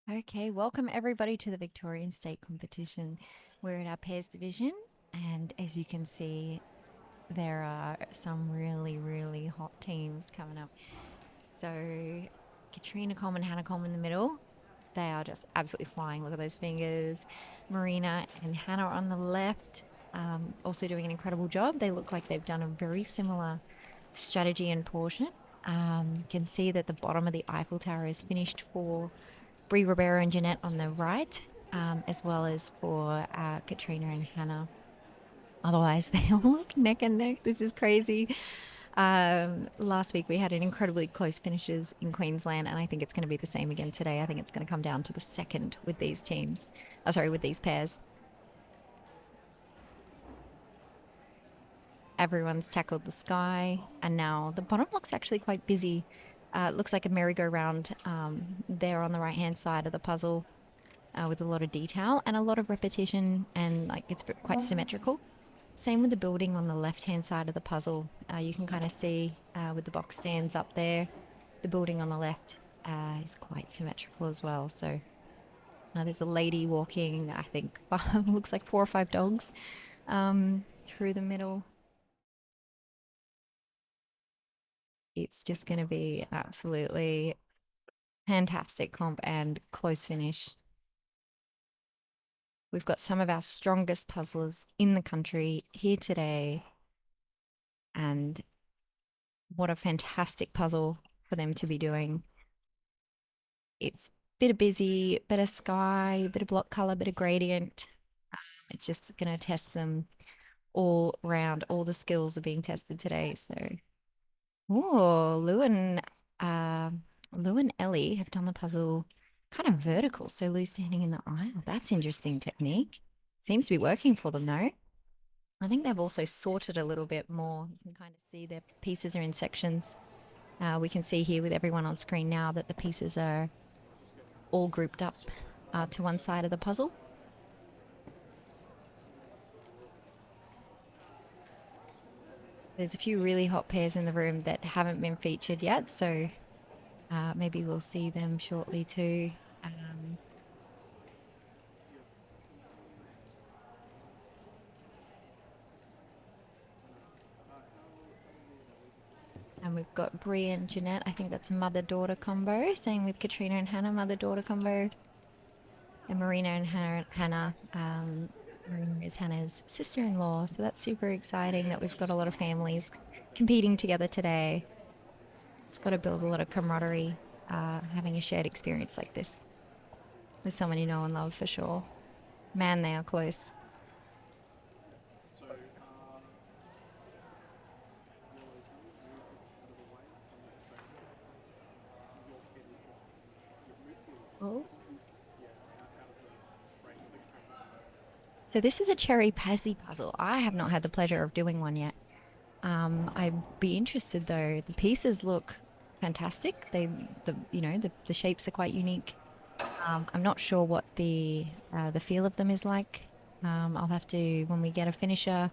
Okay, welcome everybody to the Victorian State competition. We're in our pairs division, and as you can see, there are some really, really hot teams coming up. So, Katrina Coleman, Hannah Coleman in the middle. They are just absolutely flying. Look at those fingers. Marina and Hannah are on the left, also doing an incredible job. They look like they've done a very similar strategy and portion. Can see that the bottom of the Eiffel Tower is finished for Brie Ribeiro and Jeanette on the right, as well as for Katrina and Hannah. Otherwise, they all look neck and neck. This is crazy. Last week we had an incredibly close finishes in Queensland, and I think it's going to be the same again today. I think it's going to come down to the second with these teams. With these pairs. Everyone's tackled the sky, and now the bottom looks actually quite busy. It looks like a merry-go-round there on the right-hand side of the puzzle with a lot of detail and a lot of repetition, and like it's quite symmetrical. Same with the building on the left-hand side of the puzzle. You can kind of see with the box stands up there, the building on the left is quite symmetrical as well. So there's a lady walking, I think, looks like 4 or 5 dogs through the middle. It's just going to be absolutely fantastic comp and close finish. We've got some of our strongest puzzlers in the country here today. And what a fantastic puzzle for them to be doing. It's a bit of busy, bit of sky, bit of block color, bit of gradient. It's just going to test them all round. All the skills are being tested today. So, Lou and Ellie have done the puzzle kind of vertical. So Lou's standing in the aisle. That's interesting technique. Seems to be working for them, though. I think they've also sorted a little bit more. You can kind of see their pieces are in sections. We can see here with everyone on screen now that the pieces are all grouped up to one side of the puzzle. There's a few really hot pairs in the room that haven't been featured yet, so maybe we'll see them shortly too. And we've got Brie and Jeanette. I think that's a mother-daughter combo. Same with Katrina and Hannah, mother-daughter combo. And Marina and Hannah. Marina is Hannah's sister-in-law. So that's super exciting that we've got a lot of families competing together today. It's got to build a lot of camaraderie, having a shared experience like this with someone you know and love for sure. Man, they are close. Oh. So this is a cherry Pazzi puzzle. I have not had the pleasure of doing one yet. I'd be interested though. The pieces look fantastic. The shapes are quite unique. I'm not sure what the feel of them is like. I'll have to, when we get a finisher,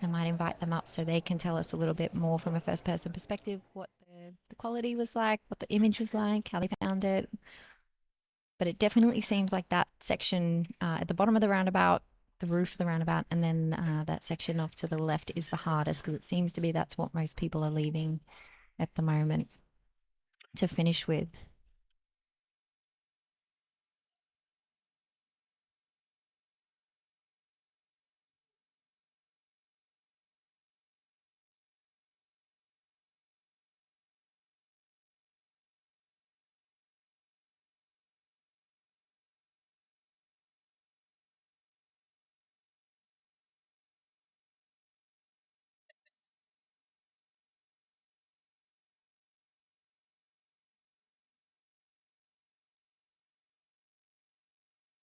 I might invite them up so they can tell us a little bit more from a first person perspective what the quality was like, what the image was like, how they found it. But it definitely seems like that section at the bottom of the roundabout, the roof of the roundabout, and then that section off to the left is the hardest because it seems to be that's what most people are leaving at the moment to finish with.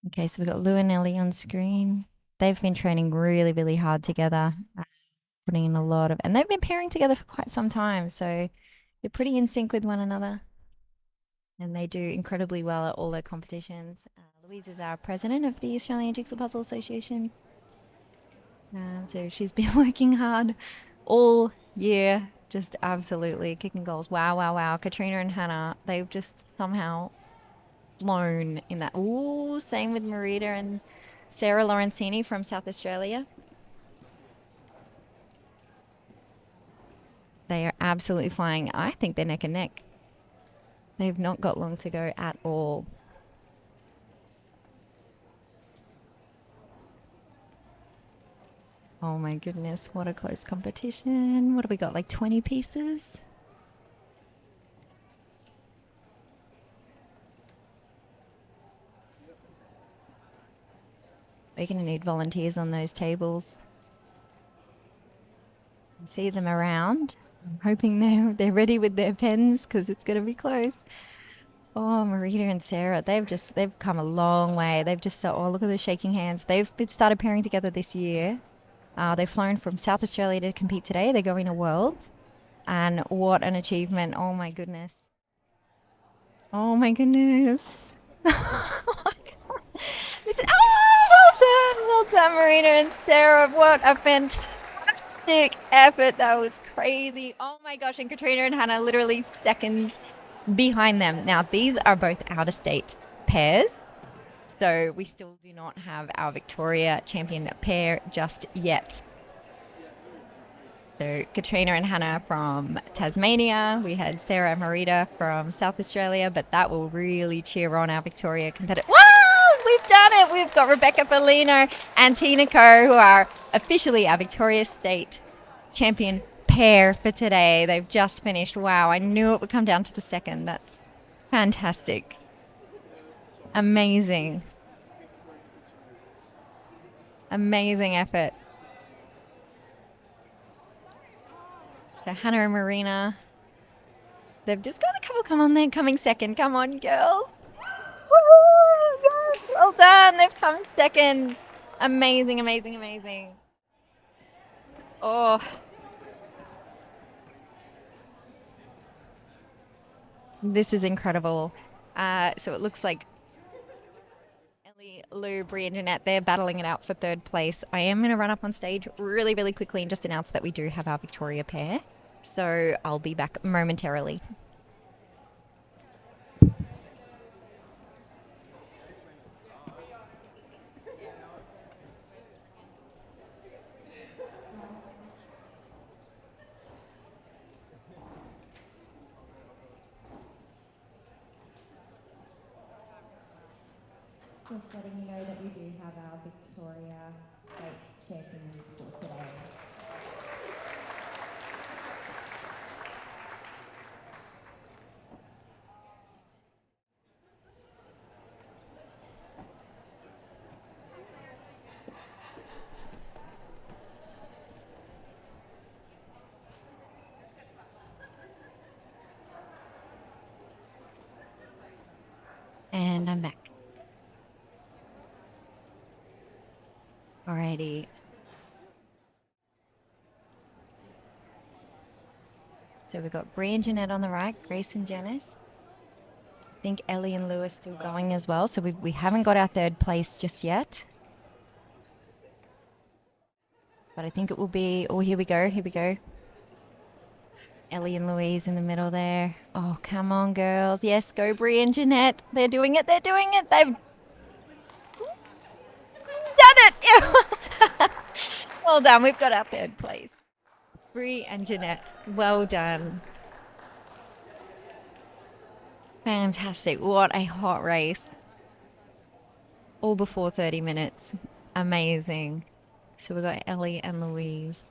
Okay, so we've got Lou and Ellie on screen. They've been training really, really hard together, putting in a lot of, and they've been pairing together for quite some time. So They're pretty in sync with one another. And they do incredibly well at all their competitions. Louise is our president of the Australian Jigsaw Puzzle Association. So she's been working hard all year, just absolutely kicking goals. Wow, wow, wow. Katrina and Hannah, they've just somehow flown in that. Ooh, same with Marita and Sarah Lorenzini from South Australia. They are absolutely flying. I think they're neck and neck. They've not got long to go at all. Oh my goodness, what a close competition. What have we got, like 20 pieces? We're going to need volunteers on those tables. See them around. I'm hoping they're ready with their pens because it's going to be close. Oh, Marita and Sarah, they've come a long way. They've just, oh, look at the shaking hands. They've started pairing together this year. They've flown from South Australia to compete today. They're going to Worlds. And what an achievement. Oh, my goodness. Oh, my goodness. Oh, my God. Well done, Marina and Sarah. What a fantastic effort. That was crazy. Oh, my gosh. And Katrina and Hannah literally seconds behind them. Now, these are both out-of-state pairs. So we still do not have our Victoria champion pair just yet. So Katrina and Hannah from Tasmania. We had Sarah and Marita from South Australia, but that will really cheer on our Victoria competitor. Wow, we've done it. We've got Rebecca Foligno and Tina Coe, who are officially our Victoria State champion pair for today. They've just finished. Wow, I knew it would come down to the second. That's fantastic. Amazing. Amazing effort. So Hannah and Marina, they've just got a couple. Come on, they're coming second. Come on, girls. Woo! Yes, well done. They've come second. Amazing, amazing, amazing. Oh. This is incredible. So it looks like Ellie, Lou, Brie, and Jeanette, they're battling it out for third place. I am going to run up on stage really, really quickly and just announce that we do have our Victoria pair. So I'll be back momentarily. Just letting you know that we do have our Victoria State champions for today. And I'm back. Alrighty. So we've got Brie and Jeanette on the right, Grace and Janice. I think Ellie and Lou are still going as well. So we haven't got our third place just yet. But I think it will be, oh, here we go, here we go. Ellie and Louise in the middle there. Oh, come on, girls. Yes, go Brie and Jeanette. They're doing it, they're doing it. They've done it. Yeah, well done. Well done, we've got our third place. Brie and Jeanette, well done. Fantastic. What a hot race. All before 30 minutes. Amazing. So we've got Ellie and Louise.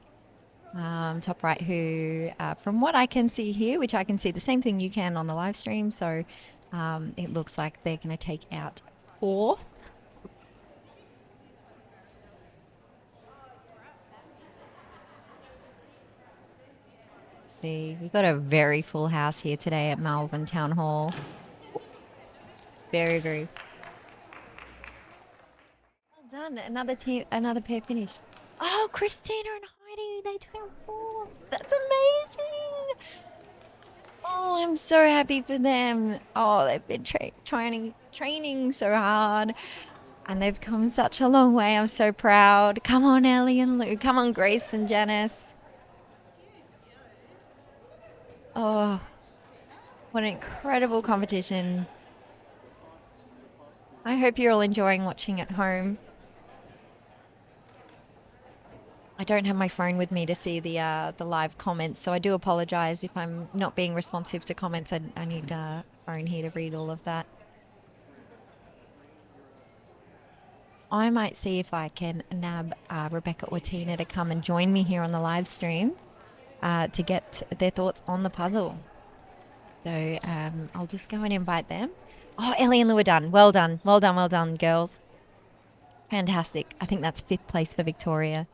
Top right, who, from what I can see here, which I can see the same thing you can on the live stream, so it looks like they're going to take out fourth. See, we've got a very full house here today at Melbourne Town Hall. Very, very well done. Another pair finished. Oh, Christina and Heidi, they took out fourth. That's amazing. I'm so happy for them. Oh, they've been training so hard, and they've come such a long way. I'm so proud. Come on, Ellie and Lou. Come on, Grace and Janice. Oh, what an incredible competition. I hope you're all enjoying watching at home. I don't have my phone with me to see the live comments, so I do apologize if I'm not being responsive to comments. I need a phone here to read all of that. I might see if I can nab Rebecca or Tina to come and join me here on the live stream to get their thoughts on the puzzle. So I'll just go and invite them. Oh, Ellie and Lou are done. Well done. Well done. Well done, girls. Fantastic. I think that's 5th place for Victoria.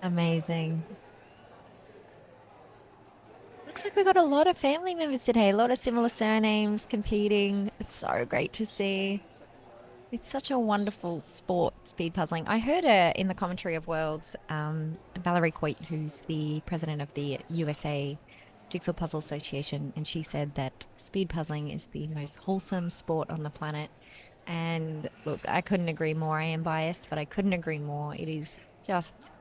Amazing. Looks like we've got a lot of family members today, a lot of similar surnames competing. It's so great to see. It's such a wonderful sport, speed puzzling. I heard in the commentary of Worlds, Valerie Coit, who's the president of the USA Jigsaw Puzzle Association, and she said that speed puzzling is the most wholesome sport on the planet. And look, I couldn't agree more. I am biased, but I couldn't agree more. It is just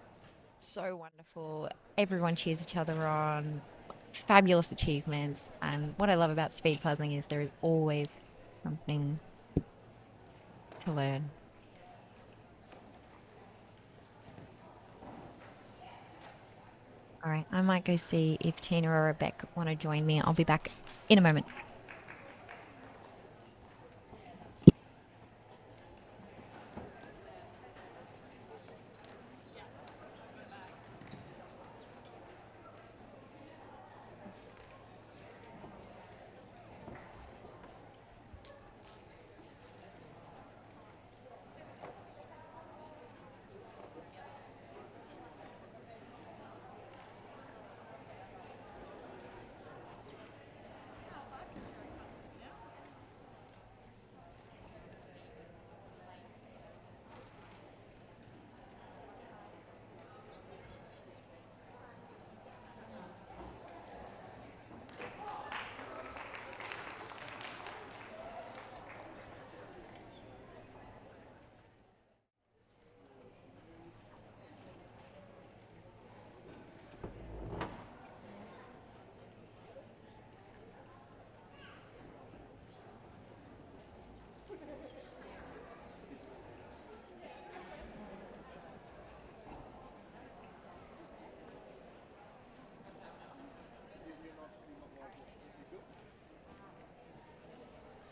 so wonderful. Everyone cheers each other on. Fabulous achievements. And what I love about speed puzzling is there is always something to learn. All right, I might go see if Tina or Rebecca want to join me. I'll be back in a moment.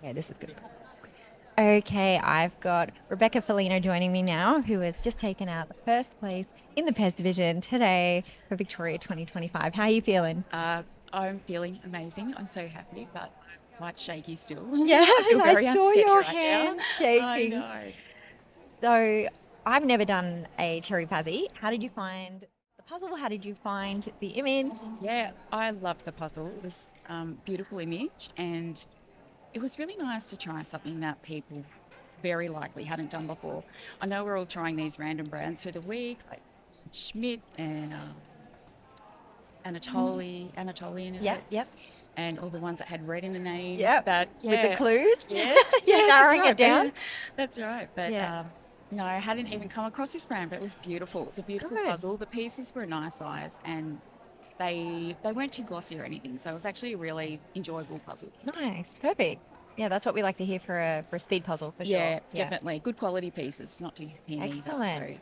Yeah, this is good. Okay, I've got Rebecca Felino joining me now, who has just taken out the 1st place in the PES division today for Victoria 2025. How are you feeling? I'm feeling amazing. I'm so happy, but I'm quite shaky still. Yeah, I feel very I saw unsteady your right hands now. shaking. I know. So I've never done a cherry pazzy. How did you find the puzzle? How did you find the image? Yeah, I loved the puzzle. It was beautiful image, and it was really nice to try something that people very likely hadn't done before. I know we're all trying these random brands for the week, like Schmidt and Anatolian, is Yep, it? yep, And all the ones that had red in the name. yep. But With the yeah, clues? yes, You're yeah, that's narrowing it right. down? That's right. But Yeah. no, I hadn't even come across this brand, but it was beautiful. It was a beautiful Good. puzzle. The pieces were a nice size, and they weren't too glossy or anything. So it was actually a really enjoyable puzzle. Nice. Perfect. Yeah, that's what we like to hear for a speed puzzle for sure. Yeah, definitely. Good quality pieces, not too thin either. Excellent.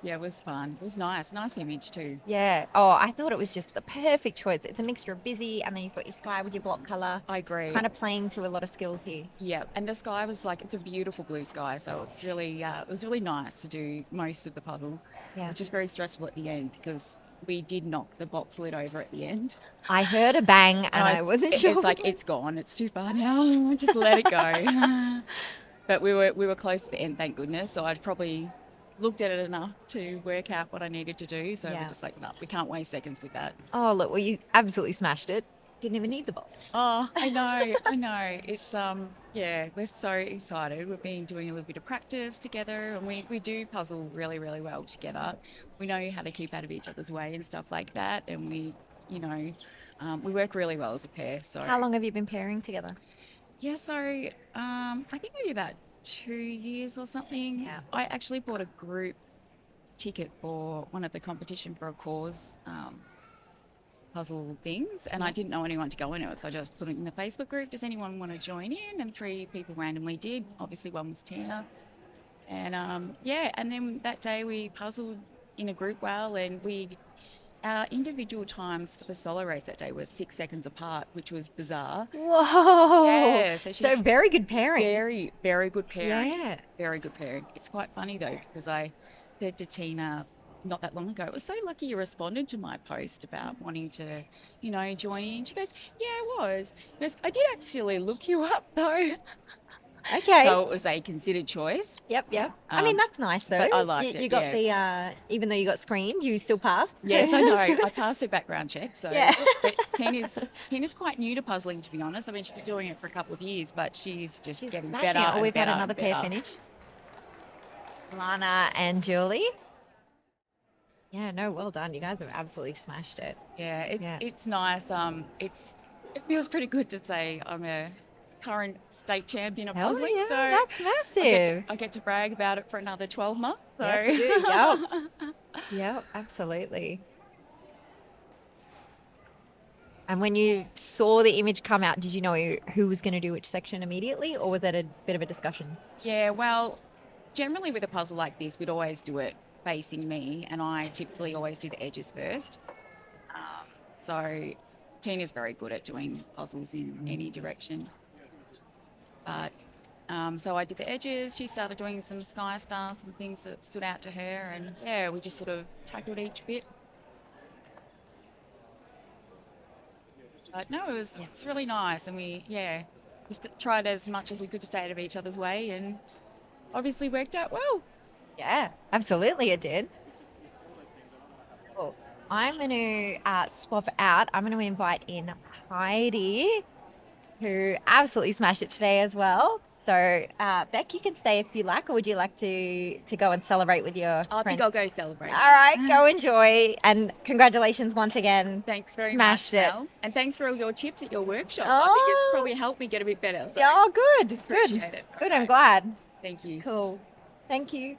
Yeah, it was fun. It was nice. Nice image too. Yeah. Oh, I thought it was just the perfect choice. It's a mixture of busy and then you've got your sky with your block color. I agree. Kind of playing to a lot of skills here. Yeah, and the sky was like, it's a beautiful blue sky, so it's really it was really nice to do most of the puzzle. Yeah. Which is very stressful at the end because we did knock the box lid over at the end. I heard a bang and I wasn't sure. It's like, it's gone. It's too far now. Just let it go. But we were close to the end, thank goodness. So I'd probably looked at it enough to work out what I needed to do. So we're just like, no, we can't waste seconds with that. Oh, look, well, you absolutely smashed it. Didn't even need the box. Oh, I know. It's Yeah, we're so excited. We've been doing a little bit of practice together and we do puzzle really, really well together. We know how to keep out of each other's way and stuff like that. And you know, we work really well as a pair. So, How long have you been pairing together? yeah, so I think maybe about 2 years or something. Yeah. I actually bought a group ticket for one of the competition for a cause puzzle things, and I didn't know anyone to go into it, so I just put it in the Facebook group. Does anyone want to join in? And 3 people randomly did. Obviously, one was Tina, and yeah. And then that day we puzzled in a group well, and we our individual times for the solo race that day were 6 seconds apart, which was bizarre. Whoa. Yeah, so So she's very good pairing. very, very good pairing. Yeah. Very good pairing. It's quite funny though, because I said to Tina not that long ago, it was so lucky you responded to my post about wanting to, join in. She goes, yeah, I was. She goes, I did actually look you up though. Okay. So it was a considered choice. Yep. I mean, that's nice though. But I liked you it, got yeah. the, even though you got screened, you still passed. Yes, I know. That's good. I passed her background check. So Yeah. but Tina's quite new to puzzling, to be honest. I mean, she's been doing it for a couple of years, but she's just She's getting smashing better. it. Oh, And we've had better another and pair better. finish. Lana and Julie. Yeah, no, well done. You guys have absolutely smashed it. Yeah, Yeah. it's nice. It feels pretty good to say I'm a current state champion of Hell puzzling. yeah, So that's massive. I get to brag about it for another 12 months. So Yes, you do. Yep. Yep, absolutely. And when you saw the image come out, did you know who was going to do which section immediately, or was that a bit of a discussion? yeah, well, generally with a puzzle like this, we'd always do it facing me, and I typically always do the edges first. So Tina's very good at doing puzzles in any direction. But so I did the edges. She started doing some sky stars, some things that stood out to her, and yeah, we just sort of tackled each bit. But no, it's really nice, and we just tried as much as we could to stay out of each other's way, and obviously worked out well. Yeah, absolutely, it did. Cool. I'm going to swap out. I'm going to invite in Heidi, who absolutely smashed it today as well. So, Beck, you can stay if you like, or would you like to go and celebrate with your I think friends? I'll go celebrate. All right, go enjoy, and congratulations once again. Thanks very Smashed much, it. Mel. And thanks for all your tips at your workshop. I think it's Oh. probably helped me get a bit better. So Oh, good, appreciate good, it. good. I'm glad. Thank you. Cool. Thank you.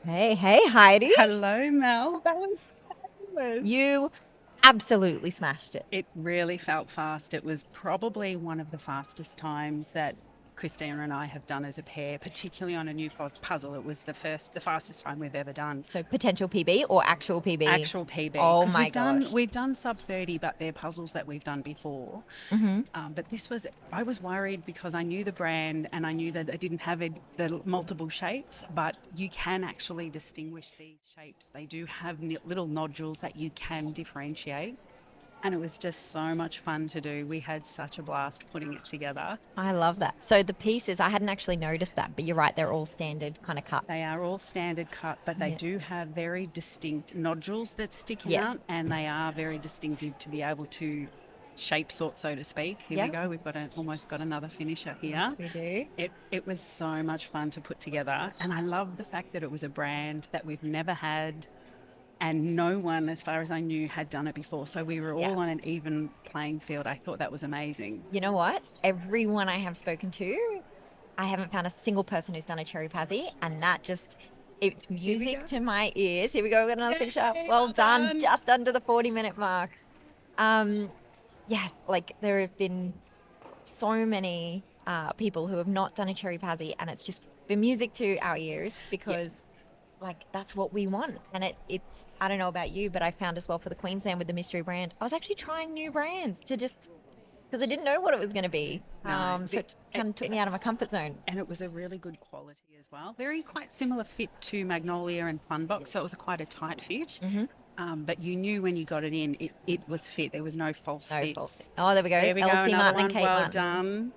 Hey, Heidi. Hello, Mel. That was fabulous. You absolutely smashed it. It really felt fast. It was probably one of the fastest times that Christina and I have done as a pair, particularly on a new puzzle. It was the fastest time we've ever done. So potential PB or actual PB? Actual PB. Oh 'Cause my gosh. We've done sub 30, but they're puzzles that we've done before. But I was worried because I knew the brand and I knew that it didn't have the multiple shapes, but you can actually distinguish these shapes. They do have little nodules that you can differentiate. And it was just so much fun to do. We had such a blast putting it together. I love that. So the pieces, I hadn't actually noticed that, but you're right, they're all standard kind of cut. They are all standard cut, but they do have very distinct nodules that stick Yeah. out, and they are very distinctive to be able to shape sort, so to speak. Here we go. We've got almost got another finisher here. Yes, we do. It was so much fun to put together, and I love the fact that it was a brand that we've never had, and no one, as far as I knew, had done it before. So we were all on an even playing field. I thought that was amazing. You know what? Everyone I have spoken to, I haven't found a single person who's done a cherry pazzy, and that just, it's music to my ears. Here we go, we've got another finisher. Well done, just under the 40-minute mark. Yes, like there have been so many people who have not done a cherry pazzy, and it's just been music to our ears because like that's what we want. And it's I don't know about you, but I found as well for the Queensland with the mystery brand, I was actually trying new brands to just because I didn't know what it was going to be. So it kind of took me out of my comfort zone. And it was a really good quality as well. Very quite similar fit to Magnolia and Funbox, so it was quite a tight fit. But you knew when you got it in, it was fit. There was no false fits. Oh, there we go. There we go, Elsie another Martin and one. Kate Well Martin. done.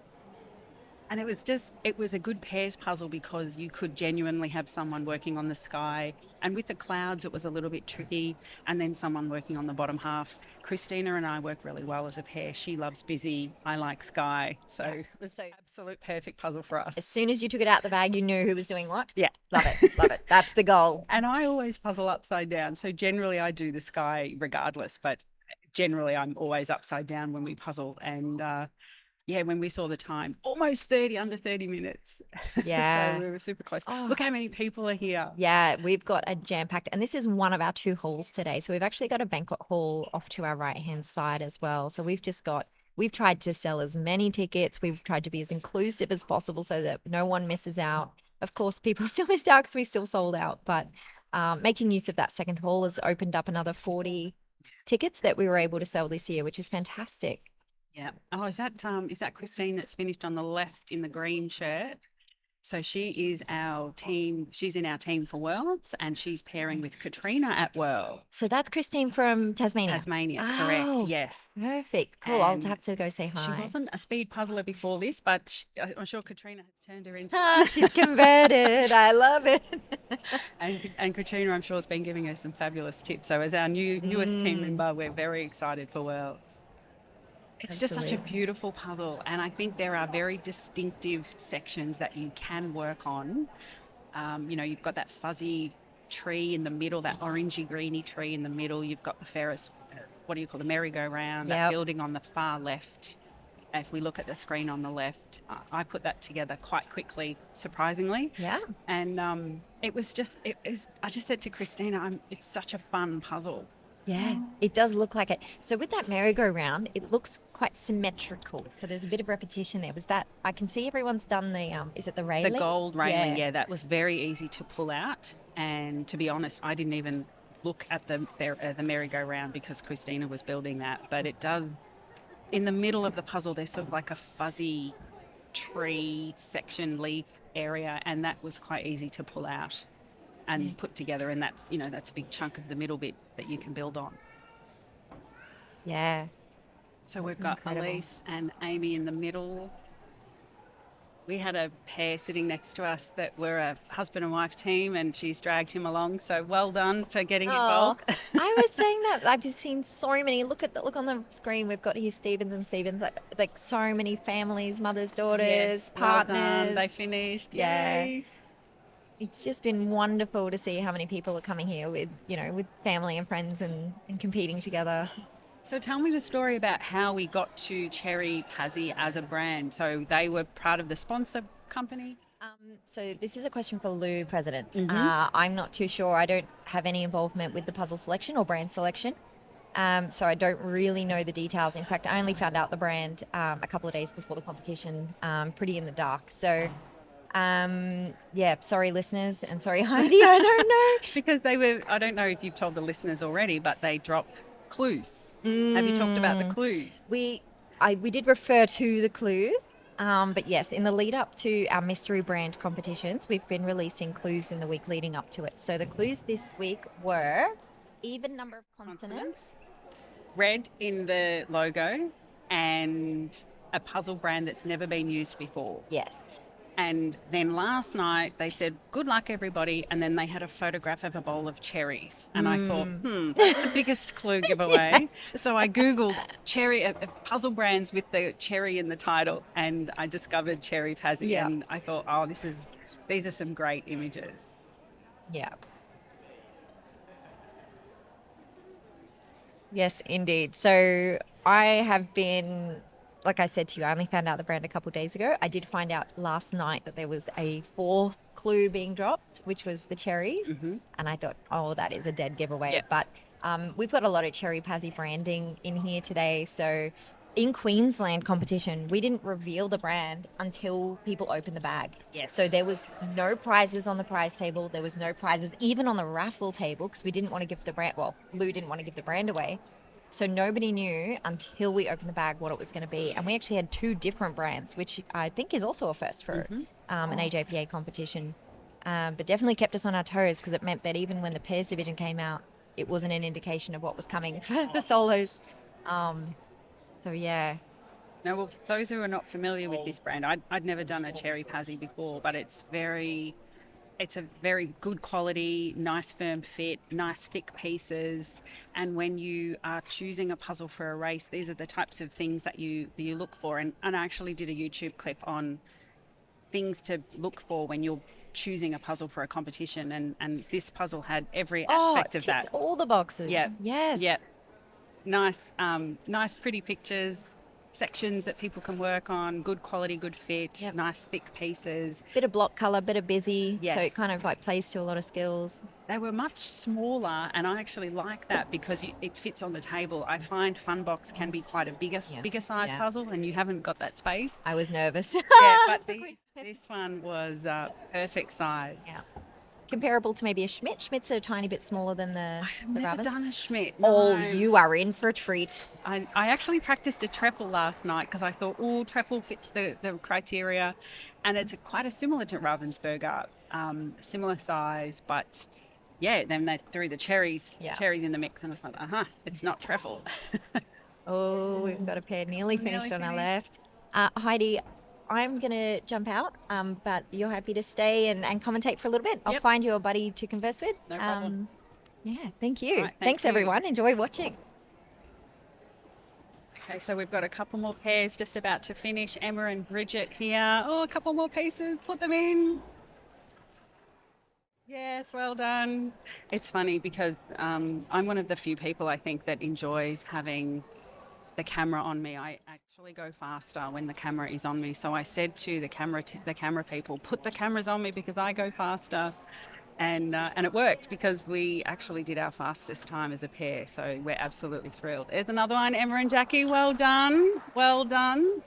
And it was a good pairs puzzle because you could genuinely have someone working on the sky. And with the clouds, it was a little bit tricky. And then someone working on the bottom half. Christina and I work really well as a pair. She loves busy. I like sky. So it was So- an absolute perfect puzzle for us. As soon as you took it out the bag, you knew who was doing what. Yeah. Love it. Love it. That's the goal. And I always puzzle upside down. So generally I do the sky regardless. But generally I'm always upside down when we puzzle. And yeah, when we saw the time, almost 30, under 30 minutes. Yeah. So we were super close. Oh. Look how many people are here. Yeah, we've got a jam-packed, and this is one of our 2 halls today. So we've actually got a banquet hall off to our right-hand side as well. So we've tried to sell as many tickets. We've tried to be as inclusive as possible so that no one misses out. Of course, people still missed out because we still sold out, but making use of that second hall has opened up another 40 tickets that we were able to sell this year, which is fantastic. Yeah. Oh, is that Christine that's finished on the left in the green shirt? So she is our team. She's in our team for Worlds, and she's pairing with Katrina at Worlds. So that's Christine from Tasmania. Tasmania, Oh, correct? Yes. Perfect. Cool. I'll And have to go say hi. She wasn't a speed puzzler before this, but I'm sure Katrina has turned her into. Ah, she's converted. I love it. And Katrina, I'm sure, has been giving her some fabulous tips. So as our newest team member, we're very excited for Worlds. It's just such a Absolutely. beautiful puzzle, and I think there are very distinctive sections that you can work on. You've got that fuzzy tree in the middle, that orangey greeny tree in the middle. You've got the Ferris, the merry-go-round, that Yep. building on the far left. If we look at the screen on the left, I put that together quite quickly, surprisingly. Yeah. And I just said to Christina, it's such a fun puzzle. Yeah, it does look like it. So with that merry-go-round, it looks quite symmetrical. So there's a bit of repetition there. Was that, I can see everyone's done the, is it the railing? The gold railing, yeah, that was very easy to pull out. And to be honest, I didn't even look at the merry-go-round because Christina was building that. But it does, in the middle of the puzzle, there's sort of like a fuzzy tree section leaf area, and that was quite easy to pull out and put together. And that's a big chunk of the middle bit that you can build on. Yeah. So we've got Incredible. Elise and Amy in the middle. We had a pair sitting next to us that were a husband and wife team, and she's dragged him along. So well done for getting involved. I was saying that I've just seen so many. Look on the screen. We've got here Stevens and Stevens, like so many families, mothers, daughters, Yes, well done. partners. They finished. Yeah. Yay. It's just been wonderful to see how many people are coming here with family and friends and competing together. So tell me the story about how we got to Cherry Pazzi as a brand. So they were part of the sponsor company. So this is a question for Lou, President. Mm-hmm. I'm not too sure. I don't have any involvement with the puzzle selection or brand selection. So I don't really know the details. In fact, I only found out the brand a couple of days before the competition, pretty in the dark. So, yeah, sorry, listeners, and sorry, Heidi, I don't know. Because I don't know if you've told the listeners already, but they drop clues. Have you talked about the clues? We did refer to the clues, but yes, in the lead up to our mystery brand competitions, we've been releasing clues in the week leading up to it. So the clues this week were even number of consonants. Red in the logo, and a puzzle brand that's never been used before. Yes. And then last night they said, good luck, everybody. And then they had a photograph of a bowl of cherries. And I thought, that's the biggest clue giveaway. So I Googled puzzle brands with the cherry in the title, and I discovered Cherry Pazzi. Yeah. And I thought, these are some great images. Yeah. Yes, indeed. So I have been, like I said to you, I only found out the brand a couple of days ago. I did find out last night that there was a fourth clue being dropped, which was the cherries. Mm-hmm. And I thought, oh, that is a dead giveaway. Yep. But we've got a lot of Cherry Pazzi branding in here today. So in Queensland competition, we didn't reveal the brand until people opened the bag. Yes. So there was no prizes on the prize table. There was no prizes even on the raffle table because we didn't want to give the brand, well, Lou didn't want to give the brand away. So nobody knew until we opened the bag what it was going to be. And we actually had two different brands, which I think is also a first for an AJPA competition. But definitely kept us on our toes because it meant that even when the pairs division came out, it wasn't an indication of what was coming for the solos. So yeah, Now, well, for those who are not familiar with this brand, I'd never done a cherry pazzi before, but it's a very good quality, nice firm fit, nice thick pieces. And when you are choosing a puzzle for a race, these are the types of things that you look for. And I actually did a YouTube clip on things to look for when you're choosing a puzzle for a competition, and this puzzle had every aspect of ticks that. all the boxes. Yeah. Yes. Yeah. Nice pretty pictures, sections that people can work on, good quality, good fit, Yep. nice thick pieces. Bit of block color, bit of busy. So Yes. it kind of like plays to a lot of skills. They were much smaller, and I actually like that because it fits on the table. I find Funbox can be quite a bigger size Yeah. puzzle, and you haven't got that space. I was nervous. Yeah, but this one was perfect size. Yeah. Comparable to maybe a Schmidt. Schmidt's a tiny bit smaller than the I've never Ravens. done a Schmidt. Oh, no. you are in for a treat. I actually practiced a treble last night because I thought, oh, treble fits the criteria. And it's quite a similar to Ravensburger, similar size, but yeah, then they threw the cherries in the mix, and I was like, it's not treble. Oh, we've got a pair nearly finished on our finished. left. Heidi, I'm going to jump out, but you're happy to stay and commentate for a little bit. I'll Yep. find you a buddy to converse with. No problem. Yeah, thank you. All right, Thanks, thank you. everyone. Enjoy watching. Okay, so we've got a couple more pairs just about to finish. Emma and Bridget here. Oh, a couple more pieces. Put them in. Yes, well done. It's funny because I'm one of the few people I think that enjoys having the camera on me. I actually go faster when the camera is on me. So I said to the camera people, put the cameras on me because I go faster. And it worked because we actually did our fastest time as a pair. So we're absolutely thrilled. There's another one, Emma and Jackie. Well done. Well done.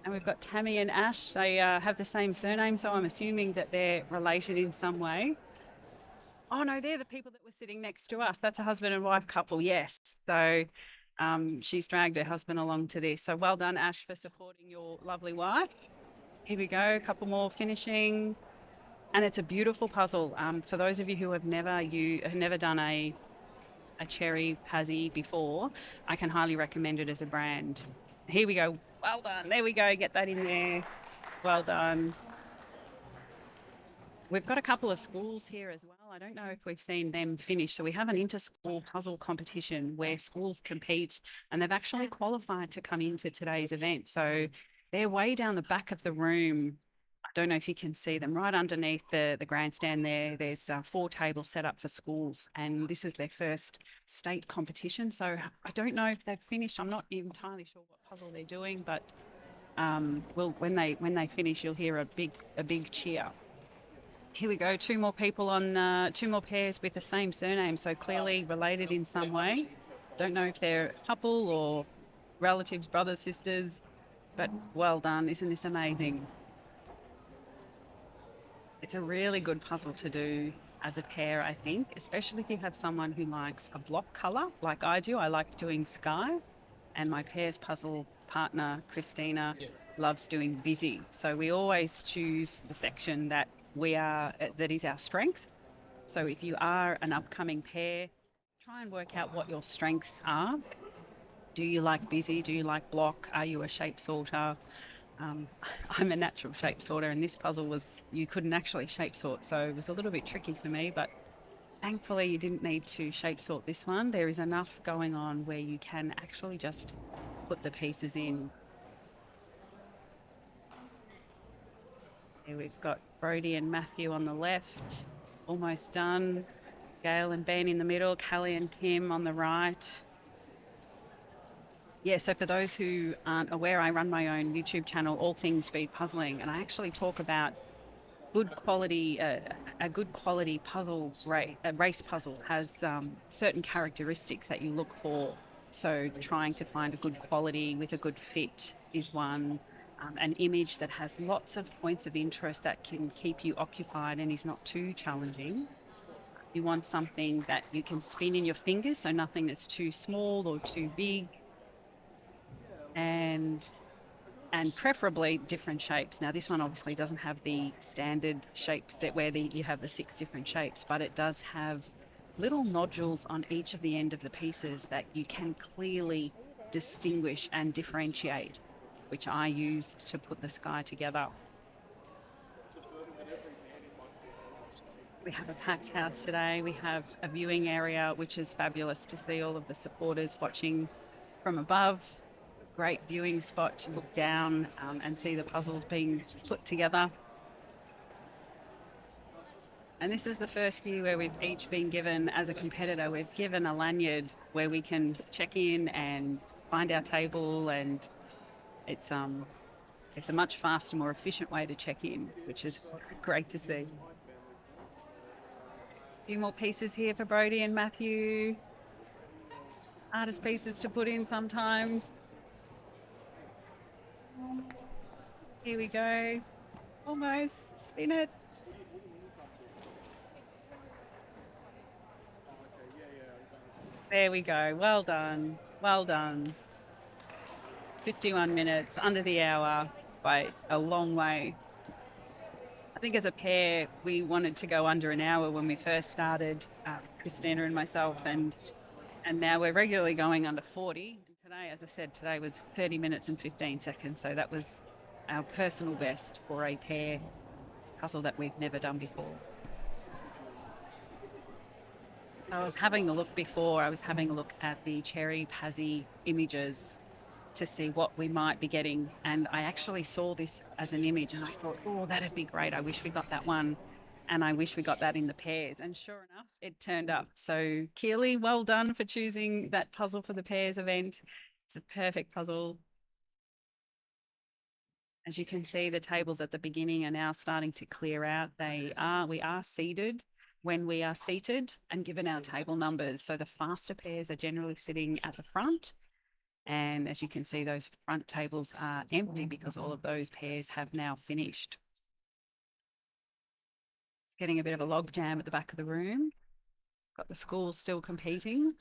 And we've got Tammy and Ash. They have the same surname, so I'm assuming that they're related in some way. Oh, no, they're the people that were sitting next to us. That's a husband and wife couple, yes. So she's dragged her husband along to this. So well done, Ash, for supporting your lovely wife. Here we go, a couple more finishing. And it's a beautiful puzzle. For those of you who have never done a cherry pazzi before, I can highly recommend it as a brand. Here we go. Well done. There we go. Get that in there. Well done. We've got a couple of schools here as well. I don't know if we've seen them finish. So we have an inter-school puzzle competition where schools compete, and they've actually qualified to come into today's event. So they're way down the back of the room. I don't know if you can see them right underneath the grandstand there. There's 4 tables set up for schools, and this is their first state competition. So I don't know if they've finished. I'm not entirely sure what puzzle they're doing, but when they finish, you'll hear a big cheer. Here we go. 2 more people on 2 more pairs with the same surname, so clearly related in some way. Don't know if they're a couple or relatives, brothers, sisters, but well done. Isn't this amazing? It's a really good puzzle to do as a pair, I think, especially if you have someone who likes a block colour like I do. I like doing sky, and my pairs puzzle partner, Christina, loves doing busy. So we always choose the section that is our strength. So if you are an upcoming pair, try and work out what your strengths are. Do you like busy? Do you like block? Are you a shape sorter? I'm a natural shape sorter, and this puzzle you couldn't actually shape sort, so it was a little bit tricky for me, but thankfully you didn't need to shape sort this one. There is enough going on where you can actually just put the pieces in. Here we've got Brodie and Matthew on the left, almost done. Gail and Ben in the middle, Callie and Kim on the right. Yeah, so for those who aren't aware, I run my own YouTube channel, All Things Speed Puzzling, and I actually talk about a good quality puzzle, a race puzzle has certain characteristics that you look for. So trying to find a good quality with a good fit is one. An image that has lots of points of interest that can keep you occupied and is not too challenging. You want something that you can spin in your fingers, so nothing that's too small or too big. And preferably different shapes. Now this one obviously doesn't have the standard shape set where you have the 6 different shapes, but it does have little nodules on each of the end of the pieces that you can clearly distinguish and differentiate, which I used to put the sky together. We have a packed house today. We have a viewing area, which is fabulous to see all of the supporters watching from above. Great viewing spot to look down and see the puzzles being put together. And this is the first year where we've each been given, as a competitor, we've given a lanyard where we can check in and find our table, and it's a much faster, more efficient way to check in, which is great to see. A few more pieces here for Brodie and Matthew. Artist pieces to put in sometimes. Here we go. Almost. Spin it. There we go. Well done. Well done. 51 minutes, under the hour by a long way. I think as a pair, we wanted to go under an hour when we first started, Christina and myself, and now we're regularly going under 40. And today, as I said, today was 30 minutes and 15 seconds. So that was our personal best for a pair puzzle that we've never done before. I was having a look before, I was having a look at the Cherry Pazzi images to see what we might be getting. And I actually saw this as an image and I thought, oh, that'd be great. I wish we got that one. And I wish we got that in the pairs. And sure enough, it turned up. So Keely, well done for choosing that puzzle for the pairs event. It's a perfect puzzle. As you can see, the tables at the beginning are now starting to clear out. We are seated when we are seated and given our table numbers. So the faster pairs are generally sitting at the front. And as you can see, those front tables are empty because all of those pairs have now finished. It's getting a bit of a log jam at the back of the room. Got the schools still competing.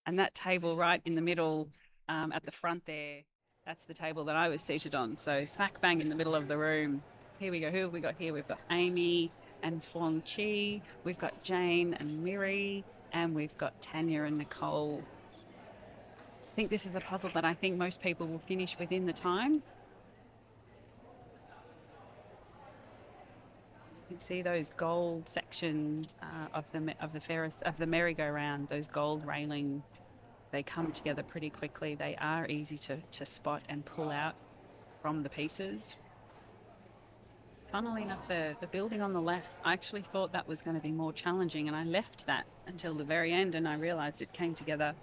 And that table right in the middle at the front there, that's the table that I was seated on. So smack bang in the middle of the room. Here we go. Who have we got here? We've got Amy and Fong Chi. We've got Jane and Miri. And we've got Tanya and Nicole. I think this is a puzzle that I think most people will finish within the time. You can see those gold sections of the merry-go-round, those gold railing. They come together pretty quickly. They are easy to spot and pull out from the pieces. Funnily enough, the building on the left, I actually thought that was going to be more challenging, and I left that until the very end, and I realised it came together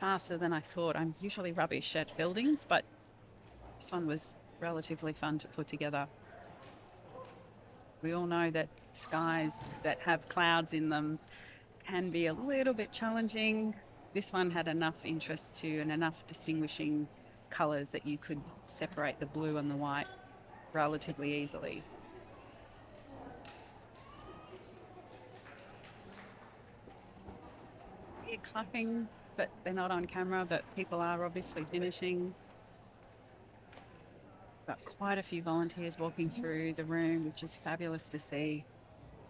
faster than I thought. I'm usually rubbish at buildings, but this one was relatively fun to put together. We all know that skies that have clouds in them can be a little bit challenging. This one had enough interest to and enough distinguishing colours that you could separate the blue and the white relatively easily. You're clapping, but they're not on camera, but people are obviously finishing. Got quite a few volunteers walking through the room, which is fabulous to see.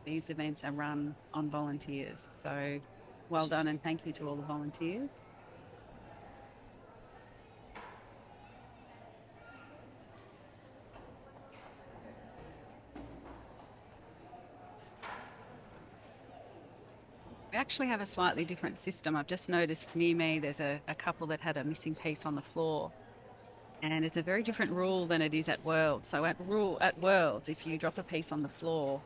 These events are run on volunteers, so well done and thank you to all the volunteers. We actually have a slightly different system. I've just noticed near me there's a couple that had a missing piece on the floor. And it's a very different rule than it is at Worlds. So at Worlds, if you drop a piece on the floor,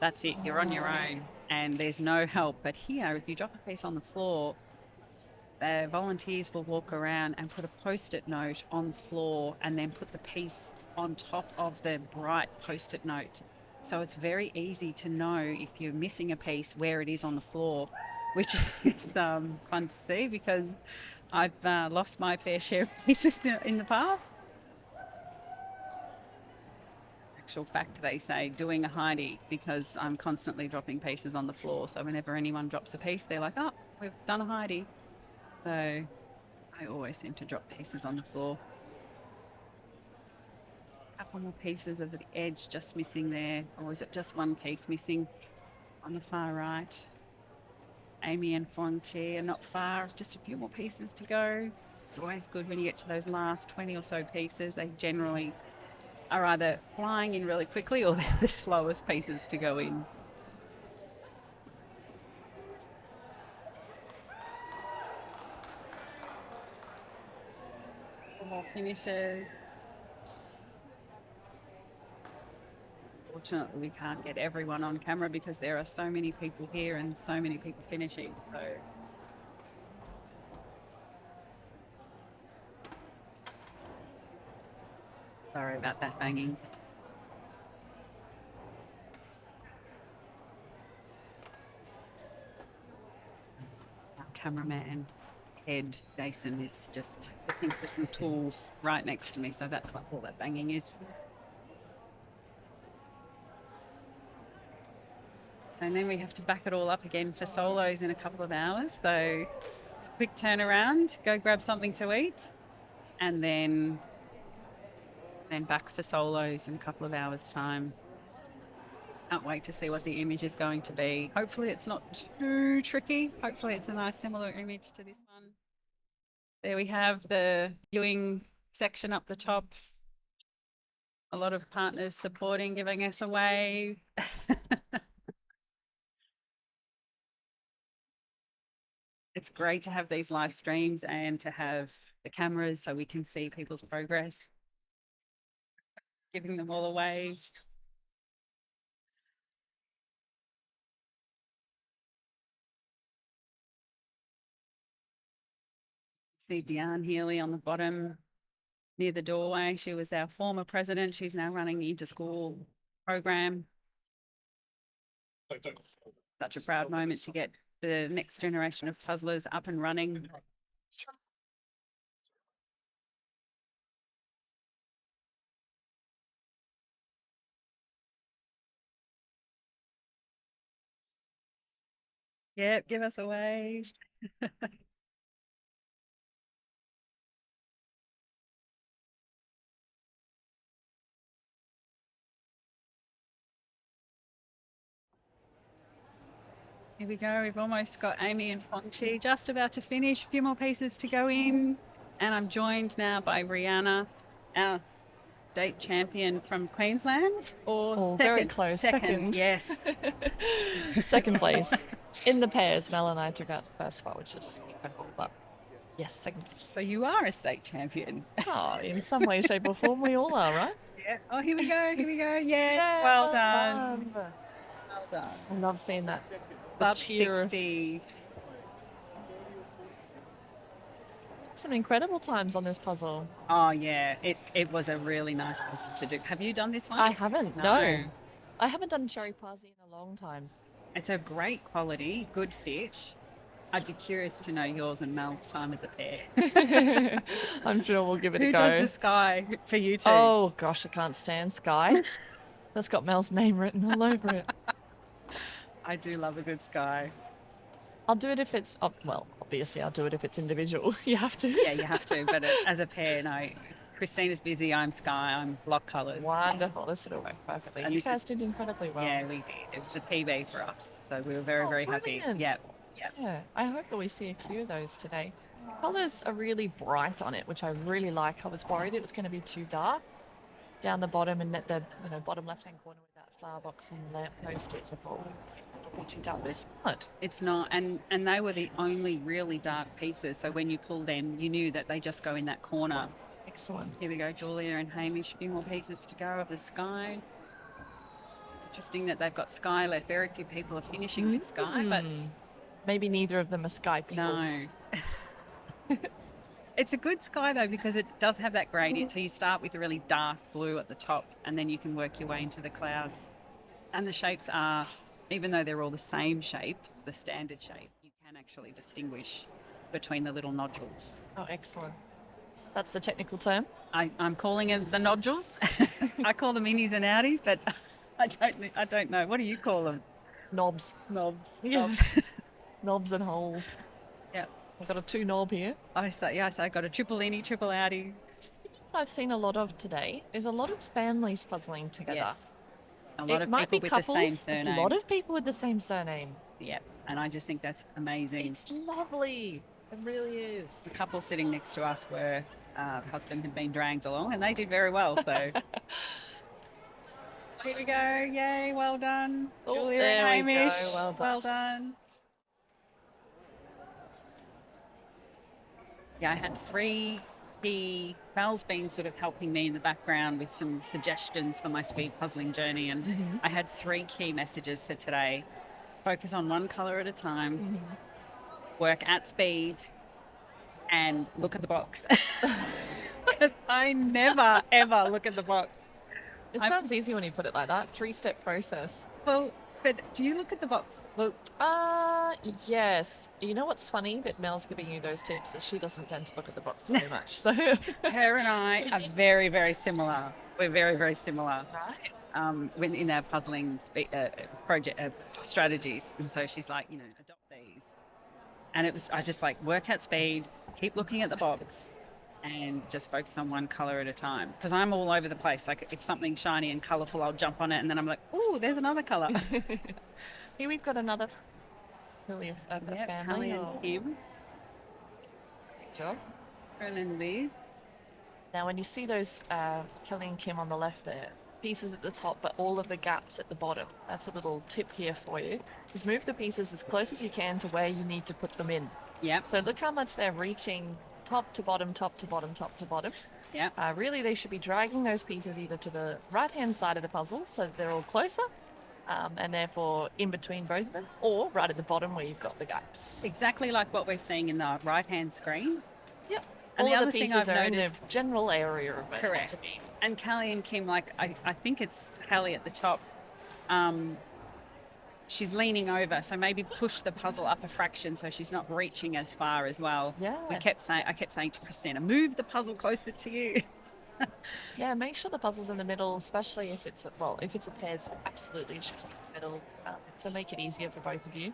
that's it, you're on your own and there's no help. But here, if you drop a piece on the floor, the volunteers will walk around and put a post-it note on the floor and then put the piece on top of the bright post-it note. So it's very easy to know if you're missing a piece where it is on the floor, which is fun to see because I've lost my fair share of pieces in the past. Actual fact, they say, doing a Heidi because I'm constantly dropping pieces on the floor. So whenever anyone drops a piece, they're like, oh, we've done a Heidi. So I always seem to drop pieces on the floor. A couple more pieces of the edge just missing there. Or is it just one piece missing on the far right? Amy and Fongchi are not far, just a few more pieces to go. It's always good when you get to those last 20 or so pieces. They generally are either flying in really quickly or they're the slowest pieces to go in. More finishes. Fortunately, we can't get everyone on camera because there are so many people here and so many people finishing. So sorry about that banging. Our cameraman, Ed Jason, is just looking for some tools right next to me. So that's what all that banging is. So then we have to back it all up again for solos in a couple of hours. So quick turnaround, go grab something to eat, and then back for solos in a couple of hours' time. Can't wait to see what the image is going to be. Hopefully it's not too tricky. Hopefully it's a nice similar image to this one. There we have the viewing section up the top. A lot of partners supporting, giving us a wave. It's great to have these live streams and to have the cameras so we can see people's progress. Giving them all a wave. See Deanne Healy on the bottom near the doorway. She was our former president. She's now running the Interschool program. Such a proud moment to get the next generation of puzzlers up and running. Yep, give us a wave. Here we go. We've almost got Amy and Fongchi just about to finish. A few more pieces to go in. And I'm joined now by Rihanna, our state champion from Queensland. Oh, second? very close. Second, yes. Second place. In the pairs, Mel and I took out the first spot, which is incredible. But yes, second place. So you are a state champion. Oh, in some way, shape, or form, we all are, right? Yeah. Oh, here we go. Here we go. Yes. Yeah, well done. Well done. I love seeing that. Sub cheer. 60. Some incredible times on this puzzle. Oh, yeah. It was a really nice puzzle to do. Have you done this one? I haven't. No. I haven't done cherry pazzi in a long time. It's a great quality, good fit. I'd be curious to know yours and Mel's time as a pair. I'm sure we'll give it Who a go. does the sky for you two? Oh, gosh, I can't stand Sky. That's got Mel's name written all over it. I do love a good sky. I'll do it if it's, oh, well, obviously I'll do it if it's individual. You have to. Yeah, you have to. But as a pair, no. Christina's busy, I'm sky, I'm block colours. Wonderful. This would have worked perfectly. And You this guys did incredibly well. Yeah, we did. It was a PB for us. So we were very, very happy. Brilliant. Yep. Yep. Yeah, I hope that we see a few of those today. Colours are really bright on it, which I really like. I was worried it was going to be too dark down the bottom and at the bottom left-hand corner with that flower box and lamppost. I thought it'll be too dark, but it's not. It's not. And they were the only really dark pieces. So when you pull them, you knew that they just go in that corner. Excellent. Here we go, Julia and Hamish. A few more pieces to go of the sky. Interesting that they've got sky left. Very few people are finishing with sky, but Maybe neither of them are Sky people. no. It's a good sky though because it does have that gradient. So you start with a really dark blue at the top and then you can work your way into the clouds. And the shapes are, even though they're all the same shape, the standard shape, you can actually distinguish between the little nodules. Oh, excellent. That's the technical term. I'm calling them the nodules. I call them innies and outies, but I don't know. What do you call them? Knobs. Knobs. Yeah. Knobs. Knobs and holes. Yeah. I've got a 2 knob here. I say I got a triple innie, triple outie. What I've seen a lot of today is a lot of families puzzling together. Yes. A lot It of might people be with couples. the same There's surname. a lot of people with the same surname. Yep. And I just think that's amazing. It's lovely. It really is. The couple sitting next to us were husband had been dragged along, and they did very well. So here we go. Yay, well done. Oh, Julia there and we go. Hamish. Well done. Well done. Yeah, I had 3 key. Val's been sort of helping me in the background with some suggestions for my speed puzzling journey, and I had 3 key messages for today. Focus on one colour at a time, work at speed, and look at the box. Because I never, ever look at the box. It sounds easy when you put it like that. 3-step process. Well, but do you look at the box? Well, Yes. You know what's funny that Mel's giving you those tips is she doesn't tend to look at the box very much. So her and I are very, very similar. We're very, very similar. right. In our puzzling project strategies. And so she's like, adopt these. And I just like work at speed, keep looking at the box, and just focus on one color at a time. Because I'm all over the place. Like if something's shiny and colorful, I'll jump on it, and then I'm like, oh, there's another color. Here we've got another really a family. Callie and Kim, Good job. Fern and Liz. Now, when you see those Kelly and Kim on the left there, pieces at the top, but all of the gaps at the bottom, that's a little tip here for you, is move the pieces as close as you can to where you need to put them in. Yep. So look how much they're reaching top to bottom, top to bottom, top to bottom. Yep. Really, they should be dragging those pieces either to the right-hand side of the puzzle so that they're all closer, and therefore in between both of them, or right at the bottom where you've got the gaps. Exactly like what we're seeing in the right-hand screen. Yep. And all the of other the thing pieces I've are in the noticed- general area of it. Correct. To be. And Callie and Kim, like I think it's Callie at the top. She's leaning over, so maybe push the puzzle up a fraction so she's not reaching as far as well. Yeah. I kept saying to Christina, move the puzzle closer to you. Yeah, make sure the puzzle's in the middle, especially if it's a pairs, absolutely it should be in the middle to make it easier for both of you.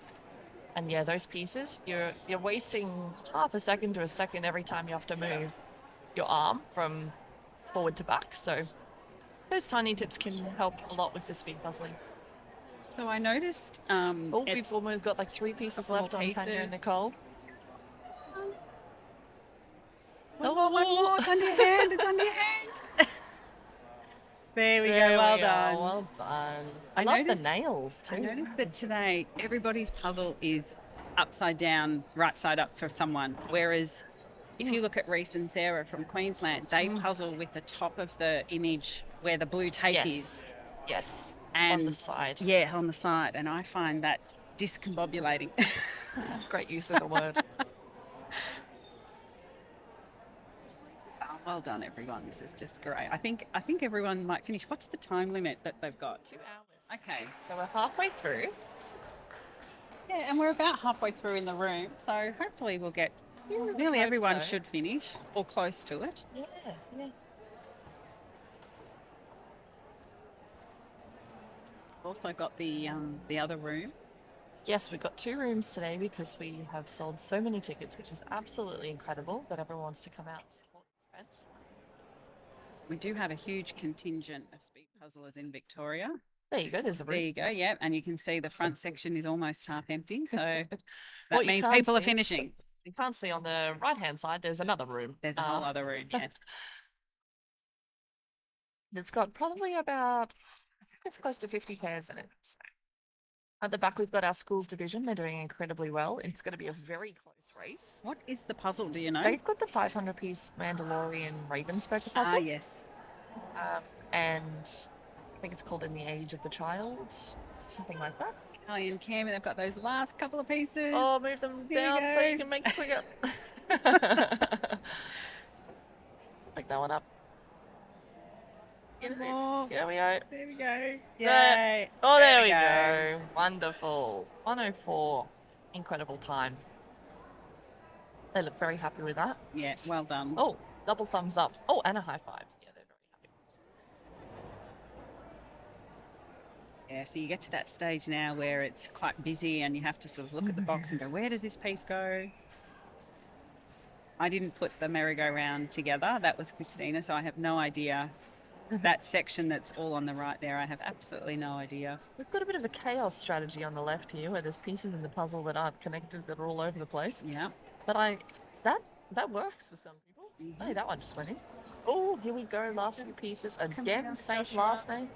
And yeah, those pieces, you're wasting half a second to a second every time you have to move your arm from forward to back. So those tiny tips can help a lot with the speed puzzling. So I noticed. We've got like 3 pieces Couple left on pieces. Tanya and Nicole. One more. It's under your hand. It's under your hand. There we There go. Well we done. are, well done. I I love noticed- the nails too. I noticed that today everybody's puzzle is upside down, right side up for someone. Whereas if you look at Reese and Sarah from Queensland, they puzzle with the top of the image where the blue tape is. Yes. And on the side. Yeah, on the side. And I find that discombobulating. Great use of the word. Oh, well done, everyone. This is just great. I think everyone might finish. What's the time limit that they've got? 2 hours. Okay. So we're halfway through. Yeah, and we're about halfway through in the room, so hopefully we'll get. Nearly hope everyone so. should finish or close to it. Yeah, yeah. Also got the other room. Yes, we've got 2 rooms today because we have sold so many tickets, which is absolutely incredible that everyone wants to come out and support this event. We do have a huge contingent of speed puzzlers in Victoria. There you go, there's a There room. you go, yeah. And you can see the front section is almost half empty. So that What you means can't people are see- finishing. You can't see on the right-hand side, there's another room. There's a whole other room, yes. It's got probably about, I think it's close to 50 pairs in it. So. At the back, we've got our schools division. They're doing incredibly well. It's going to be a very close race. What is the puzzle, do you know? They've got the 500-piece Mandalorian Ravensburger puzzle. Ah, yes. And I think it's called In the Age of the Child, something like that. Callie and Cam, they've got those last couple of pieces. Oh, move them Here you down so you go. can make it quicker. Pick that one up. One more. There we go. There we go. There. Yay. Oh, there we go. Wonderful. 104. Incredible time. They look very happy with that. Yeah, well done. Oh, double thumbs up. Oh, and a high five. Yeah, they're very happy. Yeah, so you get to that stage now where it's quite busy and you have to sort of look at the box and go, where does this piece go? I didn't put the merry-go-round together. That was Christina, so I have no idea that section that's all on the right there, I have absolutely no idea. We've got a bit of a chaos strategy on the left here, where there's pieces in the puzzle that aren't connected, that are all over the place. Yeah. But that works for some people. Hey, that one just went in. Oh, here we go. Last few pieces again. Same last name.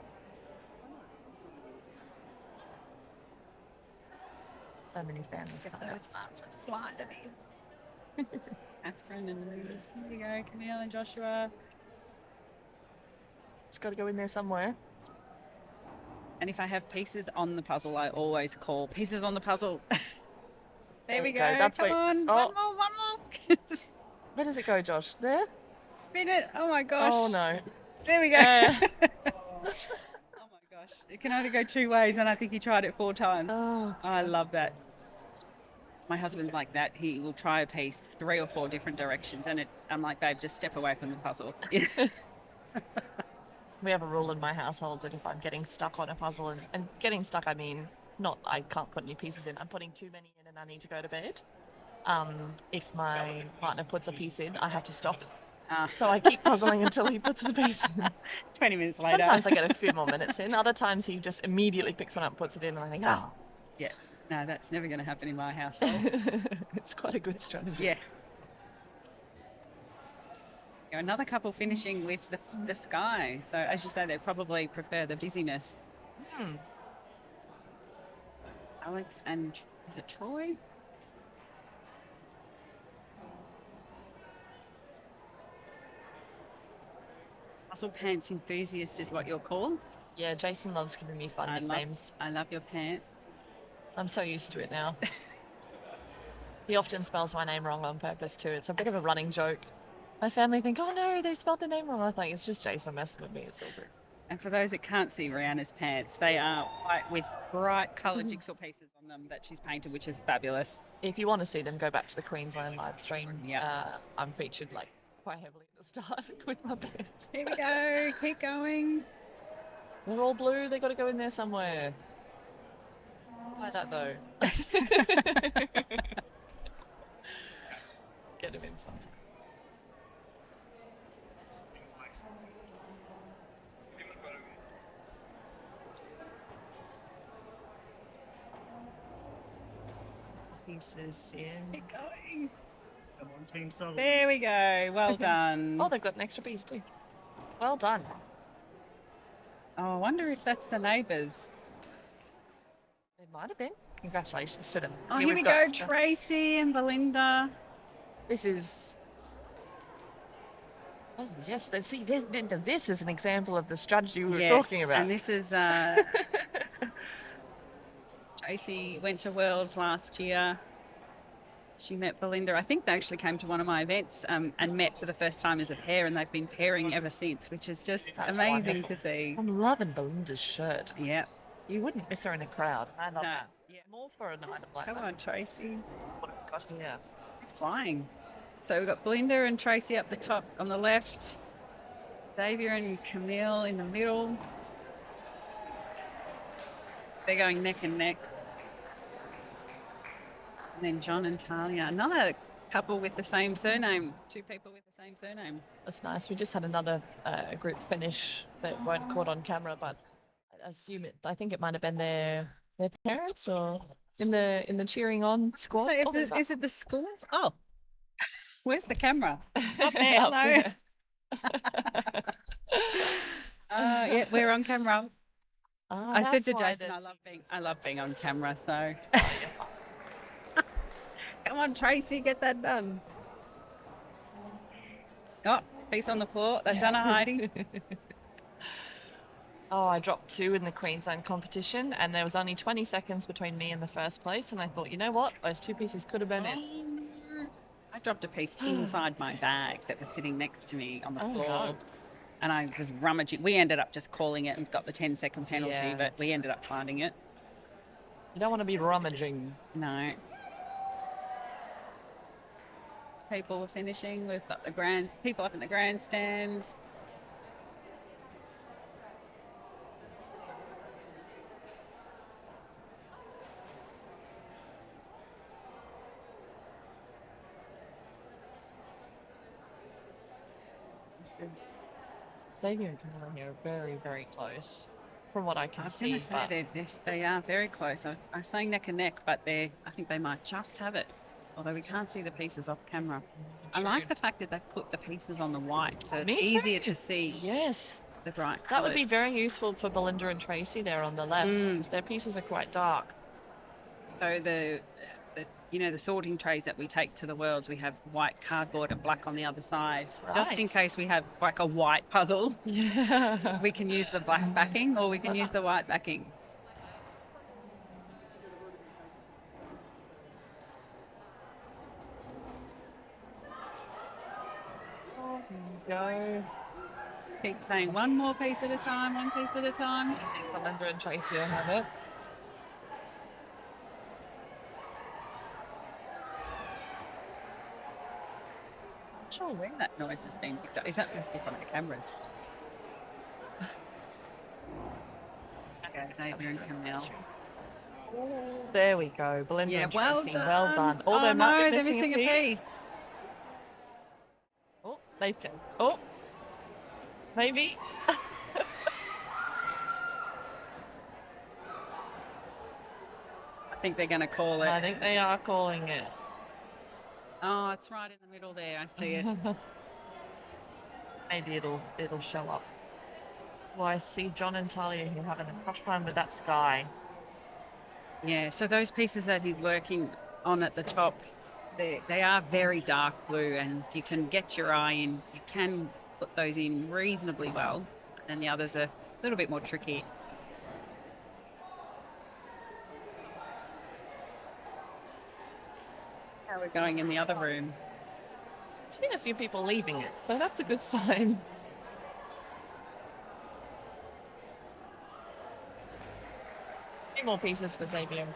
So many families out there. Fly to me. Catherine and Liz. Here we go. Camille and Joshua. Just got to go in there somewhere. And if I have pieces on the puzzle, I always call pieces on the puzzle. There we go. That's Come on. Oh. One more. Where does it go, Josh? There? Spin it. Oh my gosh. Oh no. There we go. Oh my gosh. It can only go two ways, and I think he tried it 4 times. Oh, I love that. My husband's like that. He will try a piece 3 or 4 different directions, and I'm like, babe, just step away from the puzzle. we have a rule in my household that if I'm getting stuck on a puzzle, and getting stuck, I mean, not I can't put any pieces in, I'm putting too many in and I need to go to bed. If my partner puts a piece in, I have to stop. So I keep puzzling until he puts the piece in. 20 minutes later. Sometimes I get a few more minutes in. Other times he just immediately picks one up and puts it in, and I think, oh. Yeah. No, that's never going to happen in my household. It's quite a good strategy. Yeah. Another couple finishing with the sky. So as you say, they probably prefer the busyness. Alex and is it Troy? Muscle pants enthusiast is what you're called. Yeah, Jason loves giving me fun nicknames. I love your pants. I'm so used to it now. He often spells my name wrong on purpose too. It's a bit of a running joke. My family think, oh no, they spelled the name wrong. I think it's just Jason messing with me. It's all good. And for those that can't see Rihanna's pants, they are white with bright coloured jigsaw pieces on them that she's painted, which is fabulous. If you want to see them, go back to the Queensland live stream. Yeah. I'm featured quite heavily at the start with my pants. Here we go. Keep going. They're all blue. They got to go in there somewhere. Why that though? Get them in sometime. Pieces in. Keep going. Come on, Team Solid. There we go. Well done. Oh, they've got an extra piece too. Well done. Oh, I wonder if that's the neighbours. It might have been. Congratulations to them. Oh, here we we've go. got- Tracy and Belinda. This is. Oh yes, see, this is an example of the strategy we were talking about. And this is Tracy went to Worlds last year. She met Belinda. I think they actually came to one of my events and met for the first time as a pair, and they've been pairing ever since, which is just That's amazing wonderful. to see. I'm loving Belinda's shirt. Yeah. You wouldn't miss her in a crowd. I love No. that. Yeah. More for an item like Come that. on, Tracy. What have we got here? Flying. So we've got Belinda and Tracy up the top on the left. Xavier and Camille in the middle. They're going neck and neck. And then John and Talia. Another couple with the same surname. 2 people with the same surname. That's nice. We just had another group finish that weren't caught on camera, but I think it might have been their parents or in the cheering on squad. So Oh, there's is us. it the schools? Oh, where's the camera? Up there, Up hello. there. Yeah, we're on camera. Ah, I said that's to why Jason, they're I love being on camera. So, come on, Tracy, get that done. Oh, piece on the floor. They've done a Heidi. Oh, I dropped 2 in the Queensland competition, and there was only 20 seconds between me and the first place, and I thought, you know what? Those 2 pieces could have been it. I dropped a piece inside my bag that was sitting next to me on the Oh, floor. no. And I was rummaging. We ended up just calling it and got the 10-second penalty, Yeah, but that's we ended up finding it. You don't want to be rummaging. No. People were finishing. We've got people up in the grandstand. This is Xavier and Camilla here are very, very close from what I I can was going see. to say they are very close. I was saying neck and neck, but I think they might just have it. Although we can't see the pieces off camera. I like the fact that they've put the pieces on the white, so it's Me easier too. to see Yes. the bright That would colours. be very useful for Belinda and Tracy there on the left, because their pieces are quite dark. So the the sorting trays that we take to the Worlds, we have white cardboard and black on the other side, just in Right. case we have like a white puzzle. Yeah. We can use the black backing, or we can use the white backing. Go. Keep saying one more piece at a time, one piece at a time. I think Belinda and Tracy will have it. Not sure where that noise has been picked up. Is that must be from the cameras? Okay, Xavier and Camille. There we go. Belinda Yeah, and well Tracy. done. Well done. Oh, they might no, be they're missing, missing a piece. Oh, they fit. Oh, maybe. I think they're going to call it. I think they are calling it. Oh, it's right in the middle there. I see it. Maybe it'll show up. Well, I see John and Talia here having a tough time with that sky. Yeah, so those pieces that he's working on at the top, they are very dark blue, and you can get your eye in. You can put those in reasonably well, and the others are a little bit more tricky. How we're going in the other room. I've seen a few people leaving it, so that's a good sign. A few more pieces for Xavier.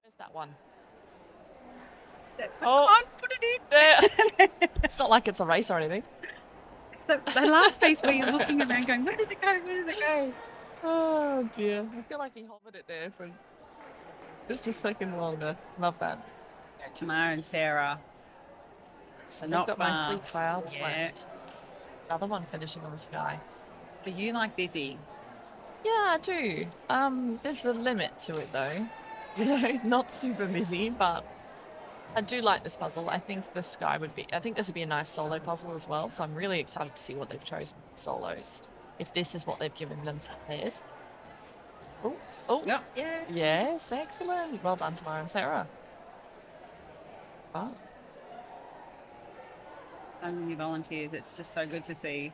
Where's that one? Come on, put it in. There. It's not like it's a race or anything. It's the last piece where you're looking around going, where does it go? Where does it go? Oh dear. I feel like he hovered it there for just a second longer. Love that. Tamara and Sarah. So Not they've got my far. sleek clouds Yeah. left. Another one finishing on the sky. So you like busy? Yeah, I do. There's a limit to it though. You know, not super busy, but I do like this puzzle. I think this would be a nice solo puzzle as well. So I'm really excited to see what they've chosen for solos. If this is what they've given them for pairs. Oh, Yeah. Yeah. yes, excellent. Well done, Tamara and Sarah. Oh, So many volunteers. It's just so good to see.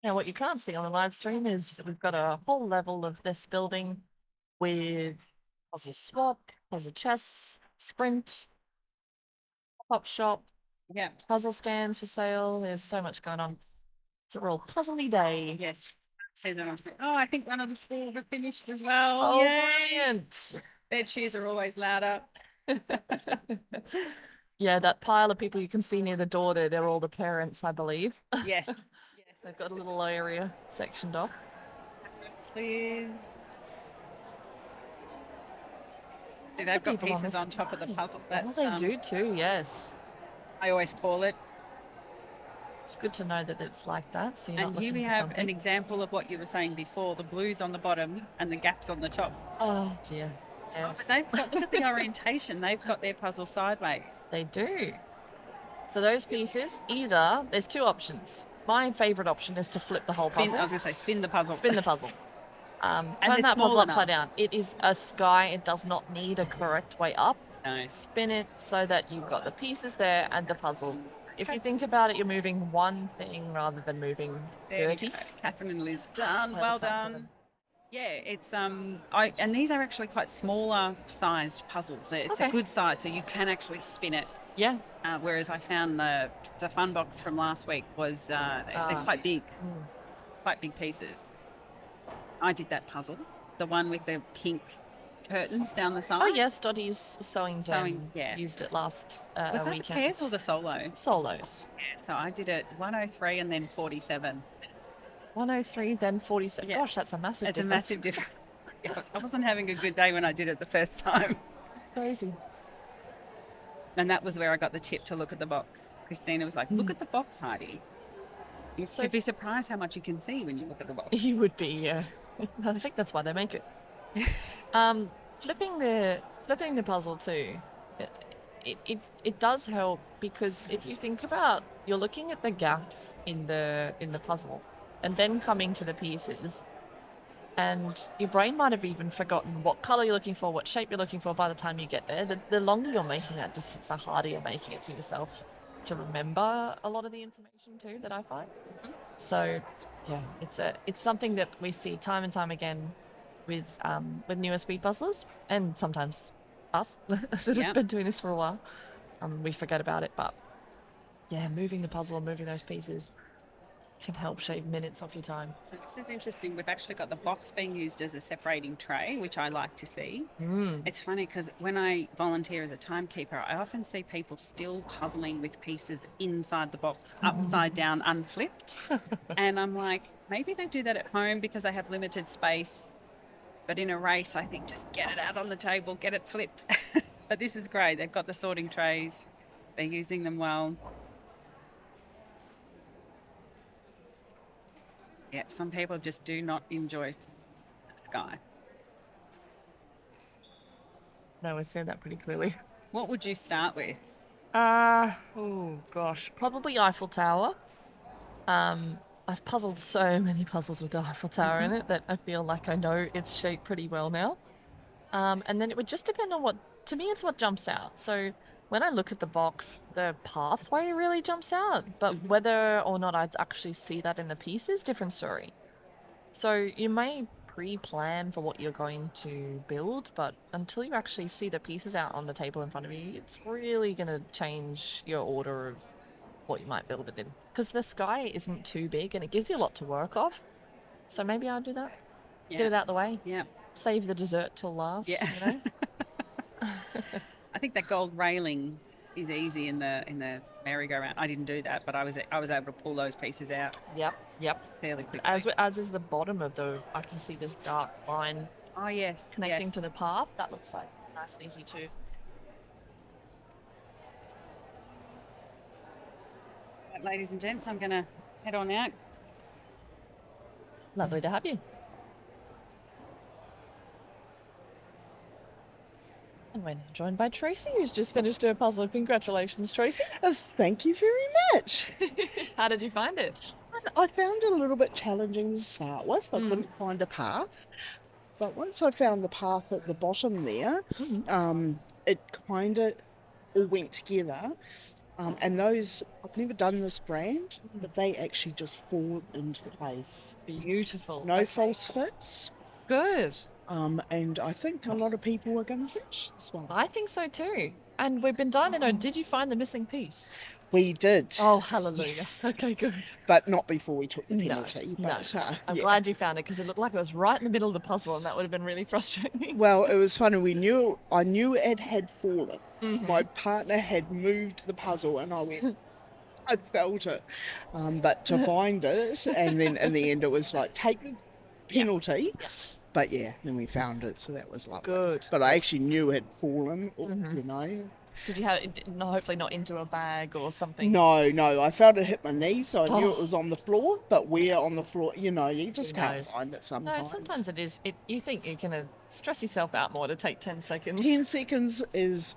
now what you can't see on the live stream is we've got a whole level of this building with puzzle swap, puzzle chess, sprint, pop shop, Yeah. puzzle stands for sale. There's so much going on. It's a real puzzly day. Yes. See them on screen. Oh, I think one of the schools have finished as well. Oh, Yay. brilliant. Their cheers are always louder. Yeah, that pile of people you can see near the door there, they're all the parents, I believe. Yes. Yes. They've got a little area sectioned off. Please. See, Lots they've of got people on pieces this on top of the sky. puzzle. Oh, That's, they do too, yes. I always call it. It's good to know that it's like that, so you're And not here looking we for have something. an example of what you were saying before, the blues on the bottom and the gaps on the top. Oh dear, But yes, they've got, look at the orientation. They've got their puzzle sideways. they do. So those pieces, either, there's two options. My favourite option is to flip the whole Spin, puzzle. I was going to say, spin the puzzle. Spin the puzzle. Turn they're that puzzle small upside enough. down. It is a sky. It does not need a correct way up. No. Spin it so that you've got the pieces there and the puzzle. If you think about it, you're moving one thing rather than moving There we 30. go. Catherine and Liz, done. Well, Well it's up to done. them. Yeah, it's and these are actually quite smaller sized puzzles. It's Okay. a good size, so you can actually spin it. Yeah. Whereas I found the fun box from last week was they're quite big, quite big pieces. I did that puzzle, the one with the pink curtains down the side. Oh yes, Dottie's sewing Sewing, gem yeah. used it last Was that weekend. the pairs or the solo? Solos? Yeah, so I did it 103 and then 47. 103, then 47. Yeah. Gosh, that's a massive It's a difference. massive difference. Yeah, I wasn't having a good day when I did it the first time. Crazy. And that was where I got the tip to look at the box. Christina was like, look at the box, Heidi. You'd be surprised how much you can see when you look at the box. You would be, yeah. I think that's why they make it. Flipping the puzzle too, it does help, because if you think about, you're looking at the gaps in the puzzle, and then coming to the pieces, and your brain might have even forgotten what color you're looking for, what shape you're looking for by the time you get there. The longer you're making that distance, the harder you're making it for yourself to remember a lot of the information too, that I find. So yeah, it's something that we see time and time again with newer speed puzzlers, and sometimes us that have been doing this for a while. We forget about it, but yeah, moving the puzzle, moving those pieces can help shave minutes off your time. So this is interesting. We've actually got the box being used as a separating tray, which I like to see. It's funny because when I volunteer as a timekeeper, I often see people still puzzling with pieces inside the box, upside down, unflipped. And I'm like, maybe they do that at home because they have limited space. But in a race, I think just get it out on the table, get it flipped. But this is great. They've got the sorting trays. They're using them well. Yep, some people just do not enjoy the sky. No, I said that pretty clearly. What would you start with? Oh gosh, probably Eiffel Tower. I've puzzled so many puzzles with the Eiffel Tower in it that I feel like I know its shape pretty well now. And then it would just depend on to me, it's what jumps out. So when I look at the box, the pathway really jumps out, but whether or not I'd actually see that in the piece is a different story. So you may pre-plan for what you're going to build, but until you actually see the pieces out on the table in front of you, it's really going to change your order of what you might build it in. Because the sky isn't too big and it gives you a lot to work off. So maybe I'll do that. Yeah. Get it out the way. Yeah. Save the dessert till last, Yeah. you know? I think that gold railing is easy in the merry-go-round. I didn't do that, but I was able to pull those pieces out Yep. fairly quickly. As is the bottom of I can see this dark line Oh, yes. connecting yes. to the path. That looks like nice and easy too. Right, ladies and gents, I'm going to head on out. Lovely to have you. And we're now joined by Tracy, who's just finished her puzzle. Congratulations, Tracy. Thank you very much. How did you find it? I found it a little bit challenging to start with. I couldn't find a path. But once I found the path at the bottom there, it kind of all went together. And those, I've never done this brand, but they actually just fall into place. Beautiful. No false fits. Good. And I think a lot of people are going to finish this one. I think so too. And we've been dying to know, did you find the missing piece? We did. Oh, hallelujah. Yes. Okay, good. But not before we took the penalty. No. But, I'm yeah. glad you found it, because it looked like it was right in the middle of the puzzle, and that would have been really frustrating. Well, it was funny. I knew it had fallen. My partner had moved the puzzle, and I went, I felt it. But to find it, and then in the end, it was like, take the penalty. Yeah. But yeah, then we found it, so that was lovely. Good. But I actually knew it had fallen, you know. Did you have it, hopefully not into a bag or something? No, I felt it hit my knee, so I knew it was on the floor. But where on the floor, you know, you just Who can't knows? find it sometimes. No, sometimes it is. You think you're going to stress yourself out more to take 10 seconds. 10 seconds is,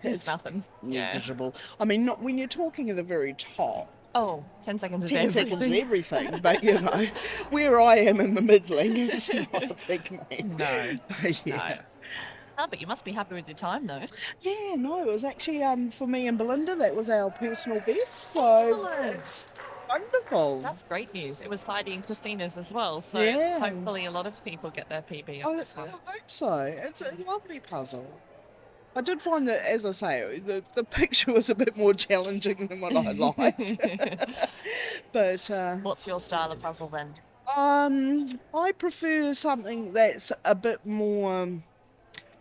It's nothing. Yeah. negligible. I mean, not when you're talking at the very top. Oh, 10 seconds is 10 everything. seconds is everything, but you know, where I am in the middling, it's not a big man. No. Yeah. Oh, but you must be happy with your time, though. Yeah, no, it was actually for me and Belinda, that was our personal best. So Excellent. it's wonderful. That's great news. It was Heidi and Christina's as well, so Yeah. hopefully a lot of people get their PB on this I one. hope so. It's a lovely puzzle. I did find that, as I say, the picture was a bit more challenging than what I like. But What's your style of puzzle then? I prefer something that's a bit more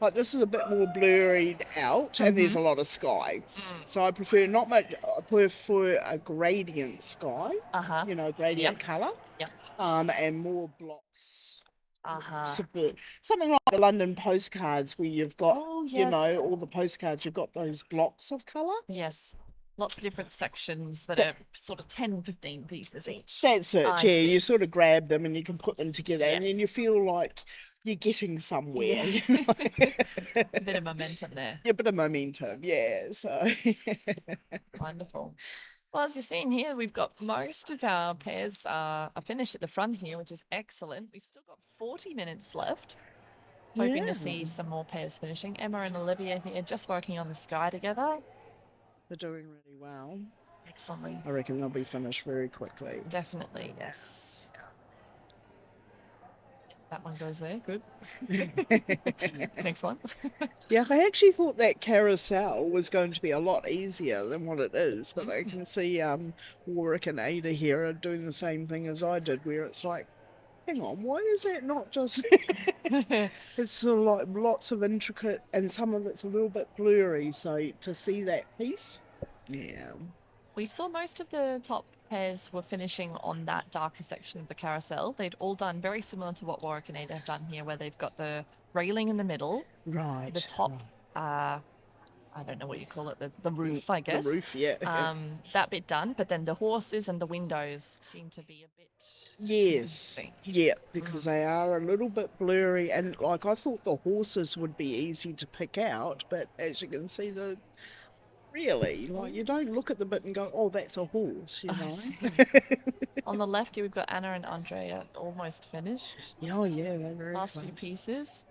Like this is a bit more blurred out, and there's a lot of sky. So I prefer not much. I prefer a gradient sky. Uh-huh. Gradient colour. Yep. And more blocks. Uh-huh. Something like the London postcards where you've got, Oh, yes. all the postcards, you've got those blocks of colour. Yes. Lots of different sections that are sort of 10, 15 pieces each. That's it, I yeah. see. You sort of grab them and you can put them together, and then Yes. you feel like you're getting somewhere. Yeah. You know? A bit of momentum there. Yeah, a bit of momentum, yeah. So Wonderful. Well, as you're seeing here, we've got most of our pairs are finished at the front here, which is excellent. We've still got 40 minutes left. Hoping to see some more pairs finishing. Emma and Olivia here just working on the sky together. they're doing really well. Excellently. I reckon they'll be finished very quickly. Definitely, yes. That one goes there. Good. Next one. Yeah, I actually thought that carousel was going to be a lot easier than what it is, but I can see Warwick and Ada here are doing the same thing as I did, where it's like, hang on, why is that not just... It's sort of like lots of intricate, and some of it's a little bit blurry, so to see that piece, yeah. We saw most of the top pairs were finishing on that darker section of the carousel. They'd all done very similar to what Warwick and Ada have done here, where they've got the railing in the middle, Right. the top, I don't know what you call it, the roof, I guess. The roof, yeah. That bit done, but then the horses and the windows seem to be a bit... Yes, interesting. yeah, because they are a little bit blurry, and like I thought the horses would be easy to pick out, but as you can see, really, like you don't look at the bit and go, oh, that's a horse, you know. On the left here, we've got Anna and Andrea almost finished. Oh yeah, they're very Last close. few pieces.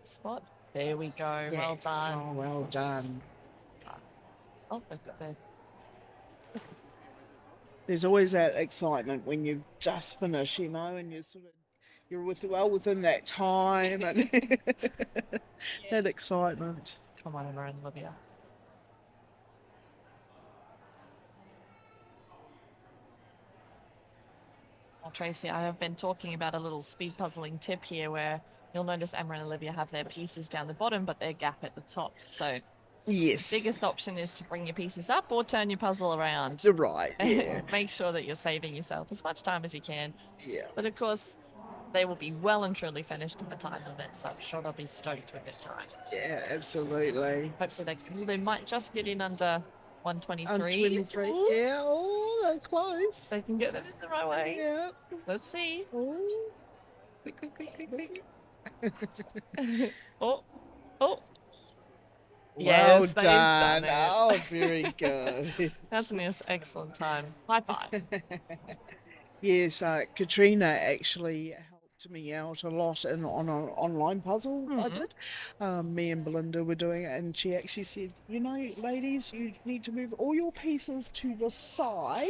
Spot. There we go. Yes. Well done. Oh, well done. Oh, they've got their... There's always that excitement when you just finish, you know, and you're within that time and that excitement. Come on, Emma and Olivia. Well, Tracy, I have been talking about a little speed puzzling tip here where you'll notice Emma and Olivia have their pieces down the bottom, but their gap at the top. So Yes. biggest option is to bring your pieces up or turn your puzzle around. You're right, yeah. Make sure that you're saving yourself as much time as you can. Yeah. But of course, they will be well and truly finished at the time limit, so I'm sure they'll be stoked with their time. Yeah, absolutely. Hopefully they might just get in under 123. 23. Ooh, Yeah, oh, they're close. they can get them in the right way. Yeah. Let's see. Oh. Quick, quick, quick, quick, quick. Oh, oh. Yes, they've done it. Oh, very good. That's an excellent time. High five. Yes, Katrina actually helped me out a lot on an online puzzle I did. Me and Belinda were doing it, and she actually said, you know, ladies, you need to move all your pieces to the side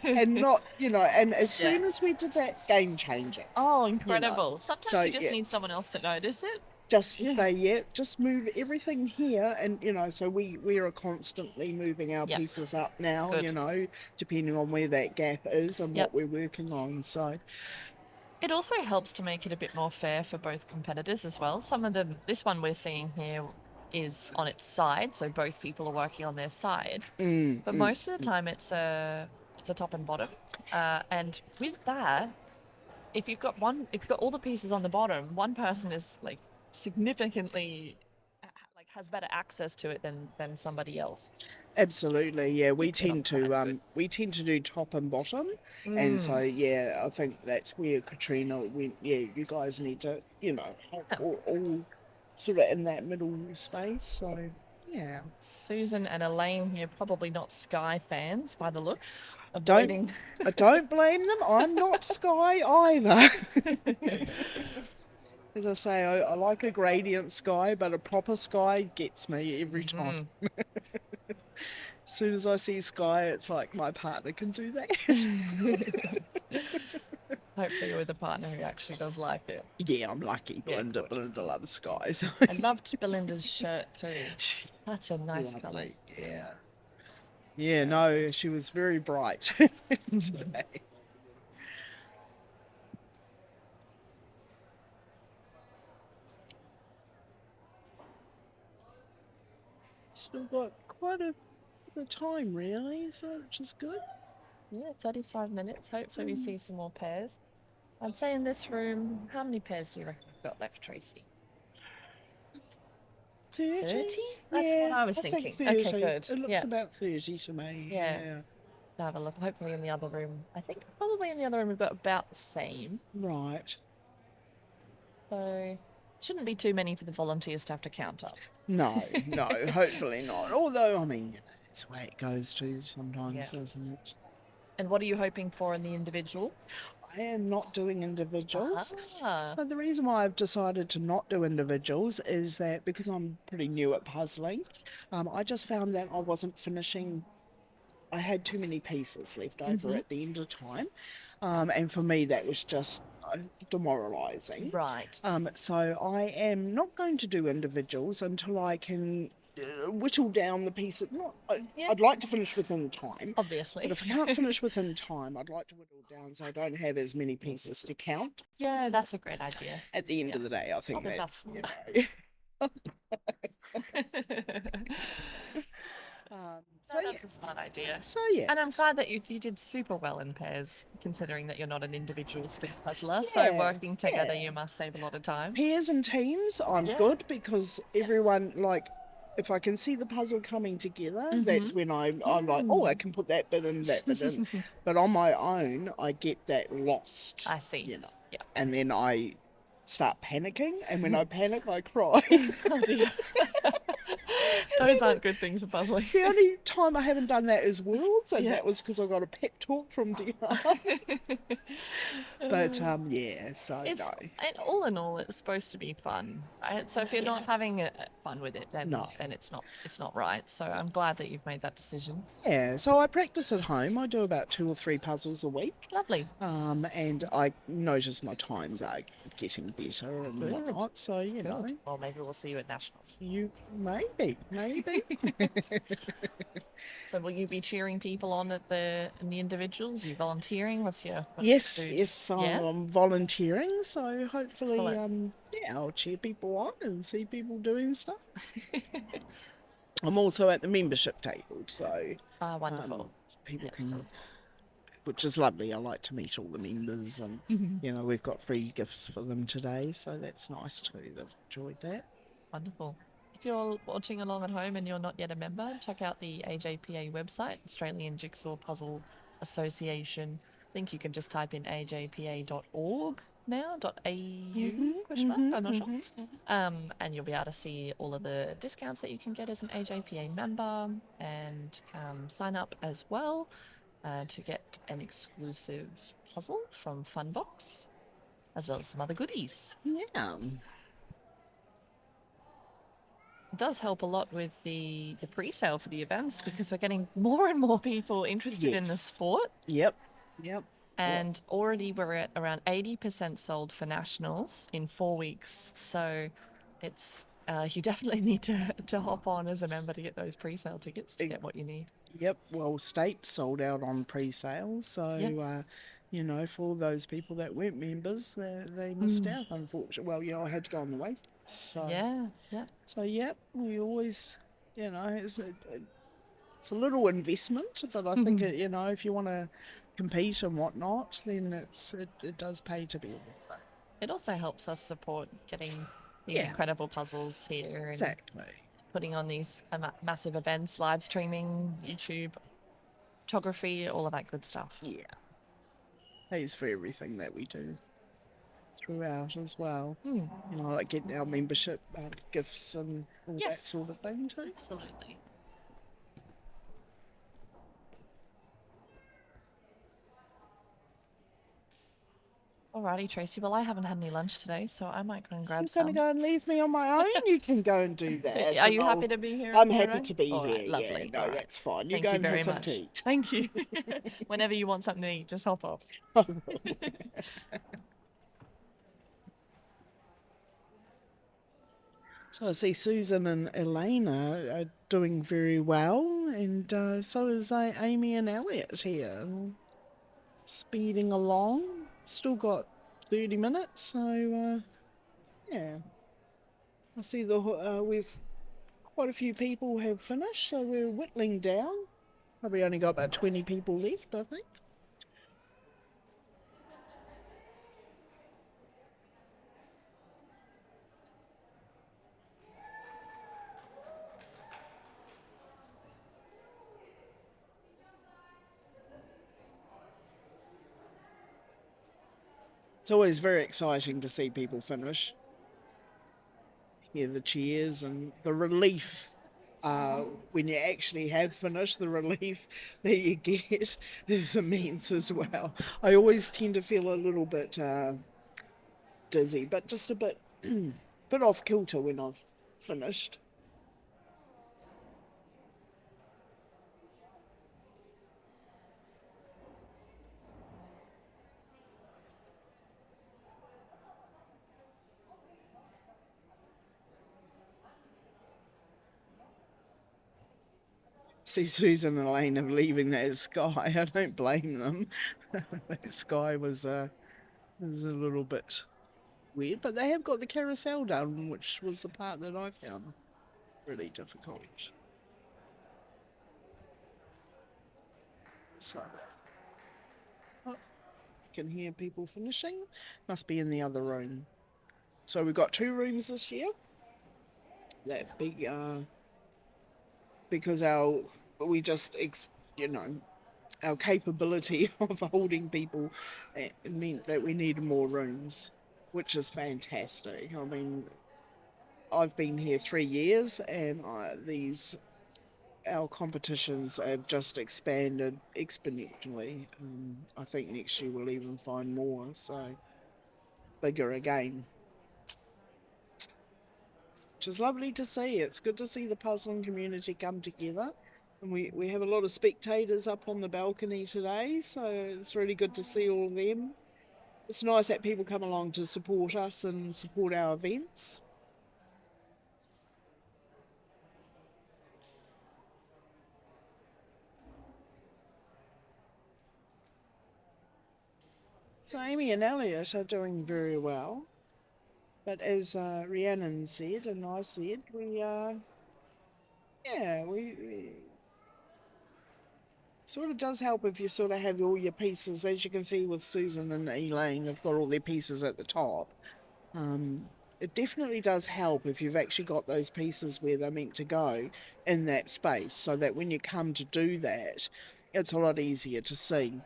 and not, you know, and as soon as we did that, game changing. Oh, incredible. Sometimes So, you just yeah. need someone else to notice it. Just to say, yeah, just move everything here, and you know, so we are constantly moving our Yep. pieces up now, Good. you know, depending on where that gap is and Yep. what we're working on. So It also helps to make it a bit more fair for both competitors as well. Some of them, this one we're seeing here is on its side, so both people are working on their side. But most of the time it's a top and bottom. And with that, if you've got all the pieces on the bottom, one person is like significantly has better access to it than somebody else. absolutely, yeah, we Keep it on tend the sides, to good. we tend to do top and bottom, and so yeah, I think that's where Katrina went. Yeah, you guys need to, you know, all sort of in that middle space. So yeah. Susan and Elaine here probably not Sky fans by the looks. Don't- Avoiding I don't blame them. I'm not Sky either. As I say, I like a gradient sky, but a proper sky gets me every time. As soon as I see sky, it's like my partner can do that. Hopefully you're with a partner who actually does like it. Yeah, I'm lucky. Yeah, Belinda loves skies. I loved Belinda's shirt too. Such a nice colour. Lovely, yeah. Yeah, no, she was very bright today. Still got quite a bit of time, really, so which is good. Yeah, 35 minutes. Hopefully we see some more pairs. I'd say in this room, how many pairs do you reckon we've got left, Tracy? 30? 30? That's what Yeah, I was I think thinking. 30. Okay, good. It looks Yeah. about 30 to me. Yeah. Yeah. To have a look. Hopefully in the other room. I think probably in the other room we've got about the same. Right. So shouldn't be too many for the volunteers to have to count up. No, hopefully not. Although, I mean, that's the way it goes too sometimes, Yeah. doesn't it? And what are you hoping for in the individual? I am not doing individuals. Ah, So the reason why I've decided to not do individuals is that because I'm pretty new at puzzling, I just found that I wasn't finishing. I had too many pieces left over at the end of time, and for me that was just demoralising. right. So I am not going to do individuals until I can whittle down the pieces. Yeah. I'd like to finish within the time. Obviously. But if I can't finish within time, I'd like to whittle down so I don't have as many pieces to count. Yeah, that's a great idea. At the end of the day, I think Not as that's, us. so No, yeah. that's a smart idea. So yeah. And I'm glad that you did super well in pairs, considering that you're not an individual speed puzzler. So Yeah, working together, yeah. you must save a lot of time. Pairs and teams, I'm Yeah. good because everyone, like, if I can see the puzzle coming together, that's when I'm like, oh, I can put that bit in, that bit in. But on my own, I get that lost. I see. You know. Yeah. And then I start panicking, and when I panic, I cry. Oh dear. Those aren't good things for puzzling. The only time I haven't done that is Worlds, and Yeah. that was because I got a pep talk from DR. But yeah, so It's no. and all in all, it's supposed to be fun, right? So if you're not having fun with it, then No. it's not right. So I'm glad that you've made that decision. Yeah, so I practice at home. I do about 2 or 3 puzzles a week. Lovely. And I notice my times are getting better and Good. whatnot. So, you know, Good. Well, maybe we'll see you at nationals. you maybe. So will you be cheering people on in the individuals? Are you volunteering? What Yes, do you do? yes, Yeah? I'm volunteering. So hopefully, Excellent. yeah, I'll cheer people on and see people doing stuff. I'm also at the membership table, so Ah, wonderful. people can, which is lovely. I like to meet all the members, and you know, we've got free gifts for them today, so that's nice too. They've enjoyed that. Wonderful. If you're watching along at home and you're not yet a member, check out the AJPA website, Australian Jigsaw Puzzle Association. I think you can just type in ajpa.org now, .au, question mark, I'm not sure. And you'll be able to see all of the discounts that you can get as an AJPA member and sign up as well to get an exclusive puzzle from Funbox, as well as some other goodies. Yeah. It does help a lot with the pre-sale for the events because we're getting more and more people interested in the Yes. sport. Yep. And already we're at around 80% sold for nationals in 4 weeks. So it's you definitely need to hop on as a member to get those pre-sale tickets to get what you need. Yep. Well, State sold out on pre-sale, so you know, for those people that weren't members, they missed out. Unfortunately, well, you know, I had to go on the wait. So Yeah. So yep, we always, you know, it's a little investment, but I think it, you know, if you want to compete and whatnot, then it does pay to be a member. It also helps us support getting these incredible puzzles here and Exactly. putting on these massive events, live streaming, YouTube, photography, all of that good stuff. Yeah. Pays for everything that we do throughout as well. You know, like getting our membership gifts and all that sort of thing too. Absolutely. Alrighty, Tracy. Well, I haven't had any lunch today, so I might go and grab You're some. going to go and leave me on my own? You can go and do that. Are and you I'll- happy to be here? I'm on your happy own? to be All here. right, lovely. Yeah, All no, right. that's fine. You Thank go you and very have some much. to eat. Thank you. Whenever you want something to eat, just hop off. So I see Susan and Elena are doing very well, and so is Amy and Elliot here, speeding along. Still got 30 minutes, so yeah. I see we've quite a few people have finished, so we're whittling down. Probably only got about 20 people left, I think. It's always very exciting to see people finish. Hear the cheers and the relief when you actually have finished, the relief that you get is immense as well. I always tend to feel a little bit dizzy, but just a bit, bit off kilter when I've finished. See Susan and Elaine are leaving that sky. I don't blame them. That sky was a little bit weird, but they have got the carousel done, which was the part that I found really difficult. So, oh, can hear people finishing. Must be in the other room. So we've got 2 rooms this year. That big, because we just, you know, our capability of holding people meant that we needed more rooms, which is fantastic. I mean, I've been here 3 years, and our competitions have just expanded exponentially. I think next year we'll even find more, so bigger again. Which is lovely to see. It's good to see the puzzling community come together. And we have a lot of spectators up on the balcony today, so it's really good to see all of them. It's nice that people come along to support us and support our events. So Amy and Elliot are doing very well. But as Rhiannon said and I said, we sort of does help if you sort of have all your pieces. As you can see with Susan and Elaine, they've got all their pieces at the top. It definitely does help if you've actually got those pieces where they're meant to go in that space, so that when you come to do that, it's a lot easier to see.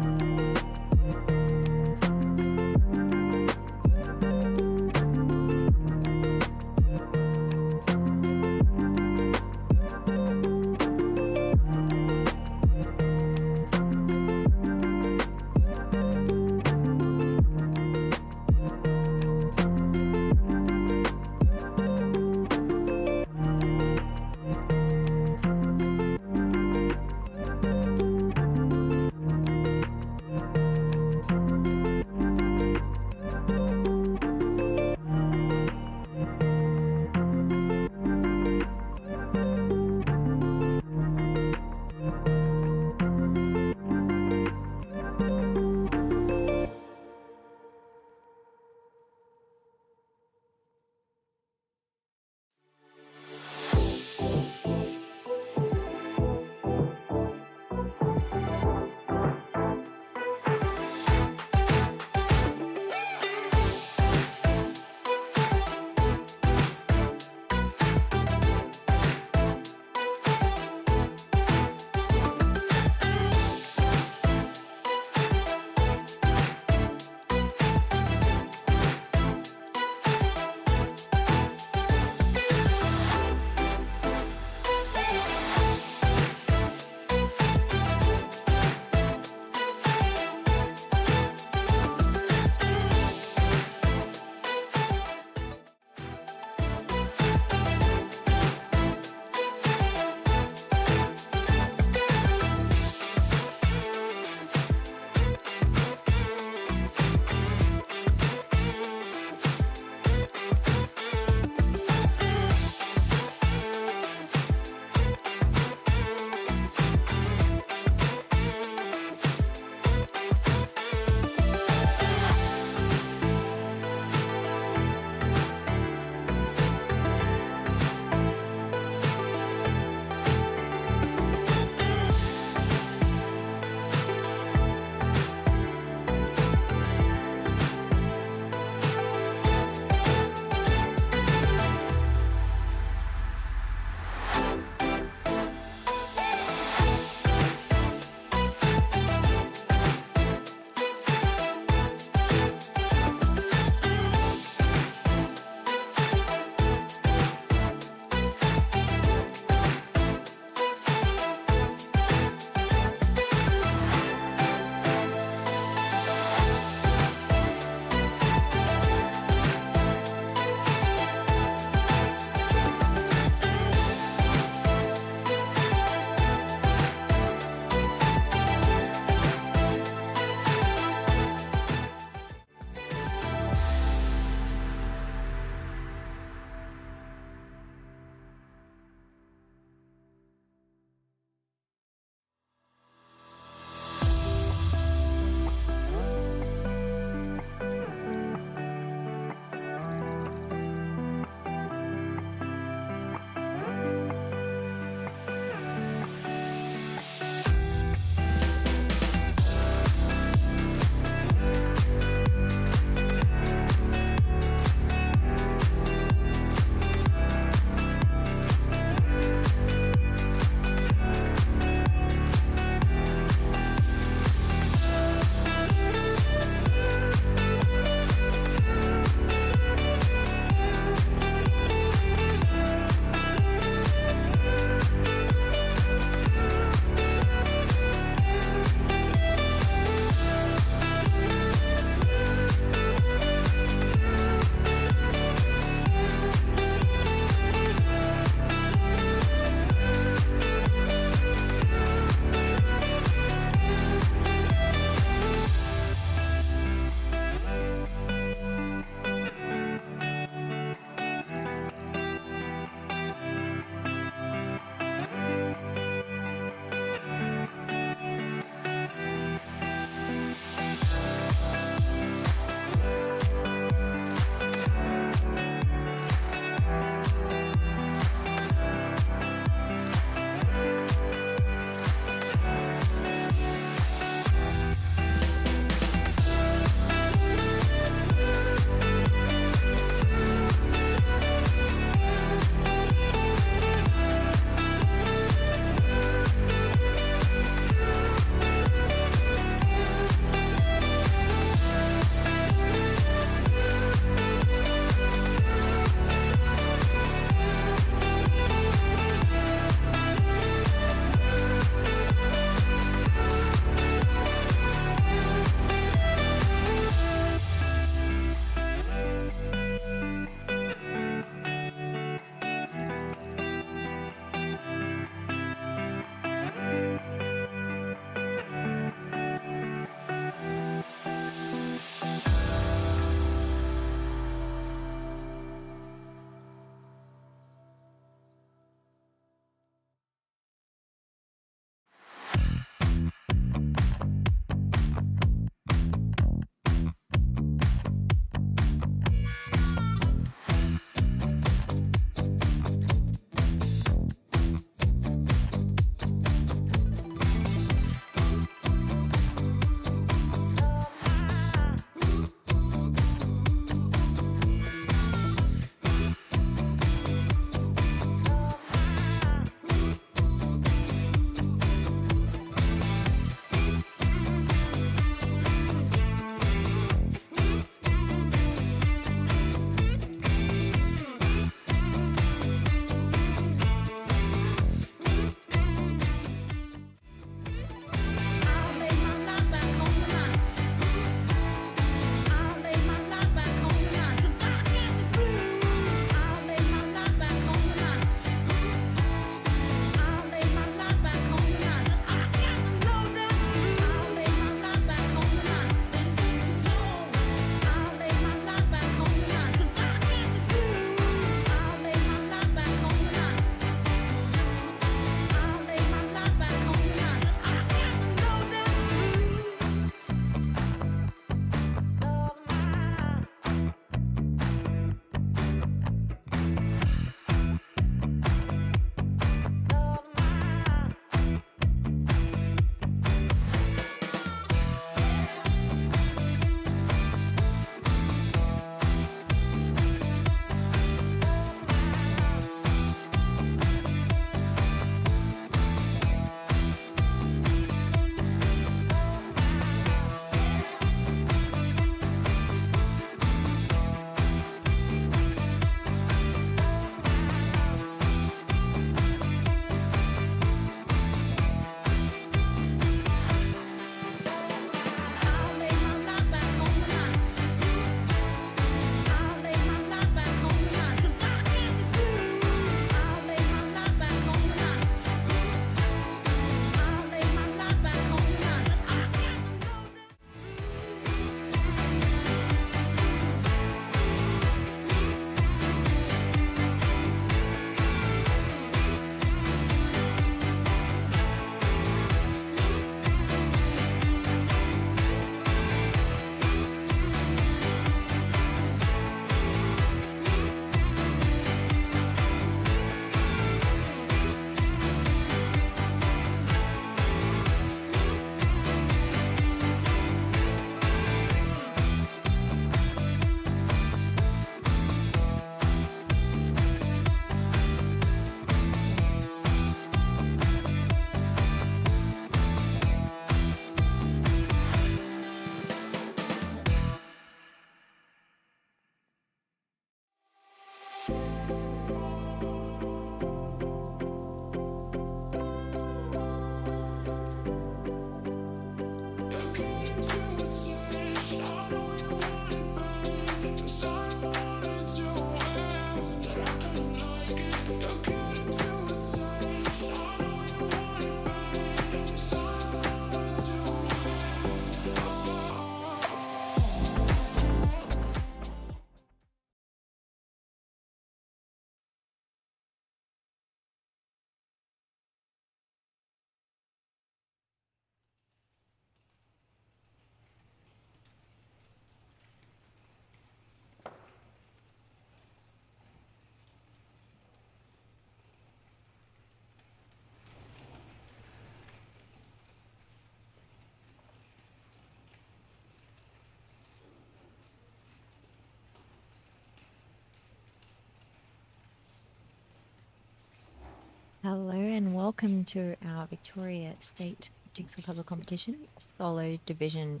Hello and welcome to our Victoria State Jigsaw Puzzle Competition solo division.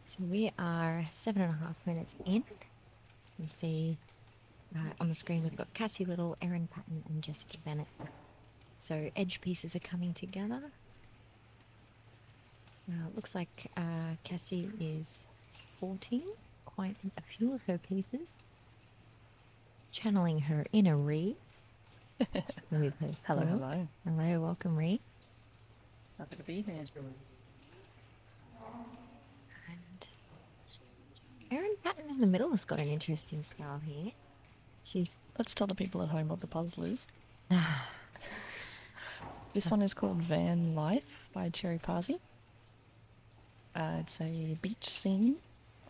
So we are 7.5 minutes in. You can see on the screen we've got Cassie Little, Erin Patton and Jessica Bennett. So edge pieces are coming together. Looks like Cassie is sorting quite a few of her pieces, channeling her inner Ree. With her Hello, soul. hello. Hello, welcome Ree. Happy to be here. And Erin Patton in the middle has got an interesting style here. She's Let's tell the people at home what the puzzle is. This one is called Van Life by Cherry Parsi. It's a beach scene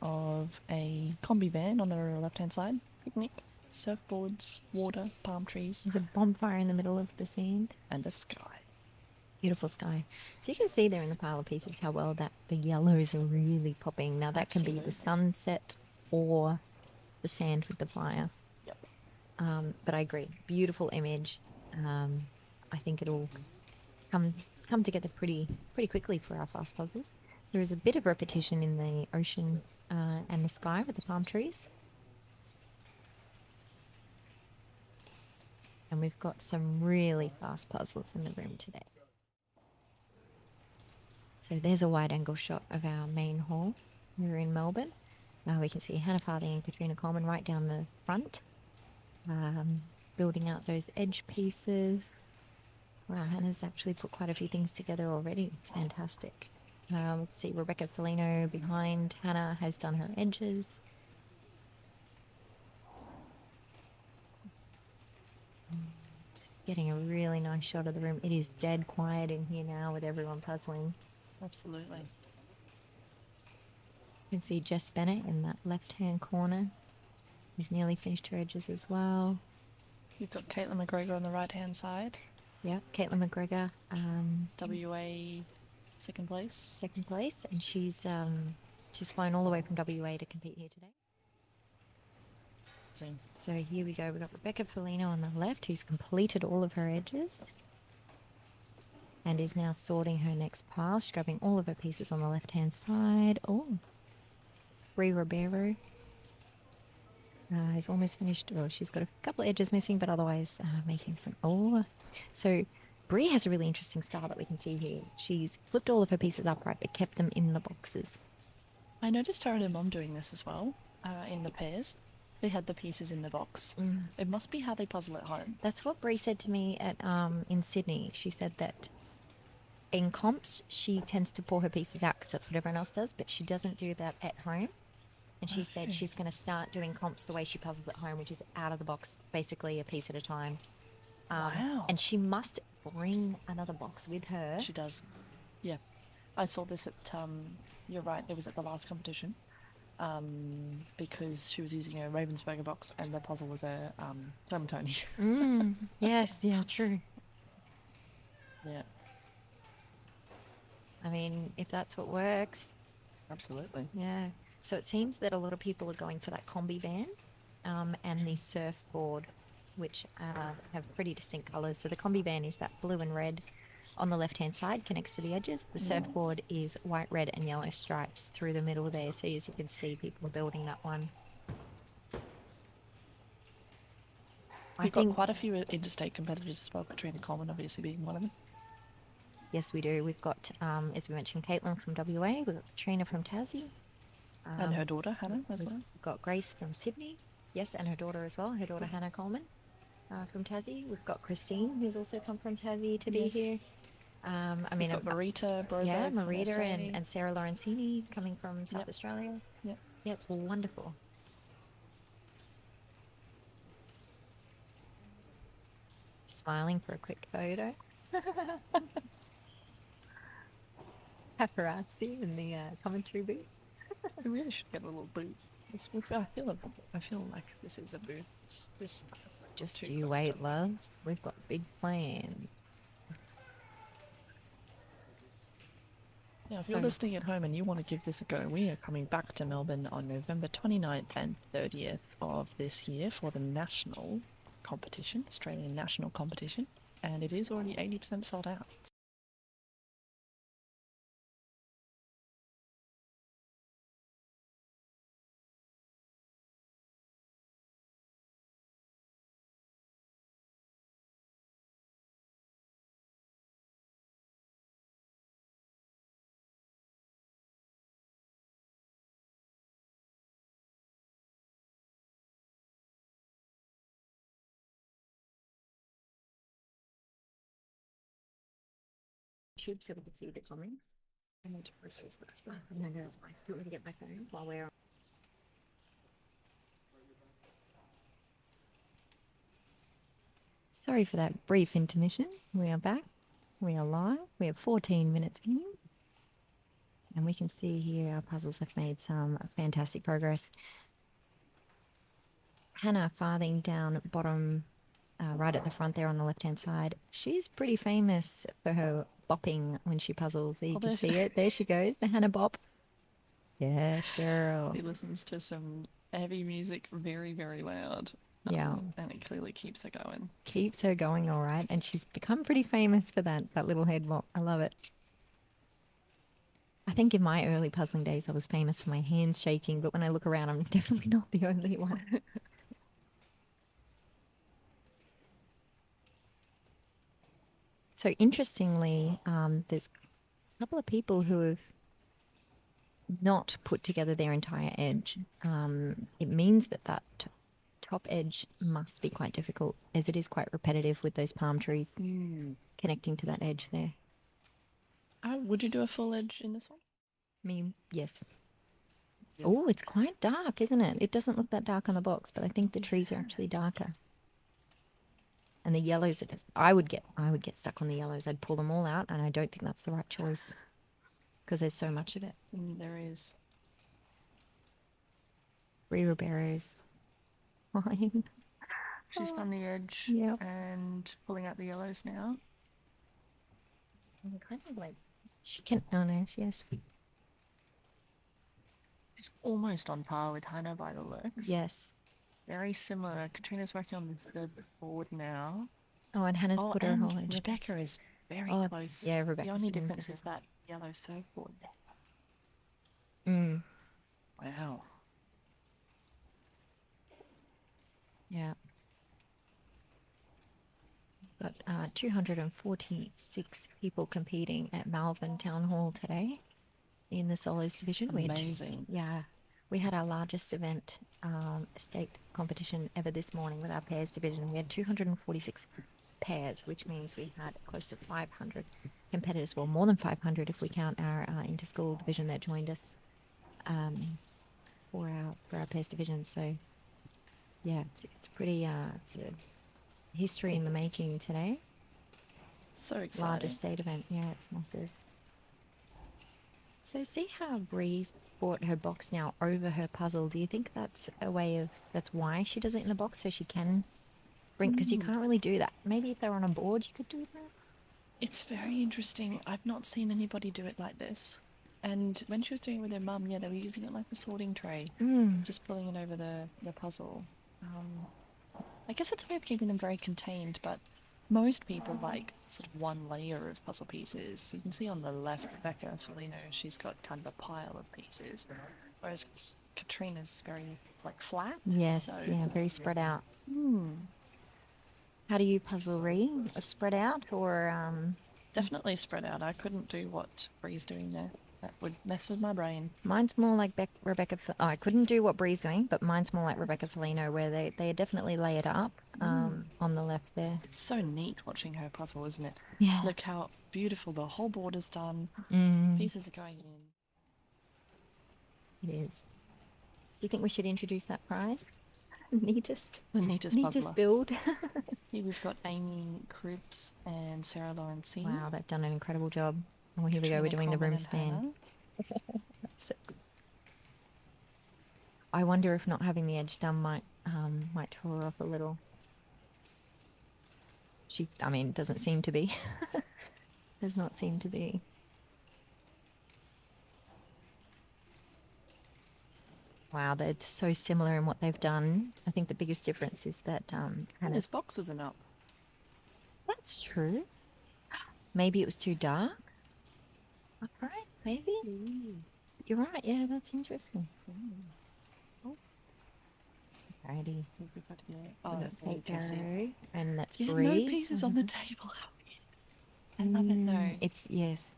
of a combi van on the left-hand side. Picnic, surfboards, water, palm trees, there's a bonfire in the middle of the sand. and a sky. Beautiful sky. So you can see there in the pile of pieces how well that the yellows are really popping. Now that can be the Absolutely. sunset or the sand with the fire. Yep. But I agree, beautiful image. I think it'll come together pretty quickly for our fast puzzles. There is a bit of repetition in the ocean and the sky with the palm trees. And we've got some really fast puzzles in the room today. So there's a wide angle shot of our main hall. We're in Melbourne. We can see Hannah Farthing and Katrina Coleman right down the front, building out those edge pieces. Wow, Hannah's actually put quite a few things together already. It's fantastic. We can see Rebecca Felino behind Hannah has done her edges. Getting a really nice shot of the room. It is dead quiet in here now with everyone puzzling. Absolutely. You can see Jess Bennett in that left-hand corner. She's nearly finished her edges as well. You've got Caitlin McGregor on the right-hand side. Yeah, Caitlin McGregor, WA second place. second place, and she's flown all the way from WA to compete here today. Amazing. So here we go. We've got Rebecca Felino on the left, who's completed all of her edges and is now sorting her next pile. She's grabbing all of her pieces on the left-hand side. Oh, Bree Ribeiro is almost finished. Well, she's got a couple of edges missing, but otherwise making some... Oh, so Bree has a really interesting style that we can see here. She's flipped all of her pieces upright, but kept them in the boxes. I noticed her and her mum doing this as well, in the pairs. They had the pieces in the box. It must be how they puzzle at home. That's what Bree said to me at in Sydney. She said that in comps, she tends to pour her pieces out because that's what everyone else does, but she doesn't do that at home. And she said she's going to start doing comps the way she puzzles at home, which is out of the box, basically a piece at a time. Wow. And she must bring another box with her. She does. Yeah. I saw this at, you're right, it was at the last competition. Because she was using a Ravensburger box and the puzzle was a Clementine. Yes, yeah, true. Yeah, I mean, if that's what works, absolutely. yeah. So it seems that a lot of people are going for that combi van and the surfboard, which have pretty distinct colours. So the combi van is that blue and red on the left-hand side, connects to the edges. The surfboard is white, red and yellow stripes through the middle there. So as you can see, people are building that one. We've got quite a few interstate competitors as well, Katrina Coleman obviously being one of them. Yes, we do. We've got, as we mentioned, Caitlin from WA. We've got Katrina from Tassie. And her daughter, Hannah, as well. We've got Grace from Sydney. Yes, and her daughter as well. Her daughter, Hannah Coleman. from Tassie. We've got Christine, who's also come from Tassie to be here. Yes. I We've mean, got Marita, Broberg, yeah, from Marita SA. and Sarah Lorenzini coming from South Yep. Australia. Yep. Yeah, it's wonderful. Smiling for a quick photo. Paparazzi in the commentary booth. We really should get a little booth. I feel like this is a booth. This Just too you close wait, to- love. We've got big plans. Now, if So- you're listening at home and you want to give this a go, we are coming back to Melbourne on November 29th and 30th of this year for the national competition, Australian national competition, and it is already 80% sold out. Tube so we can see the comments. I need to process this. No, that's fine. You want me to get my phone while we're on? Sorry for that brief intermission. We are back. We are live. We are 14 minutes in. And we can see here our puzzles have made some fantastic progress. Hannah Farthing down bottom, right at the front there on the left-hand side. She's pretty famous for her bopping when she puzzles. There you can see it. There she goes, the Hannah bop. Yes, girl. She listens to some heavy music very, very loud. Yeah. And it clearly keeps her going. Keeps her going all right. And she's become pretty famous for that little head bop. I love it. I think in my early puzzling days, I was famous for my hands shaking, but when I look around, I'm definitely not the only one. So interestingly, there's a couple of people who have not put together their entire edge. It means that top edge must be quite difficult, as it is quite repetitive with those palm trees connecting to that edge there. Would you do a full edge in this one? Me, yes. Oh, it's quite dark, isn't it? It doesn't look that dark on the box, but I think the trees are actually darker. And the yellows are just, I would get stuck on the yellows. I'd pull them all out, and I don't think that's the right choice because there's so much of it. There is. Brie Ribeiro's fine. She's on the edge Yep. and pulling out the yellows now. I'm kind of like, she can, oh no, she's Almost on par with Hannah by the looks. yes. Very similar. Katrina's working on the board now. Oh, and Hannah's put her and whole edge. Rebecca is very Oh, close. yeah, The Rebecca's only doing difference better. is that yellow surfboard there. Mm, Wow. yeah. Got 246 people competing at Malvern Town Hall today in the solos division. Amazing. We had our largest event, state competition ever this morning with our pairs division. We had 246 pairs, which means we had close to 500 competitors. Well, more than 500 if we count our inter-school division that joined us for our pairs division. So, yeah, it's pretty. It's a history in the making today. So exciting. Largest state event. Yeah, it's massive. So see how Bree's brought her box now over her puzzle. Do you think that's that's why she does it in the box, so she can bring, because you can't really do that. Maybe if they were on a board, you could do that. It's very interesting. I've not seen anybody do it like this. And when she was doing it with her mum, yeah, they were using it like the sorting tray, just pulling it over the puzzle. I guess it's a way of keeping them very contained, but most people like sort of one layer of puzzle pieces. You can see on the left, Rebecca Felino, she's got kind of a pile of pieces, whereas Katrina's very like flat. Yes, so- yeah, very spread out. How do you puzzle, Ree? Spread out or Definitely spread out. I couldn't do what Bree's doing there. That would mess with my brain. Mine's more like Rebecca. Oh, I couldn't do what Bree's doing, but mine's more like Rebecca Felino, where they definitely lay it up on the left there. It's so neat watching her puzzle, isn't it? Yeah. Look how beautiful the whole border's done. Pieces are going in. It is. Do you think we should introduce that prize? Neatest. The neatest puzzler. Neatest build. Here we've got Amy Cripps and Sarah Lawrence. Wow, they've done an incredible job. Oh, here we go. We're doing the room span. That's so good. I wonder if not having the edge done might tore her off a little. I mean, doesn't seem to be. Does not seem to be. Wow, they're so similar in what they've done. I think the biggest difference is that His boxes are up. That's true. Maybe it was too dark. Upright, maybe. You're right. Yeah, that's interesting. Oh. Alrighty. Oh, There you go. And that's yeah, Bree. no pieces on the table. How weird. I love it though. It's yes.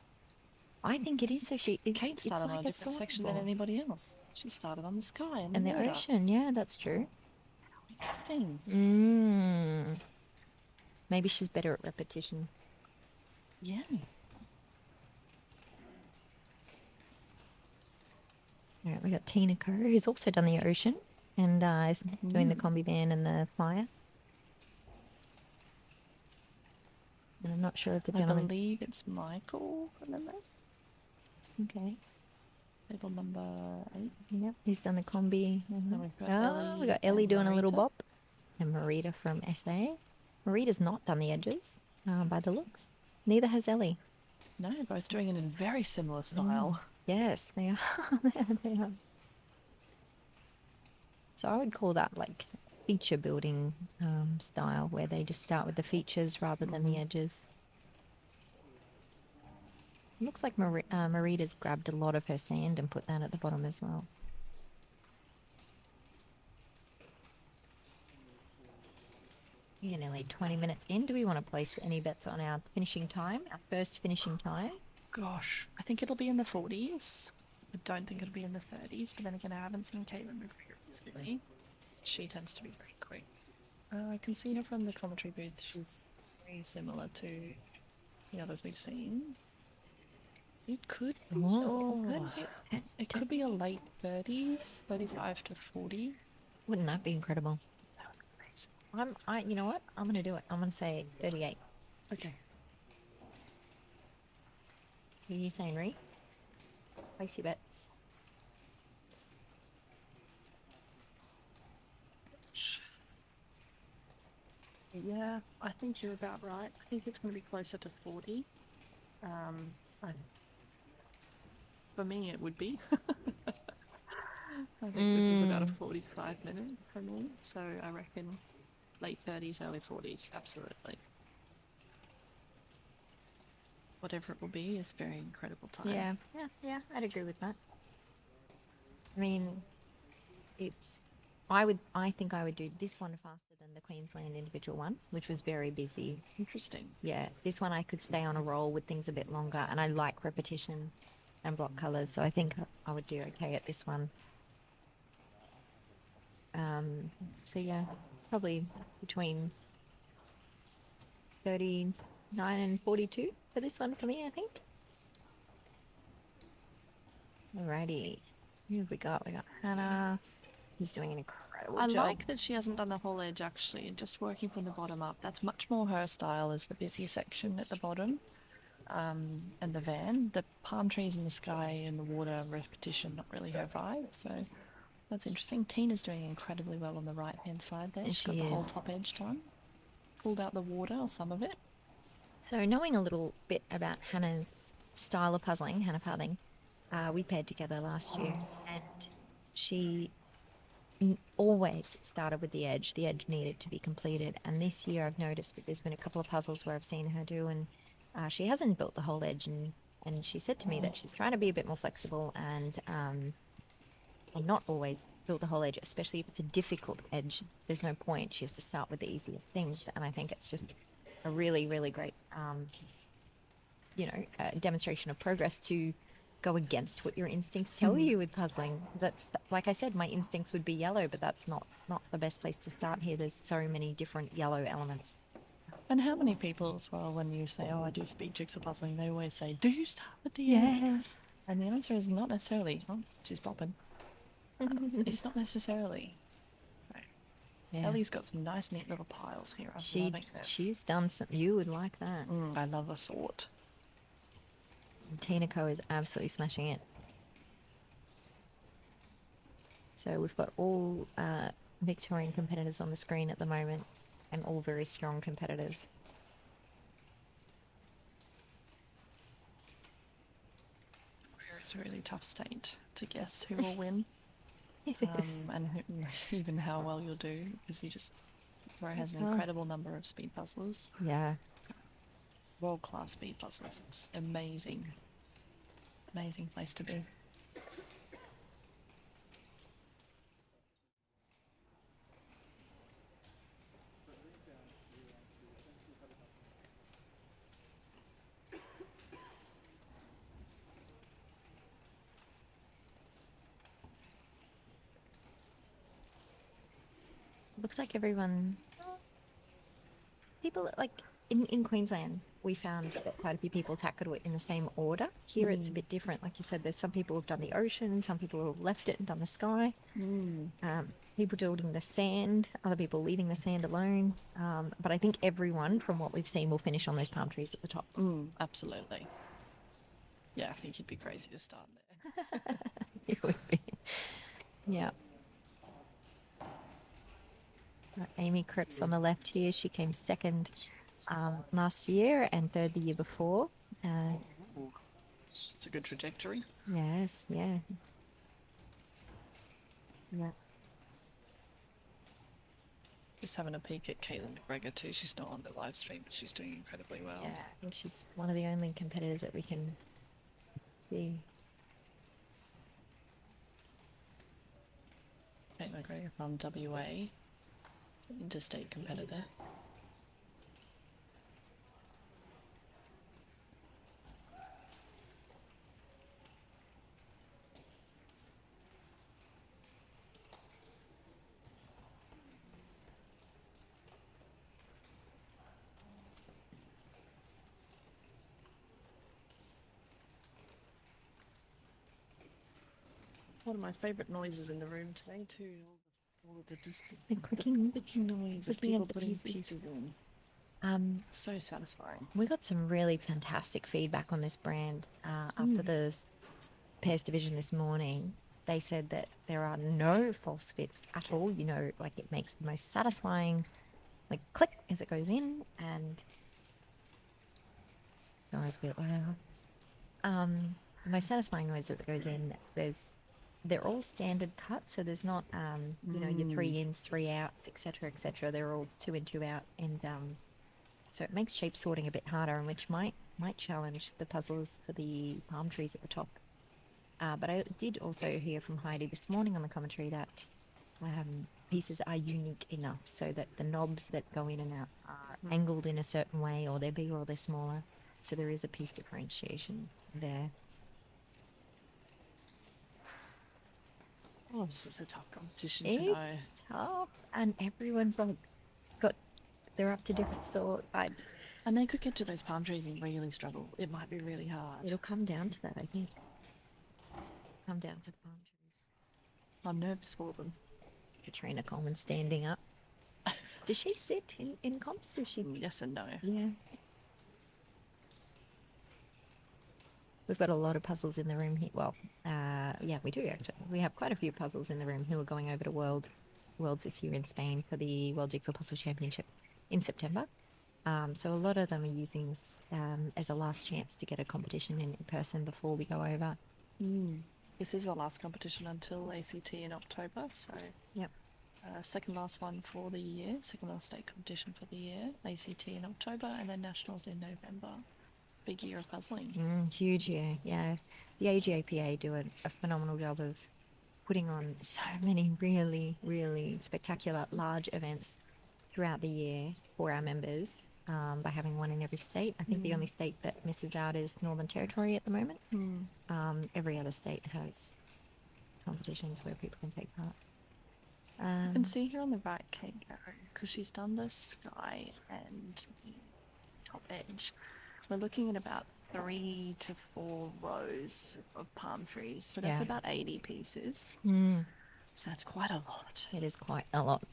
I think it is. So Kate started on a different section than anybody else. She started on the sky and the water. ocean. Yeah, that's true. Interesting. Maybe she's better at repetition. Yeah. All right, we got Tina Kerr, who's also done the ocean and is doing the combi band and the fire. And I'm not sure if the I gentleman. believe it's Michael. Remember? Okay. Table number 8. Yep, he's done the combi. Then we've got Oh, we got Ellie Ellie and doing a little Marita. bop. And Marita from SA. Marita's not done the edges by the looks. Neither has Ellie. No, both doing it in very similar style. Yes, they are. They are. So I would call that like feature building style, where they just start with the features rather than the edges. It looks like Marita's grabbed a lot of her sand and put that at the bottom as well. We're nearly 20 minutes in. Do we want to place any bets on our finishing time, our first finishing time? Gosh, I think it'll be in the 40s. I don't think it'll be in the 30s, but then again, I haven't seen Caitlin move recently. She tends to be very quick. I can see her from the commentary booth. She's very similar to the others we've seen. It could be, it could be a late 30s, 35 to 40. Wouldn't that be incredible? That would be amazing. You know what? I'm gonna do it. I'm gonna say 38. Okay. What are you saying, Ree? Place your bets. Yeah, I think you're about right. I think it's going to be closer to 40. For me, it would be. I think this is about a 45-minute for me, so I reckon late 30s, early 40s, absolutely. Whatever it will be is very incredible time. Yeah, I'd agree with that. I mean, I think I would do this one faster than the Queensland individual one, which was very busy. Interesting. Yeah, this one I could stay on a roll with things a bit longer, and I like repetition and block colours, so I think I would do okay at this one. So yeah, probably between 39 and 42 for this one for me, I think. Alrighty, who have we got? We got Hannah, who's doing an incredible I job. like that she hasn't done the whole edge actually, and just working from the bottom up. That's much more her style, is the busy section at the bottom. And the van, the palm trees in the sky and the water repetition, not really her vibe, so that's interesting. Tina's doing incredibly well on the right hand side there. She's got the whole top edge done. Pulled out the water, or some of it. So knowing a little bit about Hannah's style of puzzling, Hannah Farthing, we paired together last year, and she always started with the edge. The edge needed to be completed, and this year I've noticed that there's been a couple of puzzles where I've seen her do, and she hasn't built the whole edge, and she said to me that she's trying to be a bit more flexible and not always build the whole edge, especially if it's a difficult edge. There's no point. She has to start with the easiest things, and I think it's just a really, really great, demonstration of progress to go against what your instincts tell you with puzzling. That's like I said, my instincts would be yellow, but that's not the best place to start here. There's so many different yellow elements. And how many people as well, when you say, oh, I do speak jigsaw puzzling, they always say, do you start with the end? And the answer is not necessarily. Oh, she's bopping. It's not necessarily. So Yeah. Ellie's got some nice, neat little piles here. I'm loving this. She's done some. You would like that. I love a sort. And Tina Co is absolutely smashing it. So we've got all Victorian competitors on the screen at the moment, and all very strong competitors. It's a really tough state to guess who will win. It is. And even how well you'll do, because Victoria has an incredible number of speed puzzlers, Yeah. world-class speed puzzlers. It's amazing place to be. Looks like people like in Queensland, we found that quite a few people tackled it in the same order. Here it's a bit different. Like you said, there's some people who've done the ocean, some people who've left it and done the sky. People building the sand, other people leaving the sand alone. But I think everyone, from what we've seen, will finish on those palm trees at the top. Absolutely. Yeah, I think you'd be crazy to start there. It would be. Yeah. Amy Cripps on the left here. She came second last year and third the year before. It's a good trajectory. Yes, yeah. Yeah. Just having a peek at Caitlin McGregor too. She's not on the live stream, but she's doing incredibly well. Yeah, I think she's one of the only competitors that we can see. Caitlin McGregor from WA, Interstate competitor. One of my favourite noises in the room today too. All the distant The clicking noise of clicking people of the putting pieces. pieces in. So satisfying. We got some really fantastic feedback on this brand after the pairs division this morning. They said that there are no false fits at all. You know, like it makes the most satisfying, like click as it goes in, and so I was a bit wow. The most satisfying noise as it goes in. They're all standard cuts, so there's not you know, your 3 ins, 3 outs, etc., etc. They're all 2 in, 2 out, and so it makes shape sorting a bit harder, and which might challenge the puzzlers for the palm trees at the top. But I did also hear from Heidi this morning on the commentary that pieces are unique enough so that the knobs that go in and out are angled in a certain way, or they're bigger or they're smaller. So there is a piece differentiation there. Oh, this is a tough competition to know. It's tough, and everyone's like they're up to different sort. And they could get to those palm trees and really struggle. It might be really hard. It'll come down to that, I think. Come down to the palm trees. I'm nervous for them. Katrina Coleman standing up. Does she sit in comps? Or is she? Yes and no. Yeah. We've got a lot of puzzles in the room here. Well, yeah, we do actually. We have quite a few puzzles in the room who are going over to Worlds this year in Spain for the World Jigsaw Puzzle Championship in September. So a lot of them are using this as a last chance to get a competition in person before we go over. This is the last competition until ACT in October, so Yep. second last one for the year, second last state competition for the year, ACT in October, and then Nationals in November. Big year of puzzling. Huge year, yeah. The AJPA do a phenomenal job of putting on so many really, really spectacular large events throughout the year for our members. by having one in every state. I think the only state that misses out is Northern Territory at the moment. Every other state has competitions where people can take part. You can see here on the right, Kangaroo, because she's done the sky and the top edge. We're looking at about 3 to 4 rows of palm trees, so that's Yeah. about 80 pieces. So that's quite a lot. It is quite a lot.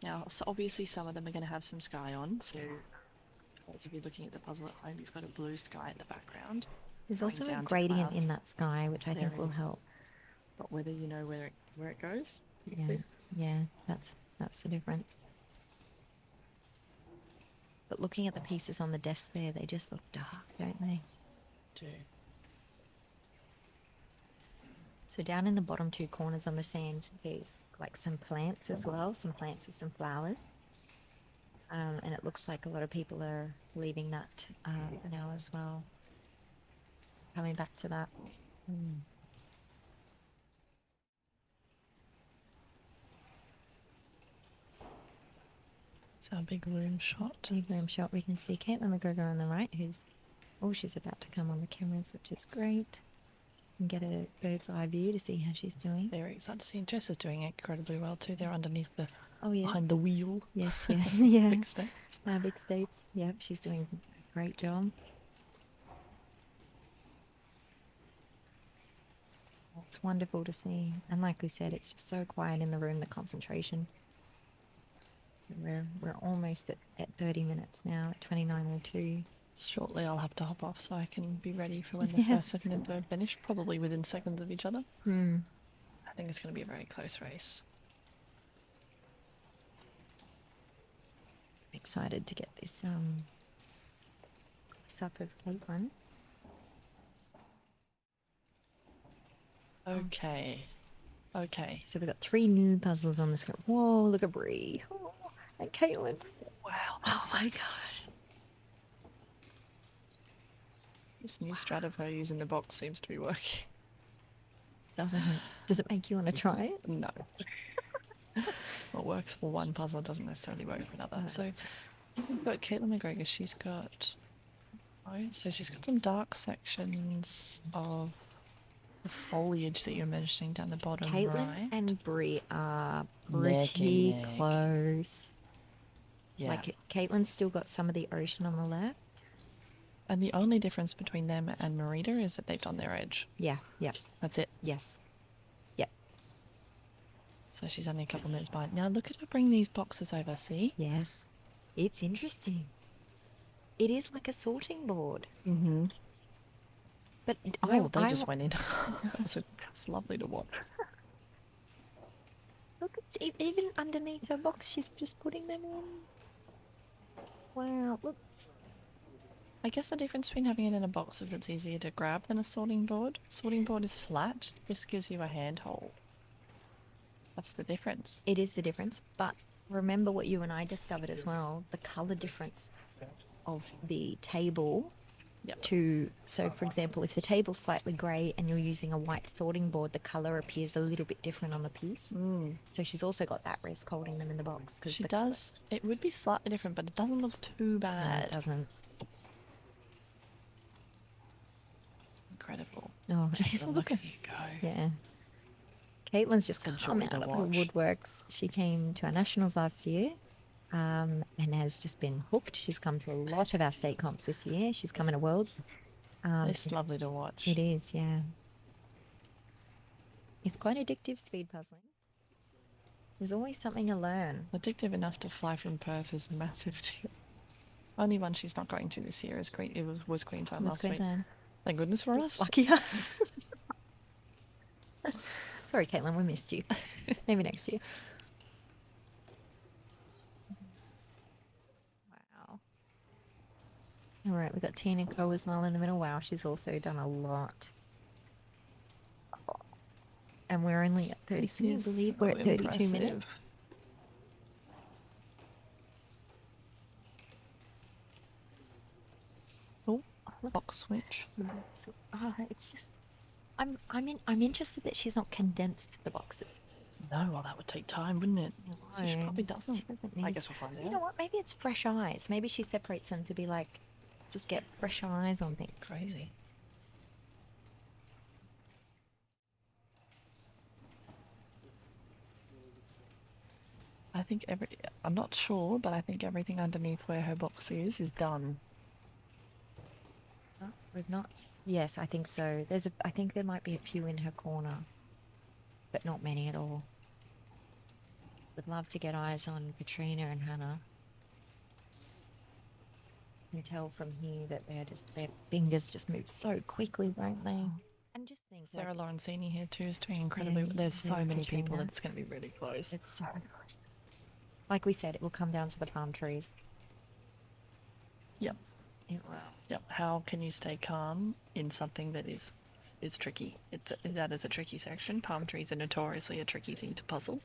Now, so obviously some of them are going to have some sky on, so those of you looking at the puzzle at home, you've got a blue sky in the background. There's going also a down to gradient clouds. in that sky, which I There think will is. help. But whether you know where it goes, you can Yeah, see. yeah, that's the difference. But looking at the pieces on the desk there, they just look dark, don't they? Do. So down in the bottom 2 corners on the sand, there's like some plants as well, some plants with some flowers. And it looks like a lot of people are leaving that now as well. Coming back to that. It's our big room shot. Big room shot. We can see Caitlin McGregor on the right, who's, she's about to come on the cameras, which is great. And get a bird's eye view to see how she's doing. Very excited to see. Jess is doing incredibly well too. They're underneath the Oh, yes. behind the wheel. Yes, yes, yeah. Big States. Big States. Yep, she's doing a great job. It's wonderful to see. And like we said, it's just so quiet in the room, the concentration. We're almost at 30 minutes now, at 29:02. Shortly I'll have to hop off so I can be ready for when the Yes. first, second and third finish, probably within seconds of each other. Hmm. I think it's going to be a very close race. Excited to get this up of Caitlin. Okay. Okay. So we've got 3 new puzzles on the screen. Whoa, look at Bree. Oh, and Caitlin. Wow. Oh my gosh. This new strat of her using the box seems to be working. Does it make you want to try it? No. What works for one puzzle doesn't necessarily work for another. So we've got Caitlin McGregor. She's got some dark sections of the foliage that you're mentioning down the bottom Caitlin right. and Bree are Neck pretty and neck. close. Yeah. Like Caitlin's still got some of the ocean on the left. And the only difference between them and Marita is that they've done their edge. Yeah, yeah, That's it. yes. Yep, So she's only a couple minutes behind. Now look at her bring these boxes over, see? yes. It's interesting. It is like a sorting board. Mm-hmm. But Oh, they just went in. It's lovely to watch. Look, even underneath her box, she's just putting them in. Wow, look. I guess the difference between having it in a box is it's easier to grab than a sorting board. Sorting board is flat. This gives you a handhold. That's the difference. It is the difference, but remember what you and I discovered as well, the colour difference of the table Yep. so for example, if the table's slightly grey and you're using a white sorting board, the colour appears a little bit different on the piece. So she's also got that risk holding them in the box. Cause She does. It would be slightly different, but it doesn't look too No, bad. it doesn't. Incredible. Oh, Just look at you go. yeah. Caitlin's just It's a come joy out to of the watch. woodworks. She came to our nationals last year, and has just been hooked. She's come to a lot of our state comps this year. She's coming to Worlds. It's lovely to watch. It is, yeah. It's quite addictive, speed puzzling. There's always something to learn. Addictive enough to fly from Perth is a massive deal. Only one she's not going to this year is was Queensland Miss last week. Queensland. Thank goodness for us. Lucky us. Sorry, Caitlin, we missed you. Maybe next year. Wow. All right, we've got Tina Co as well in the middle. Wow, she's also done a lot. And we're only at 30. This Can you is believe we're so at 32 minutes? impressive. Oh, box switch. So, it's just, I'm interested that she's not condensed the boxes. No, well, that would take time, wouldn't it? So she No, probably She doesn't. doesn't I need. guess we'll find You know out. what? Maybe it's fresh eyes. Maybe she separates them to be like, just get fresh eyes on things. Crazy. I think I'm not sure, but I think everything underneath where her box is done. Oh, we've not. Yes, I think so. I think there might be a few in her corner, but not many at all. Would love to get eyes on Katrina and Hannah. You can tell from here that their fingers just move so quickly, don't they? And just think, Sarah like, Lawrencini here too is doing incredibly. Yeah, There's so there's many people Katrina. that it's going to be really close. it's so close. Like we said, it will come down to the palm trees. Yep. It will. Yep. How can you stay calm in something that is tricky? That is a tricky section. Palm trees are notoriously a tricky thing to puzzle.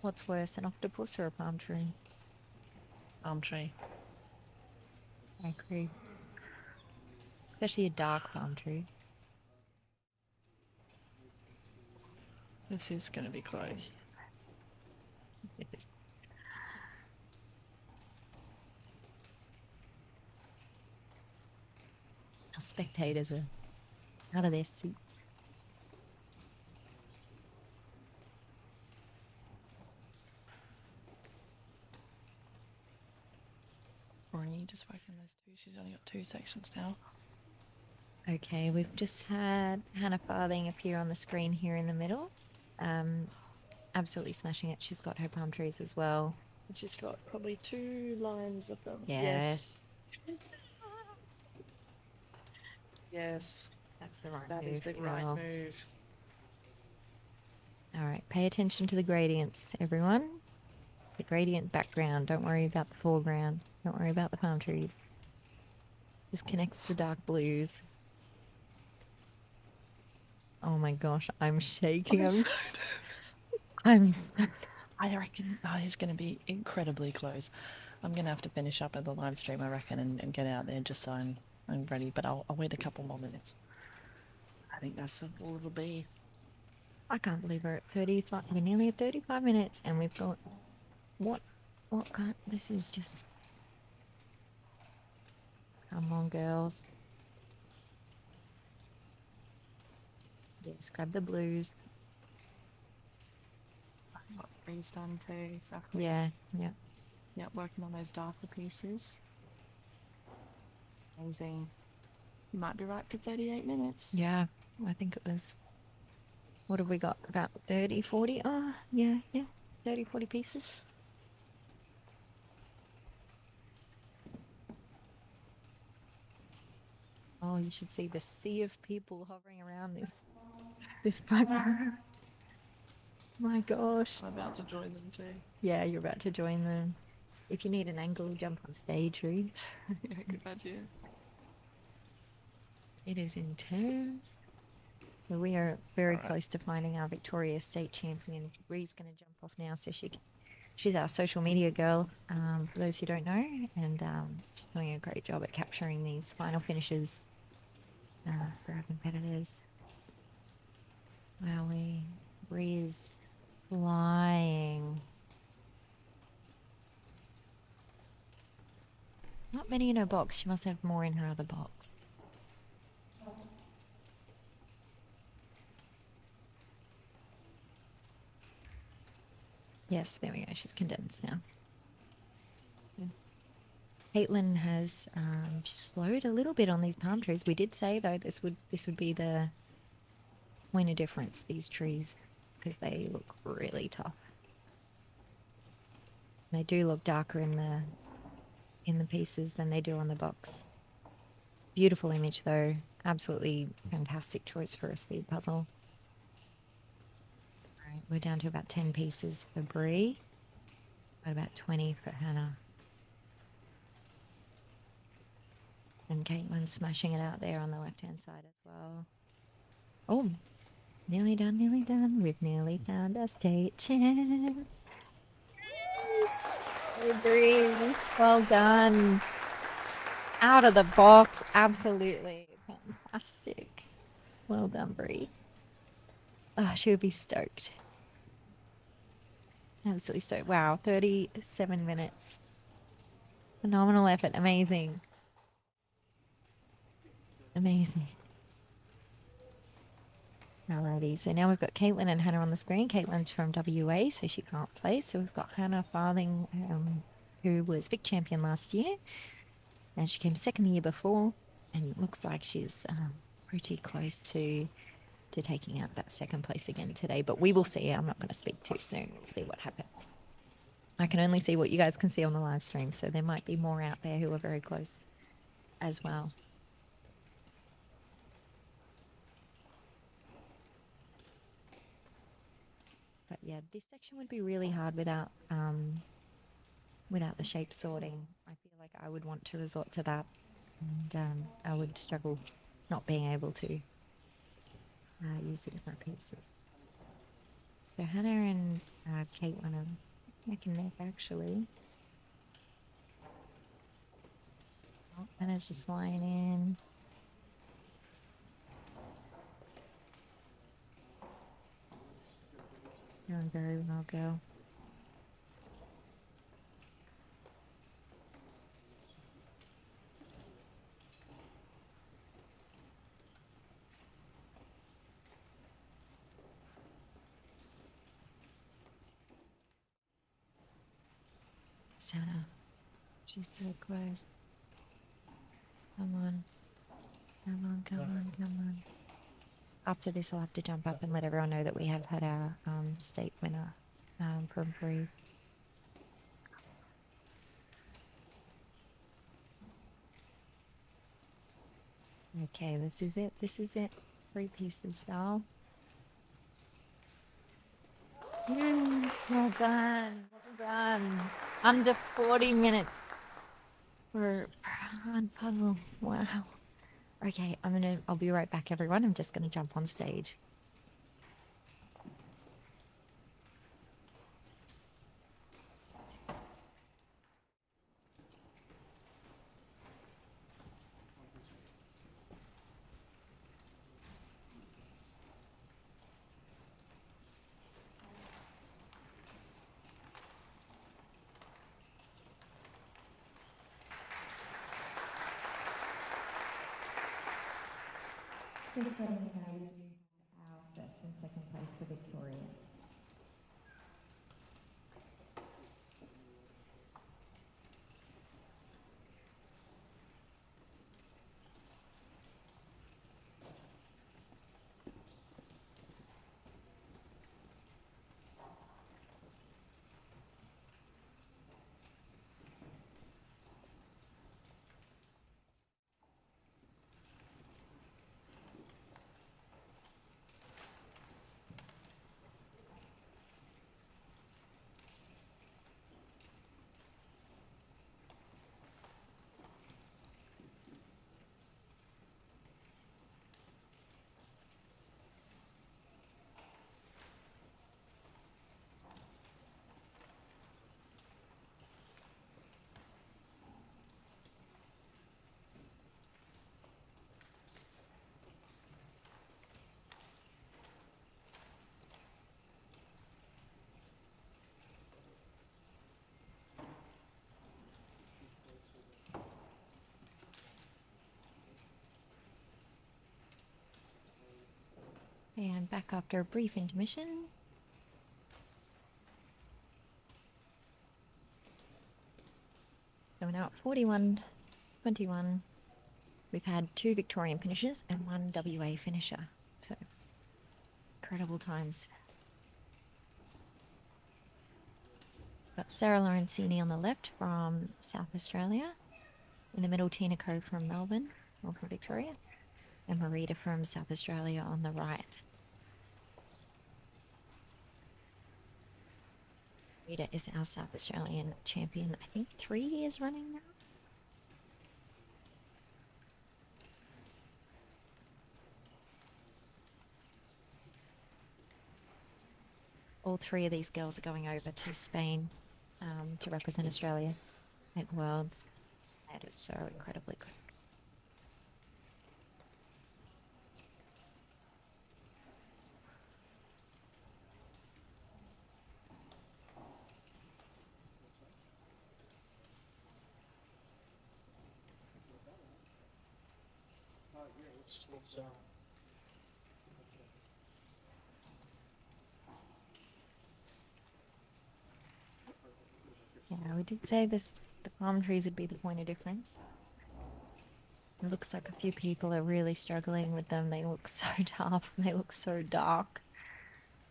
What's worse, an octopus or a palm tree? Palm tree. I agree. Especially a dark palm tree. This is going to be close. Our spectators are out of their seats. Ronnie, just working those two. She's only got 2 sections now. Okay, we've just had Hannah Farthing appear on the screen here in the middle. Absolutely smashing it. She's got her palm trees as well. And she's got probably 2 lines of them. Yes. Yes. That's the right That move. is the girl. right move. All right, pay attention to the gradients, everyone. The gradient background. Don't worry about the foreground. Don't worry about the palm trees. Just connect the dark blues. Oh my gosh, I'm shaking. I'm I reckon it's going to be incredibly close. I'm going to have to finish up at the live stream, I reckon, and get out there just so I'm ready. But I'll wait a couple more minutes. I think that's all it'll be. I can't believe we're at 35. We're nearly at 35 minutes, and we've got what kind? This is just. Come on, girls. Yes, grab the blues. That's what Bree's done too, exactly. Yeah, yeah. Yep, working on those darker pieces. Amazing. You might be right for 38 minutes. Yeah, I think it was. What have we got? About 30, 40? Oh, yeah. 30, 40 pieces. Oh, you should see the sea of people hovering around this program. My gosh. I'm about to join them too. Yeah, you're about to join them. If you need an angle, jump on stage, Reed. Yeah, good idea. It is intense. So we are very close to finding our Victoria State champion. Ree's going to jump off now, so she's our social media girl, for those who don't know, and she's doing a great job at capturing these final finishes for our competitors. Wow, Bree is flying. Not many in her box. She must have more in her other box. Yes, there we go. She's condensed now. Caitlin has she slowed a little bit on these palm trees. We did say though this would be the point of difference, these trees, because they look really tough. They do look darker in the pieces than they do on the box. Beautiful image though. Absolutely fantastic choice for a speed puzzle. All right, we're down to about 10 pieces for Bree. Got about 20 for Hannah. And Caitlin's smashing it out there on the left-hand side as well. Oh, nearly done, nearly done. We've nearly found our state champ. Hey, Bree. Well done. Out of the box. Absolutely fantastic. Well done, Brie. Oh, she would be stoked. Absolutely stoked. Wow, 37 minutes. Phenomenal effort. Amazing. Amazing. Alrighty, so now we've got Caitlin and Hannah on the screen. Caitlin's from WA, so she can't play. So we've got Hannah Farthing, who was Vic champion last year, and she came second the year before, and it looks like she's pretty close to taking out that second place again today. But we will see. I'm not going to speak too soon. We'll see what happens. I can only see what you guys can see on the live stream, so there might be more out there who are very close as well. But yeah, this section would be really hard without the shape sorting. I feel like I would want to resort to that, and I would struggle not being able to use the different pieces. So Hannah and Caitlin are neck and neck actually. Oh, Hannah's just flying in. Doing very well, girl. Sana, she's so close. Come on. Come on, come on, come on. After this, I'll have to jump up and let everyone know that we have had our state winner from Peru. Okay, this is it. This is it. 3 pieces, doll. Well done. Well done. Under 40 minutes for a hard puzzle. Wow. Okay, I'll be right back, everyone. I'm just gonna jump on stage. Just letting you know, we do have our first and second place for Victoria. And back after a brief intermission. So we're now at 41-21. We've had 2 Victorian finishers and 1 WA finisher. So incredible times. Got Sarah Lorenzini on the left from South Australia. In the middle, Tina Coe from Melbourne, or from Victoria. And Marita from South Australia on the right. Marita is our South Australian champion, I think 3 years running now. All 3 of these girls are going over to Spain to represent Australia at Worlds. That is so incredibly quick. Yeah, we did say the palm trees would be the point of difference. It looks like a few people are really struggling with them. They look so tough. They look so dark.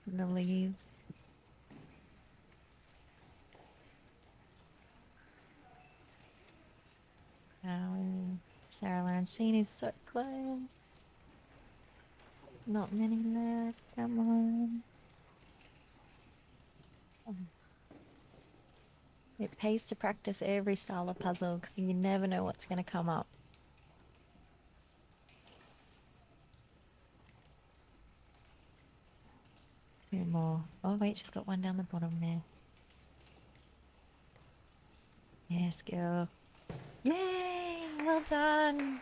And the leaves. Sarah Lancine is so close. Not many left. Come on. It pays to practice every style of puzzle because you never know what's going to come up. Two more. Oh, wait, she's got one down the bottom there. Yes, girl. Yay! Well done.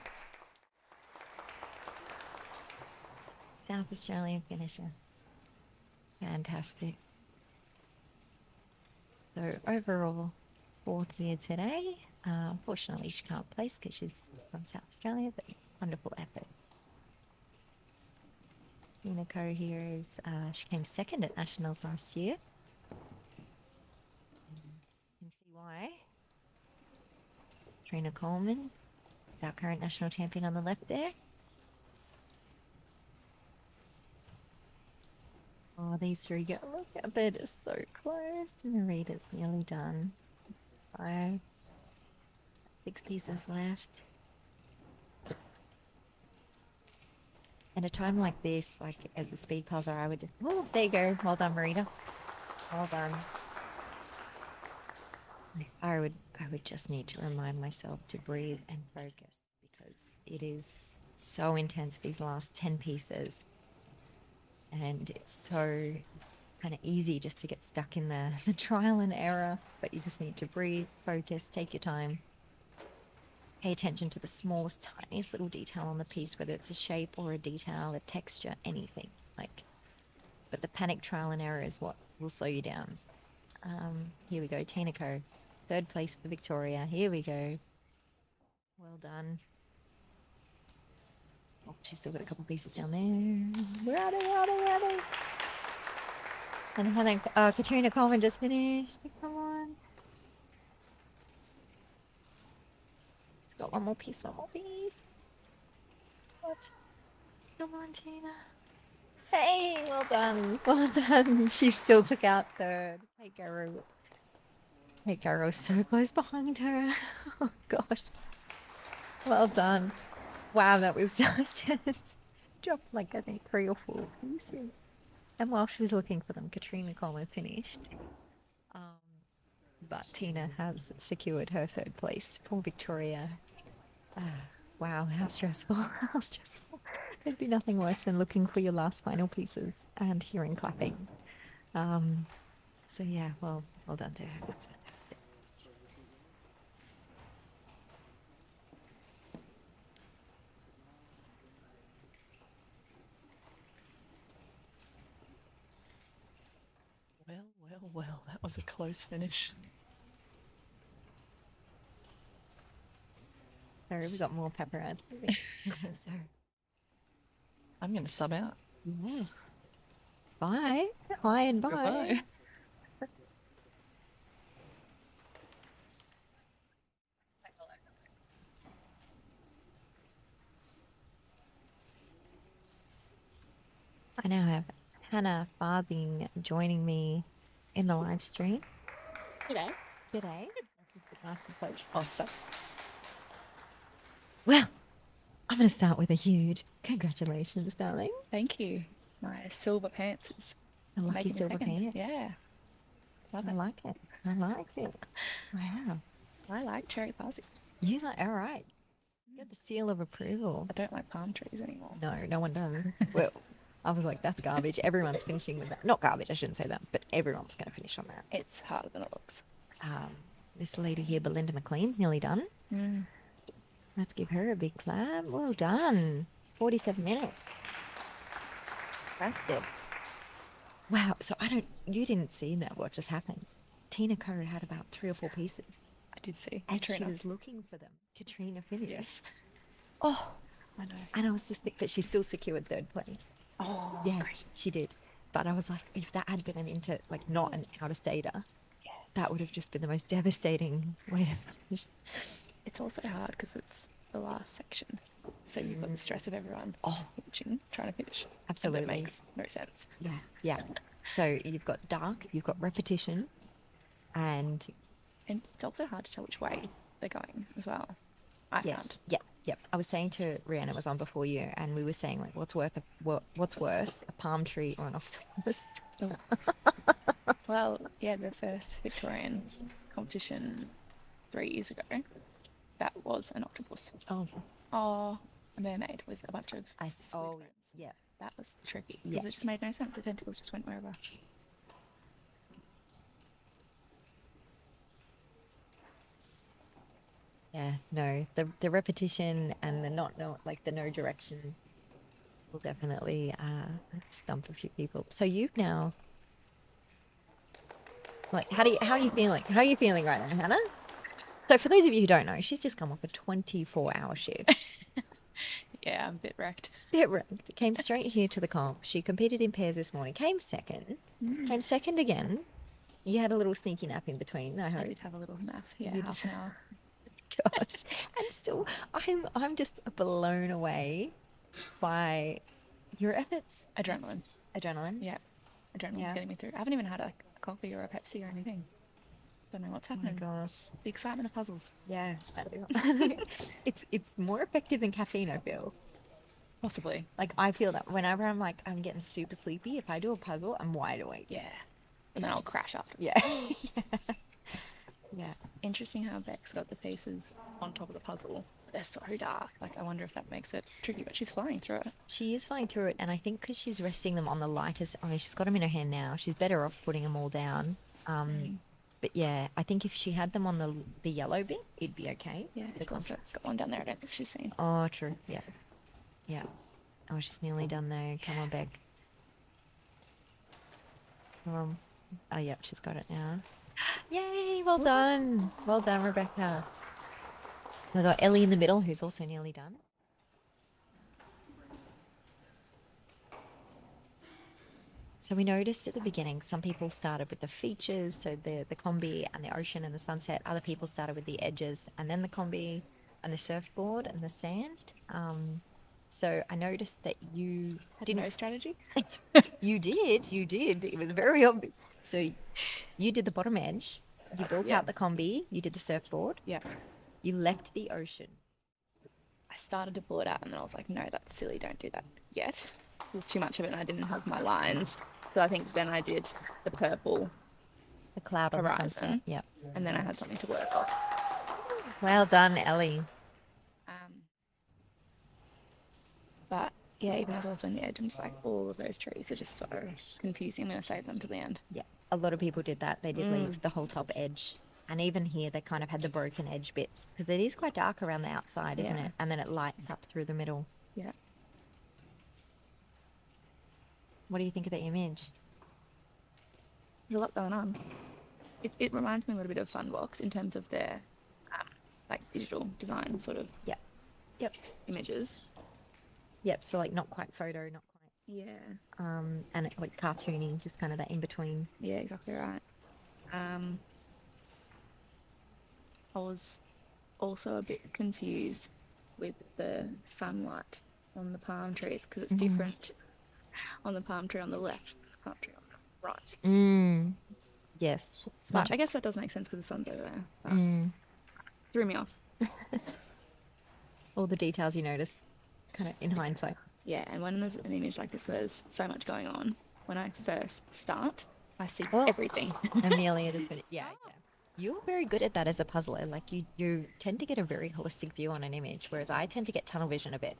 South Australian finisher. Fantastic. So overall, fourth year today. Unfortunately, she can't place because she's from South Australia, but wonderful effort. Nina Ko here is, she came second at Nationals last year. You can see why. Trina Coleman is our current national champion on the left there. Oh, these three go. Look at, they're just so close. Marita's nearly done. 5, 6 pieces left. At a time like this, like as a speed puzzler, I would just, oh, there you go. Well done, Marita. Well done. I would just need to remind myself to breathe and focus because it is so intense, these last 10 pieces. And it's so kind of easy just to get stuck in the trial and error, but you just need to breathe, focus, take your time. Pay attention to the smallest, tiniest little detail on the piece, whether it's a shape or a detail, a texture, anything. But the panic trial and error is what will slow you down. Here we go, Tina Ko. 3rd place for Victoria. Here we go. Well done. Oh, she's still got a couple pieces down there. Where are they? Where are they? Where are they? And Hannah, Katrina Coleman just finished. Come on. She's got one more piece, one more piece. What? Come on, Tina. Hey, well done. Well done. She still took out 3rd. Hey, Garo. Hey, Garo's so close behind her. Oh, gosh. Well done. Wow, that was so intense. Dropped like, I think, 3 or 4 pieces. And while she was looking for them, Katrina Coleman finished. But Tina has secured her 3rd place for Victoria. Wow, how stressful. How stressful. There'd be nothing worse than looking for your last final pieces and hearing clapping. So yeah, well done to her. That's fantastic. Well, that was a close finish. Sorry, we got more pepper ad. So, I'm going to sub out. yes. Bye. Bye and bye. Goodbye. I now have Hannah Farthing joining me in the live stream. G'day. G'day. Oh, so Well, I'm going to start with a huge congratulations, darling. Thank you. My silver pants is The lucky making a silver second. pants. Yeah, love I it. like it. I like it. Wow. I like cherry puzzy. You like, all right. Get the seal of approval. I don't like palm trees anymore. No one does. Well, I was like, that's garbage. Everyone's finishing with that. Not garbage, I shouldn't say that, but everyone's going to finish on that. It's harder than it looks. This lady here, Belinda McLean's nearly done. Let's give her a big clap. Well done. 47 minutes. Busted. Wow. So you didn't see that, what just happened. Tina Ko had about 3 or 4 pieces. I did see. As she Katrina. was looking for them, Katrina finished. Yes. Oh, I know. And I was just thinking, but she still secured third place. Oh, Yes, she did. But I was like, if that had been not an out-of-stater, that would have just been the most devastating way to finish. It's also hard because it's the last section. So you've got the stress of everyone watching, trying to finish. And Absolutely. it makes no sense. Yeah, yeah. So you've got dark, you've got repetition, and And it's also hard to tell which way they're going as well. I found. Yep. I was saying to Rihanna, was on before you, and we were saying like, what's worse, a palm tree or an octopus? Well, yeah, the first Victorian competition 3 years ago, that was an octopus. Oh, Oh, a mermaid with a bunch of squid friends. yeah. That was tricky because Yeah. it just made no sense. The tentacles just went wherever. Yeah, no, the repetition and the the no direction will definitely stump a few people. So you've now, like, how are you feeling? How are you feeling right now, Hannah? So for those of you who don't know, she's just come off a 24-hour shift. Yeah, I'm a bit wrecked. Bit wrecked. Came straight here to the comp. She competed in pairs this morning. Came second. Came second again. You had a little sneaky nap in between, I I hope. did have a little nap. Yeah, You half just- an hour. Gosh. And still, I'm just blown away by your efforts. Adrenaline. Adrenaline. Yeah, adrenaline's Yeah. getting me through. I haven't even had a coffee or a Pepsi or anything. Don't know what's Oh my happening. gosh. The excitement of puzzles. Yeah. It's more effective than caffeine, I feel. Possibly. Like I feel that whenever I'm getting super sleepy, if I do a puzzle, I'm wide awake. Yeah. And then I'll crash after. Yeah. Yeah. Interesting how Beck's got the pieces on top of the puzzle. They're so dark. Like, I wonder if that makes it tricky, but she's flying through it. She is flying through it, and I think because she's resting them on the lightest, I mean, she's got them in her hand now. She's better off putting them all down. But yeah, I think if she had them on the yellow bit, it'd be okay. Yeah, The she's also contrast. got one down there I don't think she's seen. Oh, true. Yeah. Yeah. Oh, she's nearly done though. Come on, Beck. Oh, yep, she's got it now. Yay! Well done. Well done, Rebecca. We got Ellie in the middle, who's also nearly done. So we noticed at the beginning, some people started with the features, so the combi and the ocean and the sunset. Other people started with the edges and then the combi and the surfboard and the sand. So I noticed that you Had no strategy? You did. It was very obvious. So you did the bottom edge. You built Yeah. out the combi. You did the surfboard. Yeah. You left the ocean. I started to pull it out and then I was like, no, that's silly, don't do that yet. It was too much of it and I didn't have my lines. So I think then I did the purple The cloud on the sunset. Horizon. Yep. and then I had something to work off. Well done, Ellie. But yeah, even as I was doing the edge, I'm just like, all of those trees are just so confusing. I'm going to save them to the end. Yeah. A lot of people did that. They did leave the whole top edge. And even here, they kind of had the broken edge bits because it is quite dark around the outside, isn't Yeah. it? And then it lights up through the middle. Yeah. What do you think of the image? There's a lot going on. It reminds me a little bit of Funbox in terms of their like digital design sort of Yep. Yep. images. Yep. So like not quite photo, not quite. Yeah. And it, like cartoony, just kind of that in between. Yeah, exactly right. I was also a bit confused with the sunlight on the palm trees because it's different on the palm tree on the left, the palm tree on the right. Yes. But I guess that does make sense because the sun's over there. But threw me off. All the details you notice, kind of in hindsight. Yeah, and when there's an image like this where there's so much going on, when I first start, I see Oh. everything. Amelia just finished. Yeah. You're very good at that as a puzzler. Like you tend to get a very holistic view on an image, whereas I tend to get tunnel vision a bit.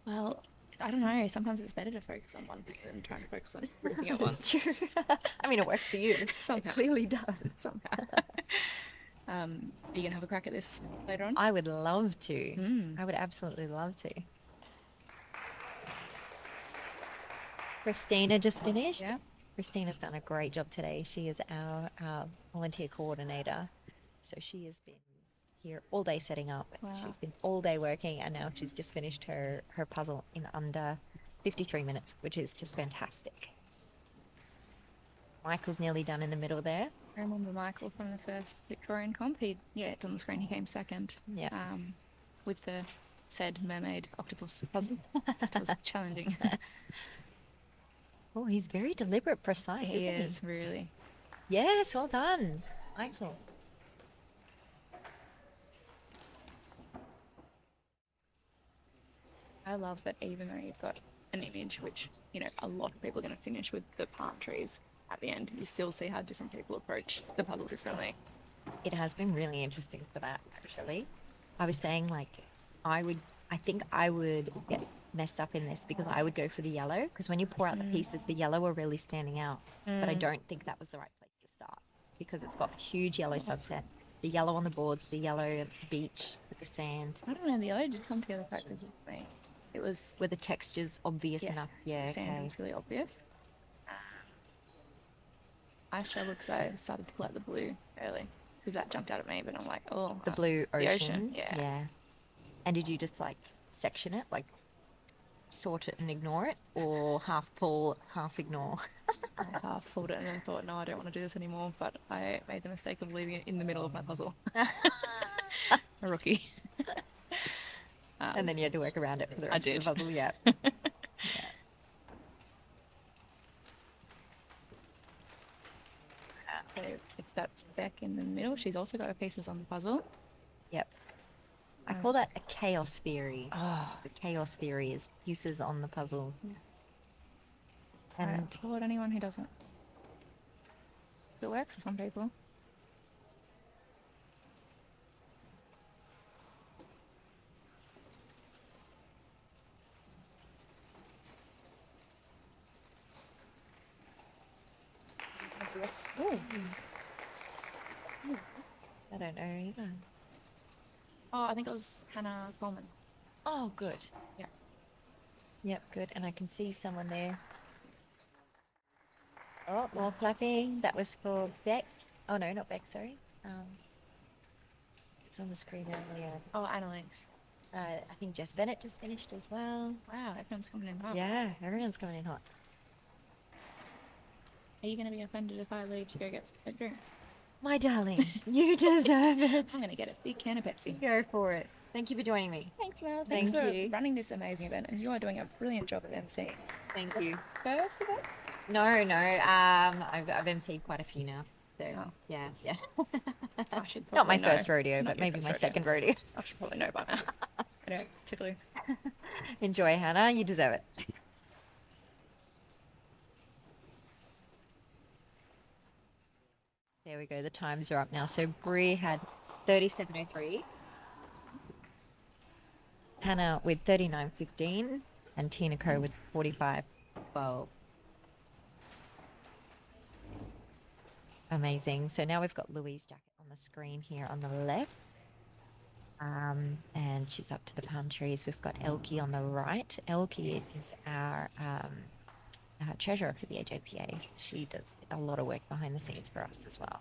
Well, I don't know. Sometimes it's better to focus on one thing than trying to focus on everything at once. True. I mean, it works for you. Somehow. It clearly does. Somehow. Are you going to have a crack at this later on? I would love to. I would absolutely love to. Christina just finished. Yeah. Christina's done a great job today. She is our volunteer coordinator. So she has been here all day setting up. Wow. She's been all day working, and now she's just finished her puzzle in under 53 minutes, which is just fantastic. Michael's nearly done in the middle there. I remember Michael from the first Victorian comp. It's on the screen. He came second. Yeah. With the said mermaid octopus puzzle. It was challenging. Oh, he's very deliberate, precise, He isn't is, really. he? Yes, well done, Michael. I love that even though you've got an image which, a lot of people are going to finish with the palm trees at the end, you still see how different people approach the puzzle differently. It has been really interesting for that, actually. I was saying, I think I would get messed up in this because I would go for the yellow, because when you pour out the pieces, the yellow are really standing out. But I don't think that was the right place to start, because it's got a huge yellow sunset, the yellow on the boards, the yellow at the beach, with the sand, I don't know, the yellow did come together quite quickly for me. It was, where the texture's obvious yes, enough. Yeah, the sand okay. was really obvious. I struggled because I started to pull out the blue early, because that jumped out at me, but I'm like, oh. The blue the ocean. yeah. Yeah. And did you just section it, sort it and ignore it, or half pull, half ignore? I half pulled it and then thought, no, I don't want to do this anymore, but I made the mistake of leaving it in the middle of my puzzle. A rookie. And then you had to work around it for the rest of the puzzle. Yeah. So if that's Beck in the middle, she's also got her pieces on the puzzle. Yep. I call that a chaos theory. Oh, the chaos theory is pieces on the puzzle. I And applaud anyone who doesn't. It works for some people. Ooh. I don't know either. Oh, I think it was Hannah Coleman. Oh, good. Yeah. Yep, good. And I can see someone there. Oh, more clapping. That was for Beck. Oh, no, not Beck, sorry. It was on the screen earlier. Oh, Annalise. I think Jess Bennett just finished as well. Wow, everyone's coming in hot. Yeah, everyone's coming in hot. Are you going to be offended if I leave to go get a drink? My darling, you deserve it. I'm going to get a big can of Pepsi. Go for it. Thank you for joining me. Thanks, Mel. Thanks Thank for you. running this amazing event, and you are doing a brilliant job at MC. Thank you. First event? No, I've emceed quite a few now. So, Oh. yeah. I should Not my probably know. first rodeo, Not but your maybe first my rodeo. second rodeo. I should probably know by now. I don't tickle. Enjoy, Hannah. You deserve it. There we go. The times are up now. So Brie had 37:03. Hannah with 39:15, and Tina Coe with 45:12. Amazing. So now we've got Louise' jacket on the screen here on the left. And she's up to the palm trees. We've got Elkie on the right. Elkie is our treasurer for the AJPA. She does a lot of work behind the scenes for us as well.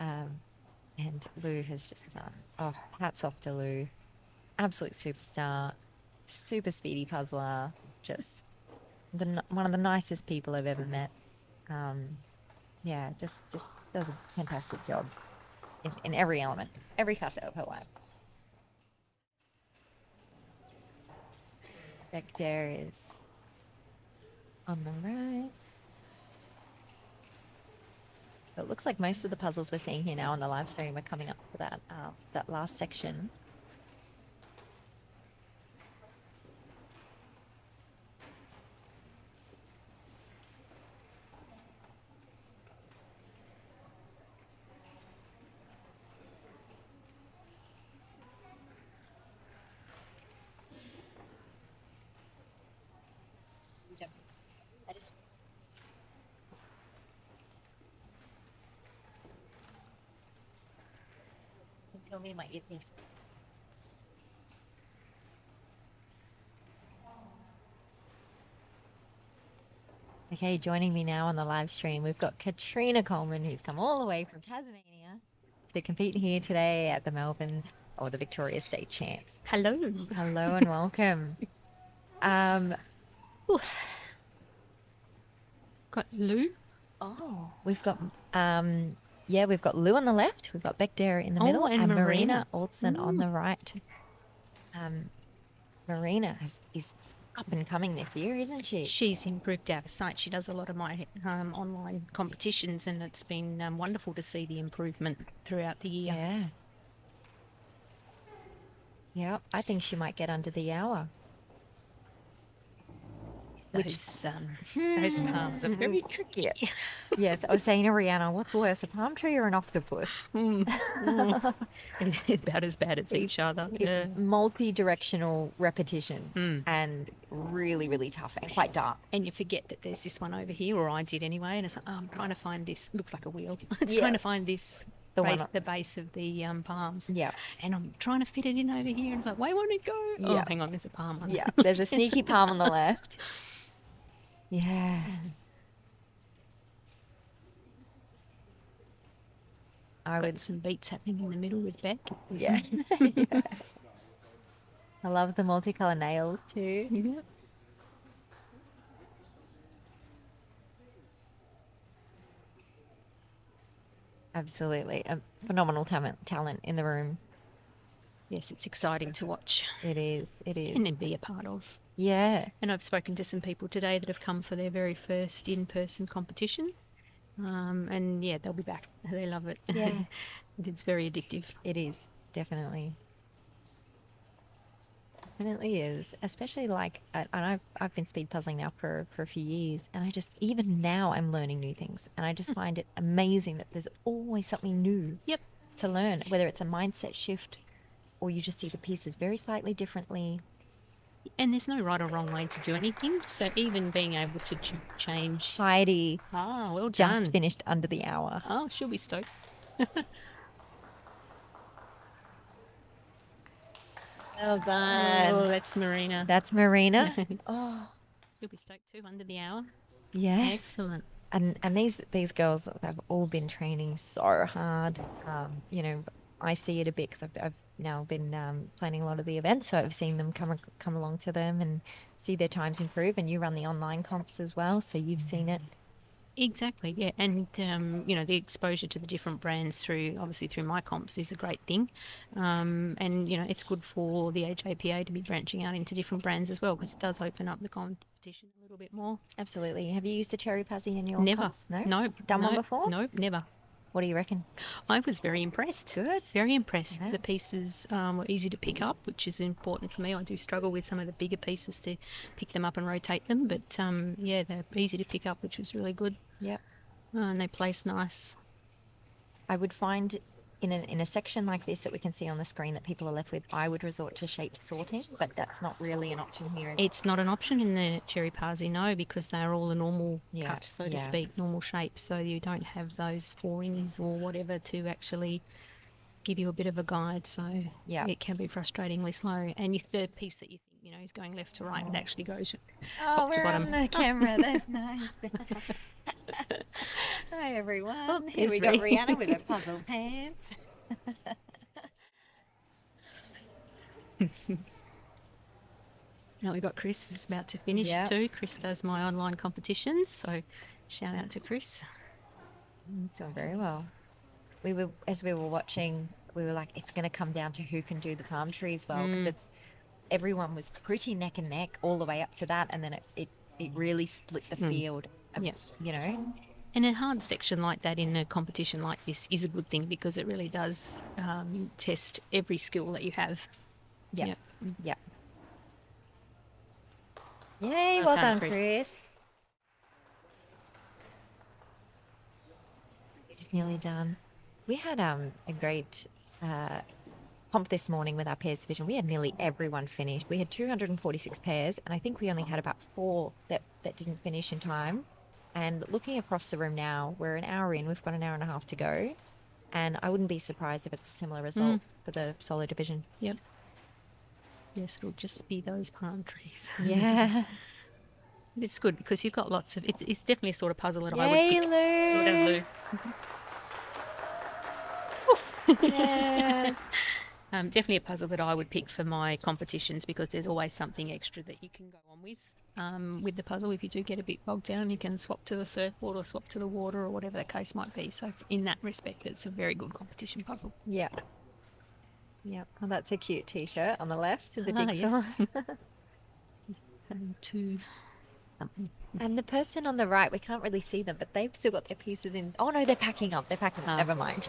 And Lou has just done, hats off to Lou. Absolute superstar, super speedy puzzler, just one of the nicest people I've ever met. Just does a fantastic job in every element, every facet of her life. Back there is on the right. It looks like most of the puzzles we're seeing here now on the live stream are coming up for that last section. Tell me my earpieces. Okay, joining me now on the live stream, we've got Katrina Coleman, who's come all the way from Tasmania to compete here today at the Melbourne or the Victoria State champs. Hello. Hello and welcome. Got Lou. Oh, we've got we've got Lou on the left, we've got Beck Dare in the middle, Oh, and Marina Marina. Olsen on the right. Marina is up and coming this year, isn't she? She's improved out of sight. She does a lot of my online competitions, and it's been wonderful to see the improvement throughout the year. Yeah. Yeah, I think she might get under the hour. Those palms are very tricky. Yes. Yes, I was saying to Rihanna, what's worse, a palm tree or an octopus? About as bad as each other. It's multi-directional repetition and really, really tough and quite dark. And you forget that there's this one over here, or I did anyway, and it's like, oh, I'm trying to find this. Looks like a wheel. It's Yeah. trying to find this, The base, one- the base of the palms. Yeah. And I'm trying to fit it in over here, and it's like, where won't it go? Oh, Yeah. hang on, there's a palm on. Yeah, there's a sneaky palm on the left. Yeah. I Got would, some beats happening in the middle with Beck. yeah. Yeah. I love the multicolour nails too. Yeah. Absolutely. A phenomenal talent in the room. Yes, it's exciting to watch It is. It is. and then be a part of. Yeah. And I've spoken to some people today that have come for their very first in-person competition. And yeah, they'll be back. They love it. Yeah. It's very addictive. It is. Definitely. Definitely is. Especially like, and I've been speed puzzling now for a few years, and I just, even now I'm learning new things, and I just find it amazing that there's always something new Yep. to learn, whether it's a mindset shift or you just see the pieces very slightly differently. And there's no right or wrong way to do anything. So even being able to change. Heidi Ah, well just done. finished under the hour. Oh, she'll be stoked. Well done. Oh, that's Marina. That's Marina. Oh, She'll be stoked too, under the hour. yes. Excellent. And these girls have all been training so hard. You know, I see it a bit because I've now been planning a lot of the events, so I've seen them come along to them and see their times improve. And you run the online comps as well, so you've seen it. Exactly, yeah. And, you know, the exposure to the different brands obviously through my comps is a great thing. And, you know, it's good for the AJPA to be branching out into different brands as well, because it does open up the competition a little bit more. Absolutely. Have you used a cherry puzzy in your Never. comps? No. No. Done one no, before? No, never. What do you reckon? I was very impressed. Good. Very impressed. Yeah. The pieces were easy to pick up, which is important for me. I do struggle with some of the bigger pieces to pick them up and rotate them, but yeah, they're easy to pick up, which was really good. Yep. And they place nice. I would find in a section like this that we can see on the screen that people are left with, I would resort to shape sorting, but that's not really an option here. It's not an option in the cherry parsi, no, because they're all a normal Yeah, cut, so to yeah. speak, normal shape. So you don't have those 4-innies or whatever to actually give you a bit of a guide. So Yeah. it can be frustratingly slow. And the piece that you think, you know, is going left to right, it actually goes Oh, top to we're bottom. on the camera. That's nice. Hi, everyone. Oh, Here we there's got Ree. Rihanna with her puzzle pants. Now we've got Chris is about to finish Yep. too. Chris does my online competitions, so shout out to Chris. He's doing very well. As we were watching, we were like, it's going to come down to who can do the palm tree as well, because everyone was pretty neck and neck all the way up to that, and then it really split the field. Yeah. You know. And a hard section like that in a competition like this is a good thing, because it really does test every skill that you have. Yeah. Yep. Yeah. Yay! Well Well done, done, Chris. Chris. It's nearly done. We had a great comp this morning with our pairs division. We had nearly everyone finished. We had 246 pairs, and I think we only had about 4 that didn't finish in time. And looking across the room now, we're an hour in. We've got an hour and a half to go, and I wouldn't be surprised if it's a similar result for the solo division. Yep. Yes, it'll just be those palm trees. Yeah. It's good because you've got lots of. It's definitely a sort of puzzle that I would Yay, pick. Well done, Lou! Lou. Yes. Definitely a puzzle that I would pick for my competitions because there's always something extra that you can go on with the puzzle. If you do get a bit bogged down, you can swap to a surfboard or swap to the water or whatever the case might be. So in that respect, it's a very good competition puzzle. Yeah. Yep. Well, that's a cute T-shirt on the left of the Ah, jigsaw. yeah. So two something. And the person on the right, we can't really see them, but they've still got their pieces in. Oh no, they're packing up. They're packing up. Ah. Never mind.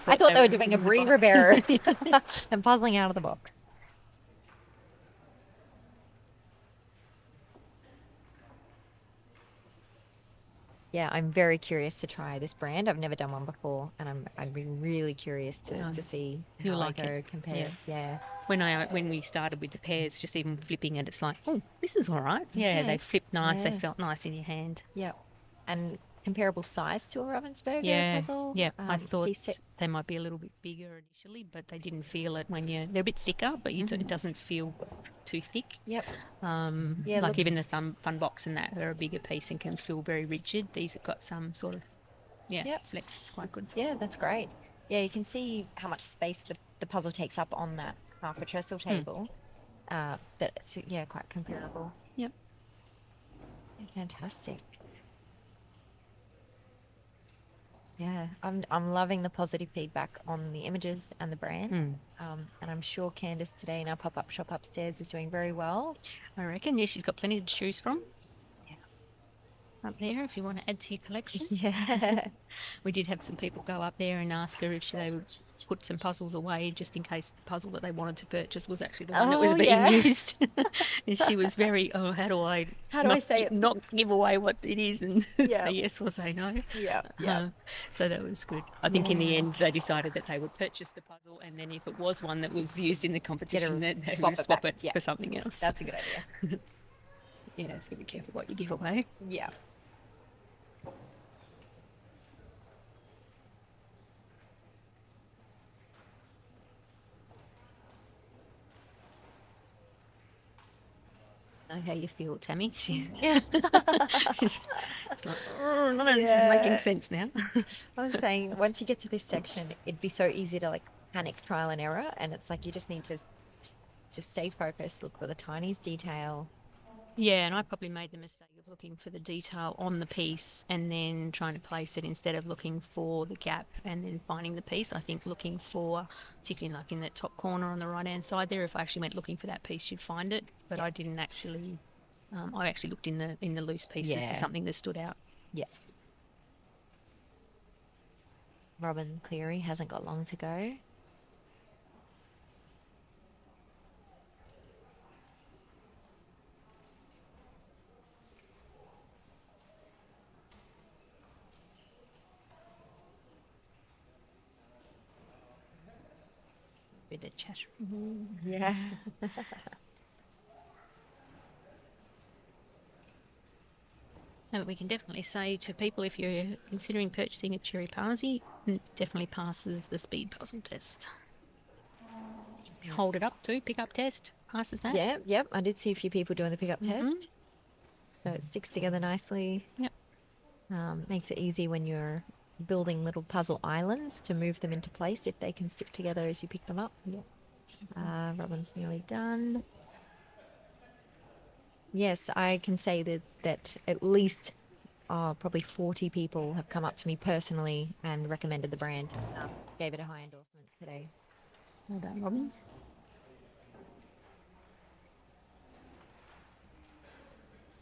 I thought they were doing a breeder bearer and puzzling out of the box. Yeah, I'm very curious to try this brand. I've never done one before, and I'd be really curious to see You'll how I like go it. compared. Yeah. When we started with the pairs, just even flipping it, it's like, oh, this is all right. Yeah, Yeah. they flipped nice. Yeah. They felt nice in your hand. Yep. And comparable size to a Ravensburger Yeah, puzzle. yeah. I thought piece set. they might be a little bit bigger initially, but they didn't feel it when they're a bit thicker, but it doesn't feel too thick. Yep. Like look- even the fun box and that are a bigger piece and can feel very rigid. These have got some sort of Yep. flex. It's quite good. Yeah, that's great. Yeah, you can see how much space the puzzle takes up on that half a trestle table. That it's quite comparable. Yep. Fantastic. Yeah, I'm loving the positive feedback on the images and the brand. And I'm sure Candice today in our pop-up shop upstairs is doing very well. I reckon. Yeah, she's got plenty to choose from. Yeah. Up there, if you want to add to your collection. Yeah. We did have some people go up there and ask her if they would put some puzzles away just in case the puzzle that they wanted to purchase was actually the one that was Oh, being yeah. used. And she was very, how do I say it's- not give away what it is and Yeah. say yes or say no? Yeah. So that was good. I think in the end they decided that they would purchase the puzzle and then if it was one that was used in the competition, that they swap would it swap back. it Yeah. for something else. That's a good idea. Yeah, so be careful what you give away. Yeah. Know how you feel, Tammy. She's it's like, oh, none of this is making sense now. I was saying, once you get to this section, it'd be so easy to like panic trial and error, and it's like you just need to stay focused, look for the tiniest detail. Yeah, and I probably made the mistake of looking for the detail on the piece and then trying to place it instead of looking for the gap and then finding the piece. I think looking for, particularly like in that top corner on the right-hand side there, if I actually went looking for that piece, you'd find it. But I didn't actually. I actually looked in the loose pieces for Yeah. something that stood out. Yeah. Robin Cleary hasn't got long to go. Bit of chatter. Yeah. No, but we can definitely say to people if you're considering purchasing a cherry parsi, it definitely passes the speed puzzle test. Hold it up too, pick up test, passes that. Yeah, yep. I did see a few people doing the pickup test. So it sticks together nicely. Yep. Makes it easy when you're building little puzzle islands to move them into place if they can stick together as you pick them up. Yep. Robin's nearly done. Yes, I can say that at least probably 40 people have come up to me personally and recommended the brand. Gave it a high endorsement today. Well done, Robin.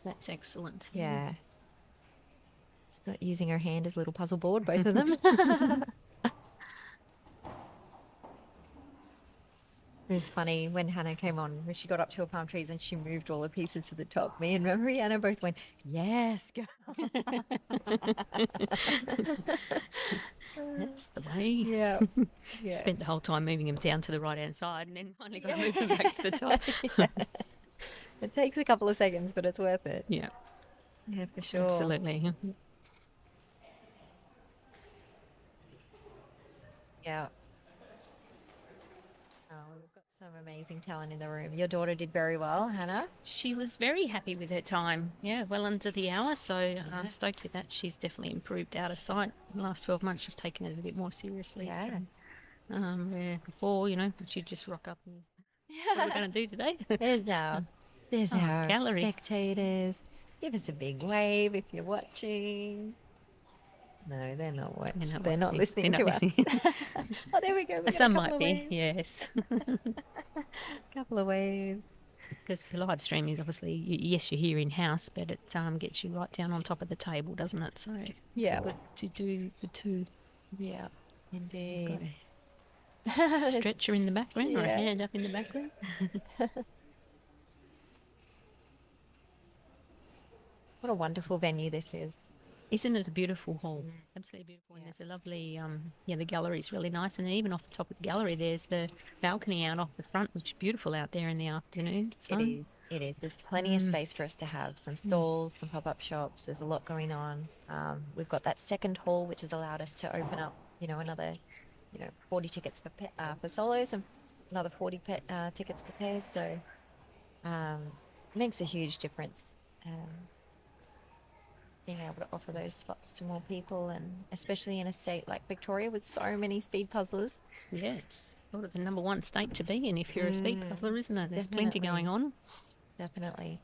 That's excellent. Yeah. It's got using her hand as a little puzzle board, both of them. It was funny when Hannah came on, when she got up to her palm trees and she moved all the pieces to the top. Me and Mariana both went, yes, girl. That's the way. Yeah. Spent the whole time moving them down to the right-hand side and then finally got to move them back to the top. It takes a couple of seconds, but it's worth it. Yeah, Yeah, for sure. absolutely. Yeah. Oh, we've got some amazing talent in the room. Your daughter did very well, Hannah. She was very happy with her time. Yeah, well under the hour, so I'm stoked with that. She's definitely improved out of sight. In the last 12 months, she's taken it a bit more seriously. Yeah. So Where before, she'd just rock up and what are we going to do today? There's Oh, our gallery. spectators. Give us a big wave if you're watching. No, they're not watching. They're not watching. listening They're to not us. listening. Oh, there we go. We got Some a might couple of be, waves. yes. Couple of waves. Because the live stream is obviously, yes, you're here in house, but it gets you right down on top of the table, doesn't it? So Yeah. it's good to do the two. Yeah, indeed. Got a stretcher in the background or a Yeah. hand up in the background. What a wonderful venue this is. Isn't it a beautiful hall? Absolutely beautiful. And there's a lovely, the gallery's really nice. And even off the top of the gallery, there's the balcony out off the front, which is beautiful out there in the afternoon. It is. It is. There's plenty of space for us to have some stalls, some pop-up shops. There's a lot going on. We've got that second hall, which has allowed us to open up, another, 40 tickets for solos and another 40 tickets for pairs. So makes a huge difference. Being able to offer those spots to more people, and especially in a state like Victoria with so many speed puzzlers. Yeah, it's sort of the number one state to be in if you're a speed puzzler, isn't it? There's plenty Definitely. going on. Definitely.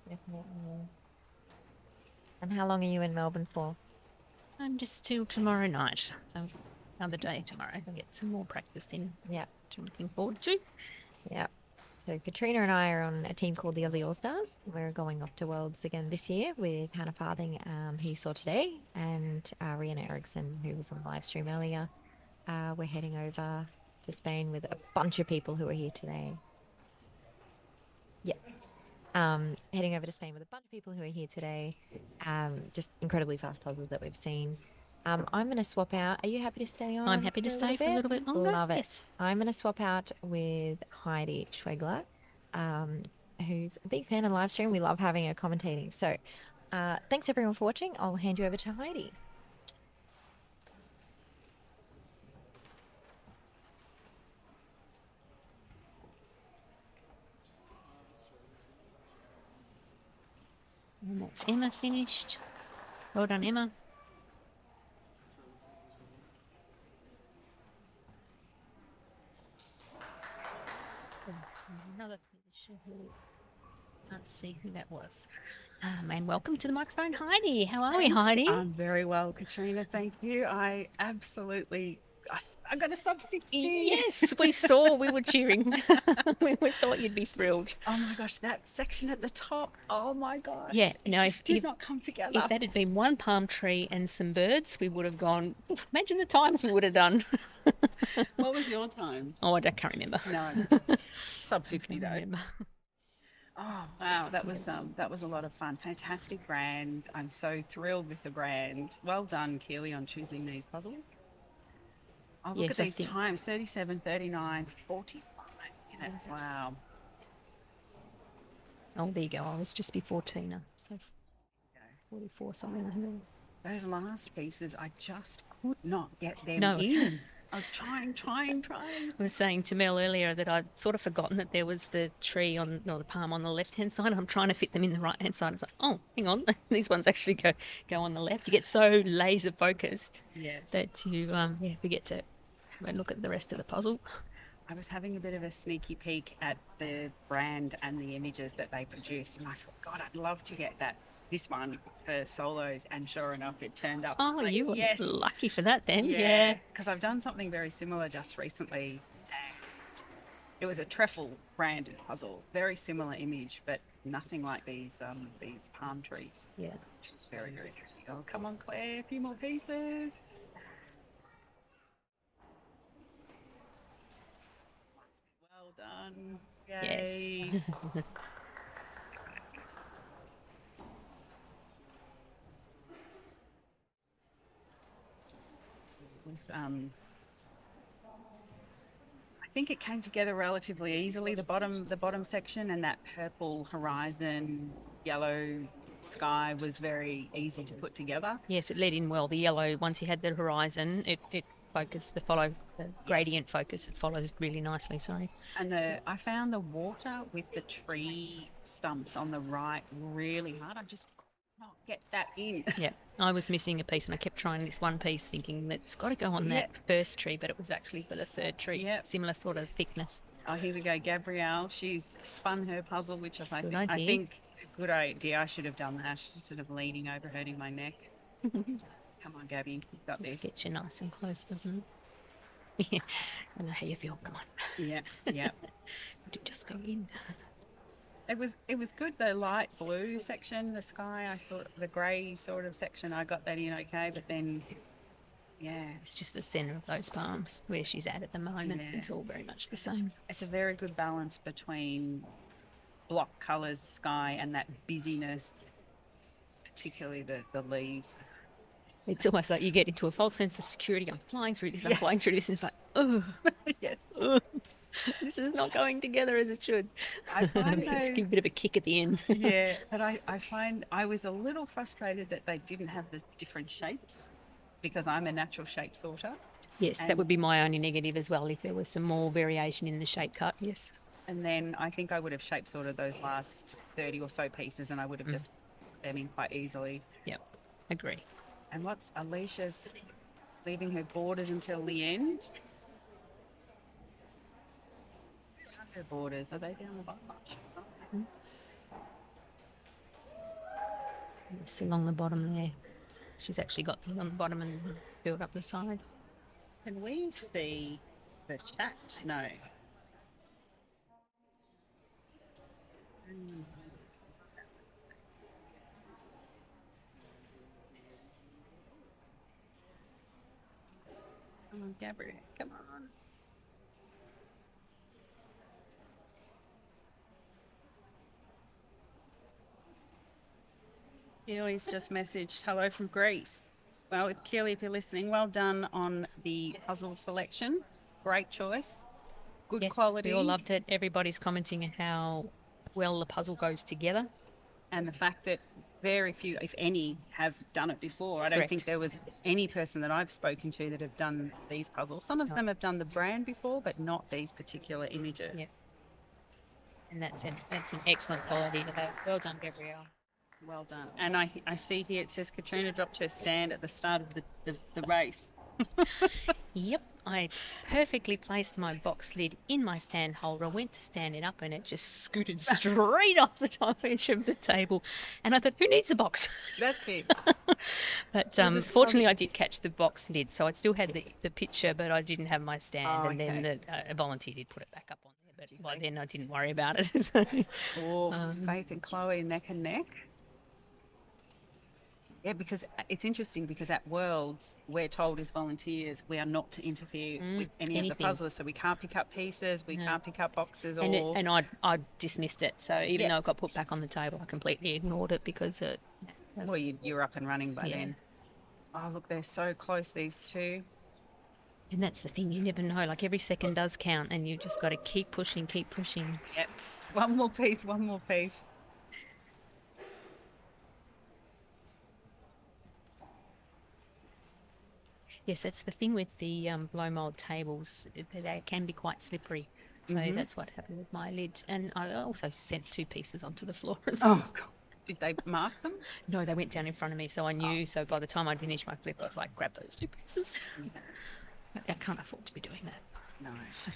Definitely. And how long are you in Melbourne for? I'm just till tomorrow night. So another day tomorrow. I'll get some more practice in, Yeah. which I'm looking forward to. Yeah. So Katrina and I are on a team called the Aussie All Stars. We're going off to Worlds again this year with Hannah Farthing, who you saw today, and Rihanna Erickson, who was on the live stream earlier. We're heading over to Spain with a bunch of people who are here today. Yeah. Heading over to Spain with a bunch of people who are here today. Just incredibly fast puzzles that we've seen. I'm going to swap out. Are you happy to stay on? I'm happy to stay for a little bit longer. Love it. Yes. I'm going to swap out with Heidi Schwegler, who's a big fan of live stream. We love having her commentating. So thanks everyone for watching. I'll hand you over to Heidi. And that's Emma finished. Well done, Emma. Another finisher who can't see who that was. And welcome to the microphone, Heidi. How are we, Heidi? I'm very well, Katrina. Thank you. I got a sub 60. Yes, we saw. We were cheering. we thought you'd be thrilled. Oh my gosh, that section at the top. Oh my gosh. Yeah, it no, just did not come together. If that had been one palm tree and some birds, we would have gone. Imagine the times we would have done. What was your time? Oh, I can't remember. No, sub 50 though. Remember. Oh wow, that was a lot of fun. Fantastic brand. I'm so thrilled with the brand. Well done, Keely, on choosing these puzzles. Oh, look Yes, at I these think- times: 37, 39, 45 minutes. Wow. Oh, there you go. I was just before Tina, so 44 something like that. Those last pieces, I just could not get them No. in. I was trying. I was saying to Mel earlier that I'd sort of forgotten that there was the tree the palm on the left-hand side. I'm trying to fit them in the right-hand side. It's like, oh, hang on, these ones actually go on the left. You get so laser focused Yes. that you forget to look at the rest of the puzzle. I was having a bit of a sneaky peek at the brand and the images that they produced, and I thought, God, I'd love to get this one for solos. And sure enough, it turned up. Oh, It's like, you were yes. lucky for that then. Yeah. Because I've done something very similar just recently, and it was a trefoil branded puzzle, very similar image, but nothing like these palm trees, Yeah. which is very, very tricky. Oh, come on, Claire, a few more pieces. Well done. Yay. Yes. Was, I think it came together relatively easily. The bottom section and that purple horizon, yellow sky was very easy to put together. Yes, it led in well. The yellow, once you had the horizon, it focus, the gradient focus. It follows really nicely. Sorry. And I found the water with the tree stumps on the right really hard. I just could not get that in. Yeah, I was missing a piece, and I kept trying this one piece, thinking that's got to go on that first tree, but it was actually for the third tree. Yeah. Similar sort of thickness. Oh, here we go, Gabrielle. She's spun her puzzle, which is, I Good think idea. a good idea. I should have done that instead of leaning over, hurting my neck. Come on, Gabby, you've got Just this. gets you nice and close, doesn't it? Yeah, I know how you feel. Come on. Yeah, yeah. Just go in. It was good. The light blue section, the sky. I thought the grey sort of section. I got that in okay, but then, yeah, It's just the centre of those palms where she's at the moment. Yeah. It's all very much the same. it's a very good balance between block colours, sky, and that busyness, particularly the leaves. It's almost like you get into a false sense of security. I'm flying through this, I'm flying through this, and it's like, oh, Yes. this is not going together as it should. I find Just though- a bit of a kick at the end. Yeah, but I find I was a little frustrated that they didn't have the different shapes because I'm a natural shape sorter. Yes, that would be my only negative as well, if there was some more variation in the shape cut, yes. And then I think I would have shape sorted those last 30 or so pieces and I would have just put them in quite easily. Yep, agree. And what's Alicia's leaving her borders until the end? Where are her borders? Are they down the bottom? It's along the bottom there. She's actually got them on the bottom and filled up the side. Can we see the chat? No. Come on, Gabrielle, come on. Keely's just messaged, hello from Greece. Well, Keely, if you're listening, well done on the puzzle selection. Great choice. Good Yes, quality. we all loved it. Everybody's commenting on how well the puzzle goes together. And the fact that very few, if any, have done it before. I don't Correct. think there was any person that I've spoken to that have done these puzzles. Some of them have done the brand before, but not these particular images. Yeah. And that's an excellent quality to have. Well done, Gabrielle. Well done. And I see here it says Katrina dropped her stand at the start of the race. Yep, I perfectly placed my box lid in my stand holder, went to stand it up, and it just scooted straight off the top edge of the table. And I thought, who needs a box? That's it. But fortunately, I did catch the box lid, so I still had the picture, but I didn't have my stand. Oh, and then okay. a volunteer did put it back up on there, but by then I didn't worry about it. So, Oh, Faith and Chloe neck and neck. Yeah, because it's interesting because at Worlds, we're told as volunteers we are not to interfere with any of the anything. puzzlers. So we can't pick up pieces, we can't pick up boxes and or... I dismissed it. So even Yeah. though it got put back on the table, I completely ignored it because it. Well, you're up and running by Yeah. then. Oh, look, they're so close, these two. And that's the thing, you never know. Like every second does count, and you've just got to keep pushing, keep pushing. Yep. It's one more piece, one more piece. Yes, that's the thing with the blow mould tables. They can be quite slippery. So that's what happened with my lid. And I also sent 2 pieces onto the floor as well. Oh, God. Did they mark them? No, they went down in front of me, so I knew. So by the time I'd finished my flip, I was like, grab those 2 pieces. I can't afford to be doing that.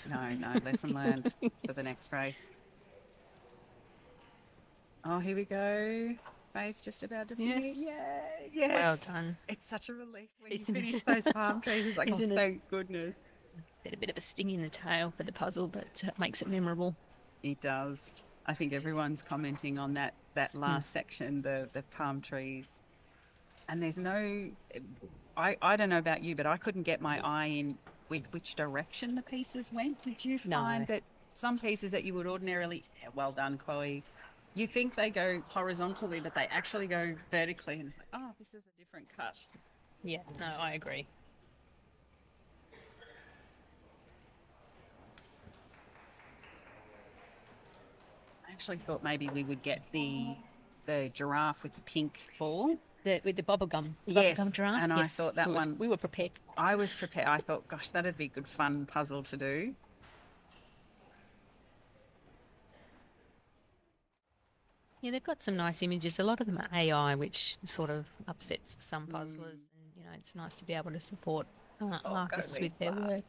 No. Lesson learned for the next race. Oh, here we go. Faith's just about to finish. Yeah, yes. Well done. It's such a relief when Isn't you it? finish those palm trees. It's like, Isn't oh, it? thank goodness. Get a bit of a sting in the tail for the puzzle, but it makes it memorable. It does. I think everyone's commenting on that last section, the palm trees. And there's no... I don't know about you, but I couldn't get my eye in with which direction the pieces went. Did you No. find that some pieces that you would ordinarily... Yeah, well done, Chloe. You think they go horizontally, but they actually go vertically. And it's like, oh, this is a different cut. Yeah, no, I agree. I actually thought maybe we would get the giraffe with the pink ball, with the bubblegum Yes, giraffe. and I Yes, thought that one- we were prepared. I was prepared. I thought, gosh, that'd be a good fun puzzle to do. Yeah, they've got some nice images. A lot of them are AI, which sort of upsets some puzzlers. And, you know, it's nice to be able to support artists with their Lisa. work.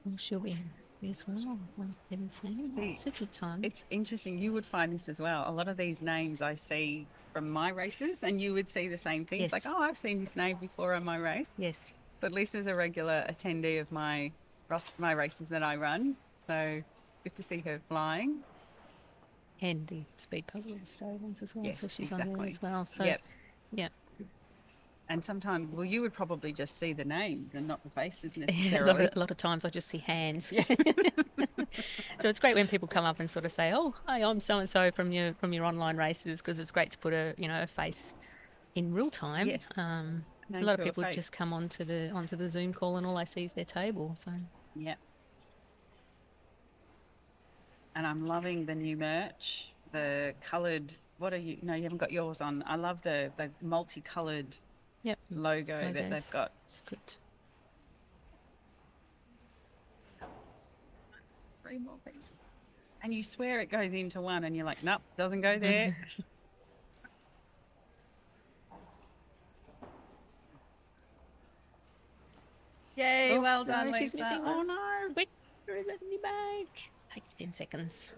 I'm sure we have as well. 117. See, It's a good time. It's interesting. You would find this as well. A lot of these names I see from my races, and you would see the same things. Yes. Like, oh, I've seen this name before on my race. Yes. So Lisa's a regular attendee of my races that I run. So good to see her flying. And the speed puzzle Australia ones as well. Yes, So she's on there exactly. as well. So, Yep. yeah. And sometimes, well, you would probably just see the names and not the faces a, necessarily. lot of times I just see hands. So it's great when people come up and sort of say, "Oh, hi, I'm so and so from your online races," because it's great to put a face in real time. Yes. A Name lot to of a people face. just come onto the Zoom call and all they see is their table. So Yeah. And I'm loving the new merch, the coloured. What are you? No, you haven't got yours on. I love the multicoloured yep, logo that logos. they've got. It's good. 3 more pieces. And you swear it goes into one, and you're like, nope, doesn't go there. Yay, Oh, well done, no, Lisa. she's missing Oh one. no. Quick, throw that in your bag. Take 10 seconds.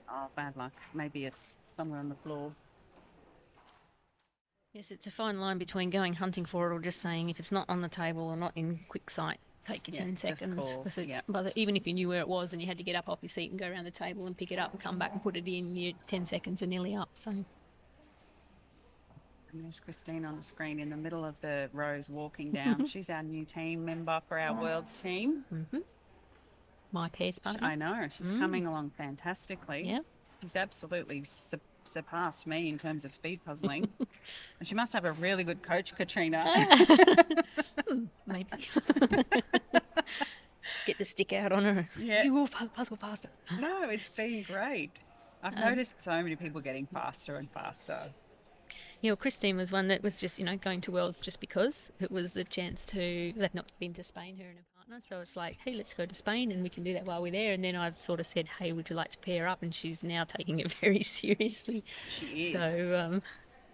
Oh, bad luck. Maybe it's somewhere on the floor. Yes, it's a fine line between going hunting for it or just saying if it's not on the table or not in quick sight, take your Yeah, 10 just seconds. call, 'Cause yeah. even if you knew where it was and you had to get up off your seat and go around the table and pick it up and come back and put it in, your 10 seconds are nearly up. So And there's Christine on the screen in the middle of the rows walking down. She's our new team member for our Worlds team. my pairs partner. I know. She's coming along fantastically. Yeah. She's absolutely surpassed me in terms of speed puzzling. And she must have a really good coach, Katrina. Maybe. Get the stick out on her. Yeah. You will puzzle faster. No, it's been great. I've noticed so many people getting faster and faster. Yeah, well, Christine was one that was just, going to Worlds just because it was a chance to, they've not been to Spain, her and her partner. So it's like, hey, let's go to Spain and we can do that while we're there. And then I've sort of said, hey, would you like to pair up? And she's now taking it very seriously. She is. So,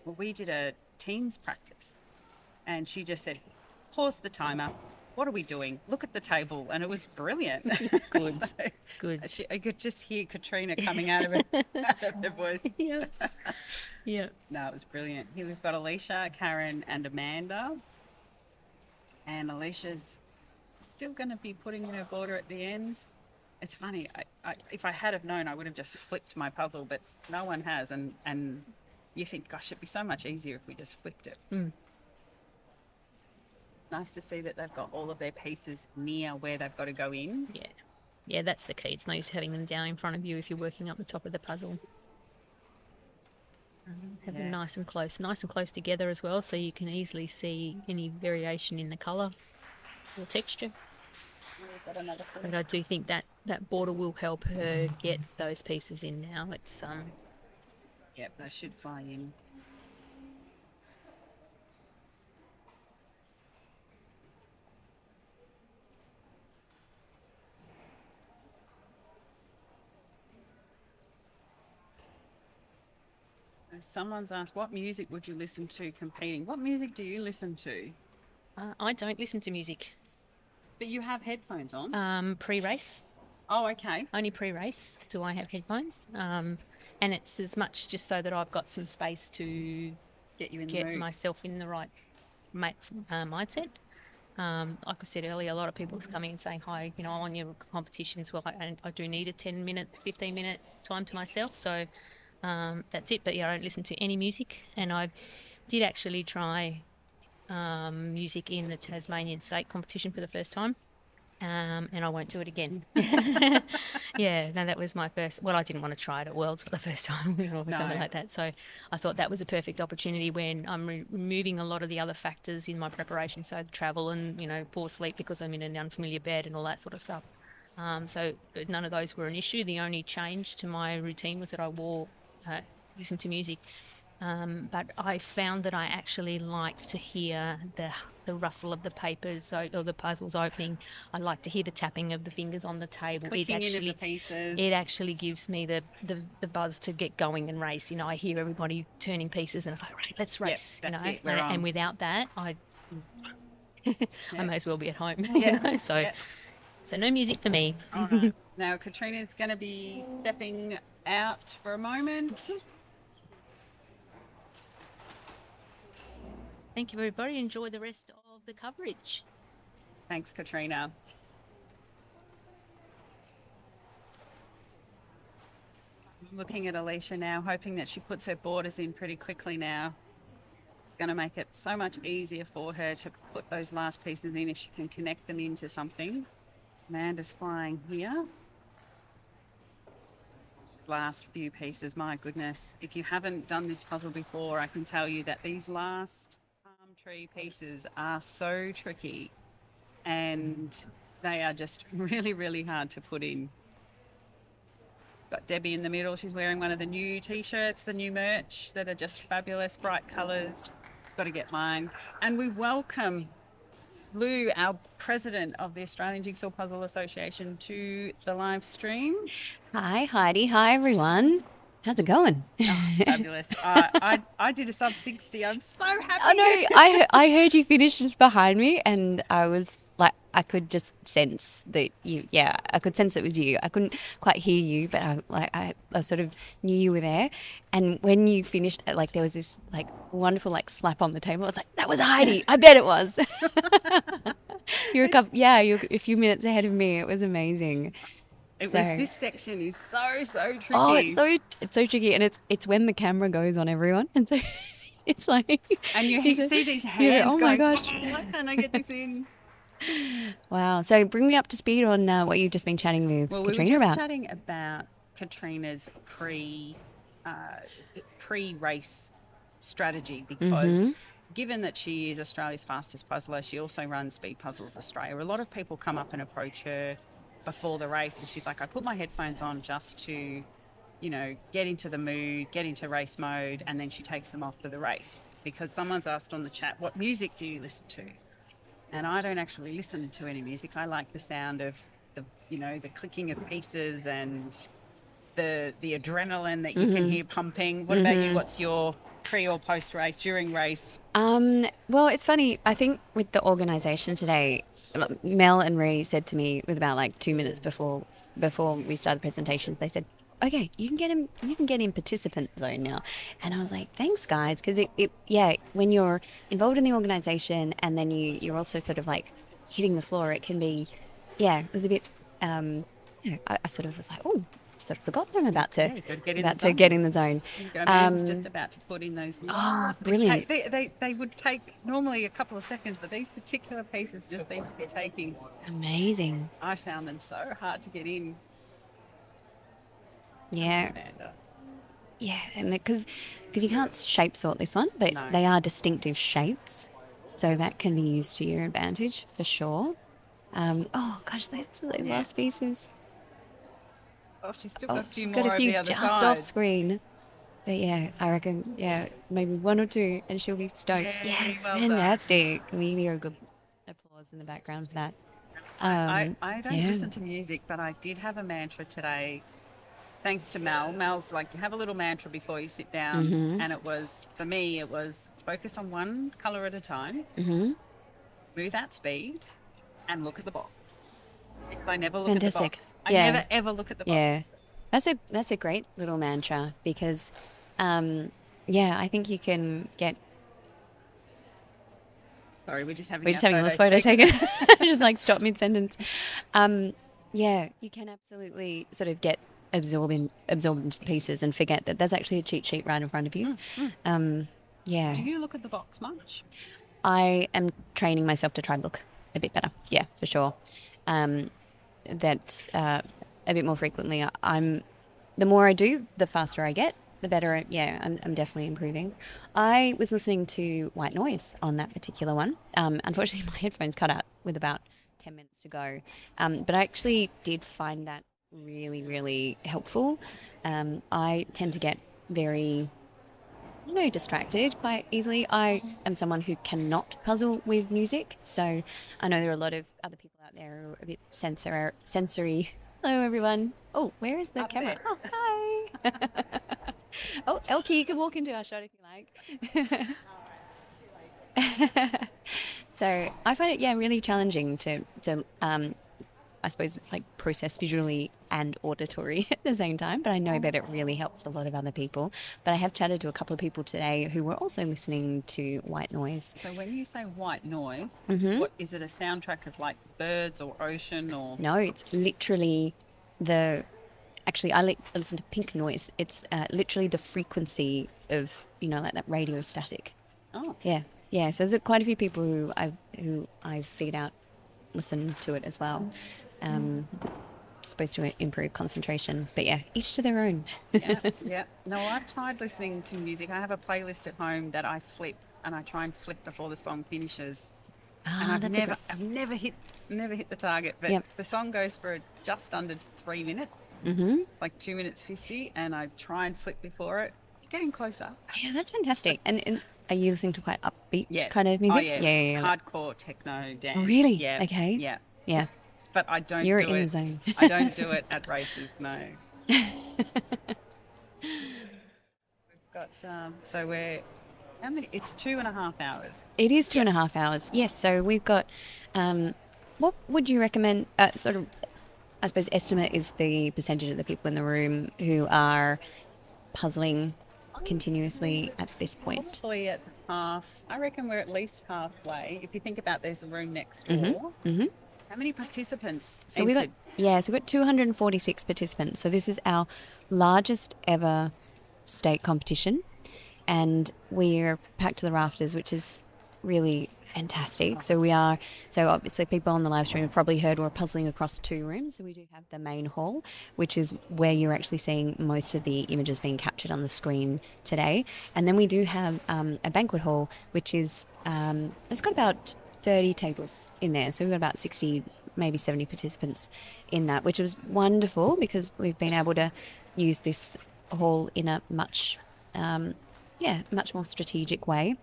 Well, we did a Teams practice and she just said, pause the timer. What are we doing? Look at the table. And it was brilliant. Good. So, good. I could just hear Katrina coming out of her voice. Yeah. Yeah. No, it was brilliant. Here we've got Alicia, Karen, and Amanda. And Alicia's still going to be putting in her border at the end. It's funny. If I had have known, I would have just flipped my puzzle, but no one has. And you think, gosh, it'd be so much easier if we just flipped it. Nice to see that they've got all of their pieces near where they've got to go in. Yeah. Yeah, that's the key. It's no use having them down in front of you if you're working up the top of the puzzle. Have them nice and close together as well, so you can easily see any variation in the colour or texture. We've got another clue. But I do think that border will help her get those pieces in now. It's Yep, they should fly in. Someone's asked, what music would you listen to competing? What music do you listen to? I don't listen to music But you have headphones on. pre-race. Oh, okay. Only pre-race do I have headphones, and it's as much just so that I've got some space to Get you in the get mood. myself in the right mindset. Like I said earlier, a lot of people coming and saying, hi, I'm on your competitions. Well, I do need a 10-minute, 15-minute time to myself. So that's it. But yeah, I don't listen to any music. And I did actually try music in the Tasmanian state competition for the first time. And I won't do it again. Yeah, no, that was my first. Well, I didn't want to try it at Worlds for the first time or something like that. So I thought that was a perfect opportunity when I'm removing a lot of the other factors in my preparation, so travel and poor sleep because I'm in an unfamiliar bed and all that sort of stuff. So none of those were an issue. The only change to my routine was that I listened to music. But I found that I actually like to hear the rustle of the papers or the puzzles opening. I like to hear the tapping of the fingers on the table. Clicking in of the pieces. It actually gives me the buzz to get going and race. I hear everybody turning pieces and it's like, right, let's race. that's it, we're and on. without that, I may as well be at home. So no music for me. All right. Now Katrina's going to be stepping out for a moment. Thank you, everybody. Enjoy the rest of the coverage. Thanks, Katrina. Looking at Alicia now, hoping that she puts her borders in pretty quickly now. Going to make it so much easier for her to put those last pieces in if she can connect them into something. Amanda's flying here. Last few pieces, my goodness. If you haven't done this puzzle before, I can tell you that these last palm tree pieces are so tricky and they are just really, really hard to put in. Got Debbie in the middle. She's wearing one of the new t-shirts, the new merch that are just fabulous, bright colours. Got to get mine. And we welcome Lou, our president of the Australian Jigsaw Puzzle Association, to the live stream. Hi, Heidi. Hi, everyone. How's it going? Oh, it's fabulous. I did a sub 60. I'm so happy. Oh, no, I heard you finish just behind me, and I was like, I could just sense that I could sense it was you. I couldn't quite hear you, but I sort of knew you were there. And when you finished, like, there was this like wonderful like slap on the table. I was like, that was Heidi. I bet it was. You're a few minutes ahead of me. It was amazing. This section is so tricky. Oh, it's so tricky, and it's when the camera goes on everyone, and so it's like, and you see these hands. Oh going, my gosh! Why can't I get this in? Wow. So bring me up to speed on what you've just been chatting with Katrina we were just about. chatting about Katrina's pre-race strategy because given that she is Australia's fastest puzzler, she also runs Speed Puzzles Australia. A lot of people come up and approach her before the race and she's like, I put my headphones on just to, get into the mood, get into race mode, and then she takes them off for the race. Because someone's asked on the chat, what music do you listen to? And I don't actually listen to any music. I like the sound of the clicking of pieces and the adrenaline that you can hear pumping. What about you? What's your pre or post race, during race? Well, it's funny. I think with the organisation today, Mel and Ree said to me with about like 2 minutes before we started presentations, they said, okay, you can get in participant zone now. And I was like, thanks guys. Because when you're involved in the organisation and then you're also sort of like hitting the floor, it can be, it was a bit, I sort of was like, oh, sort of forgot I'm about to get in the zone. Man's just about to put in those. Oh, brilliant. They would take normally a couple of seconds, but these particular pieces just seem to be taking. Amazing. I found them so hard to get in. Yeah. Amanda. Yeah, and because you can't shape sort this one, but they are distinctive shapes, so that can be used to your advantage for sure. Oh gosh, those last pieces. Oh, she's still got a few she's more got a few over the other just side. off screen. But yeah, I reckon maybe 1 or 2, and she'll be stoked. Yay, Yes, well fantastic. We hear a good applause in the background for that. I don't listen to music, but I did have a mantra today. Thanks to Mel. Mel's like, have a little mantra before you sit down. And for me, it was focus on one colour at a time, move at speed, and look at the box. Because I never look at the box. I never, ever look at the box. Yeah, that's a great little mantra because, I think you can get... Sorry, we're just having a little photo taken. Just like stop mid-sentence. You can absolutely sort of get absorb into pieces and forget that there's actually a cheat sheet right in front of you. Do you look at the box much? I am training myself to try and look a bit better. Yeah, for sure. That's a bit more frequently. The more I do, the faster I get, the better. I'm definitely improving. I was listening to white noise on that particular one. Unfortunately, my headphones cut out with about 10 minutes to go. But I actually did find that really, really helpful. I tend to get very distracted quite easily. I am someone who cannot puzzle with music, so I know there are a lot of other people out there who are a bit sensory. Hello, everyone. Oh, where is the camera? there. Oh, hi. Oh, Elkie, you can walk into our shot if you like. So I find it, really challenging to I suppose, like, process visually and auditory at the same time. But I know that it really helps a lot of other people. But I have chatted to a couple of people today who were also listening to white noise. So when you say white noise, Mm-hmm. what is it? A soundtrack of like birds or ocean or? No, it's literally actually, I listen to pink noise. It's literally the frequency of, like that radio static. Oh, Yeah. Yeah. So there's quite a few people who I've figured out listen to it as well. Supposed to improve concentration. But yeah, each to their own. yeah. No, I've tried listening to music. I have a playlist at home that I flip, and I try and flip before the song finishes. And I've never hit the target. But Yep. the song goes for just under 3 minutes. Mm-hmm. It's like 2 minutes 50, and I try and flip before it. Getting closer. Yeah, that's fantastic. And are you listening to quite upbeat Yes. kind of music? Oh, yeah. Yeah. Hardcore techno dance. Oh, really? Yeah. Okay. Yeah. Yeah. But I don't You're do in it. the zone. I don't do it at races, no. We've got, so we're, how many? It's 2.5 hours. It is 2.5 hours. Yes. So we've got, what would you recommend? Sort of, I suppose, estimate is the percentage of the people in the room who are puzzling continuously at this point. Probably at half. I reckon we're at least halfway. If you think about there's a room next door. Mm-hmm. How many participants So entered? we've got 246 participants. So this is our largest ever state competition, and we're packed to the rafters, which is really fantastic. So obviously people on the live stream have probably heard we're puzzling across 2 rooms. So we do have the main hall, which is where you're actually seeing most of the images being captured on the screen today. And then we do have a banquet hall, which is, it's got about 30 tables in there. So we've got about 60, maybe 70 participants in that, which was wonderful because we've been able to use this hall in a much more strategic way.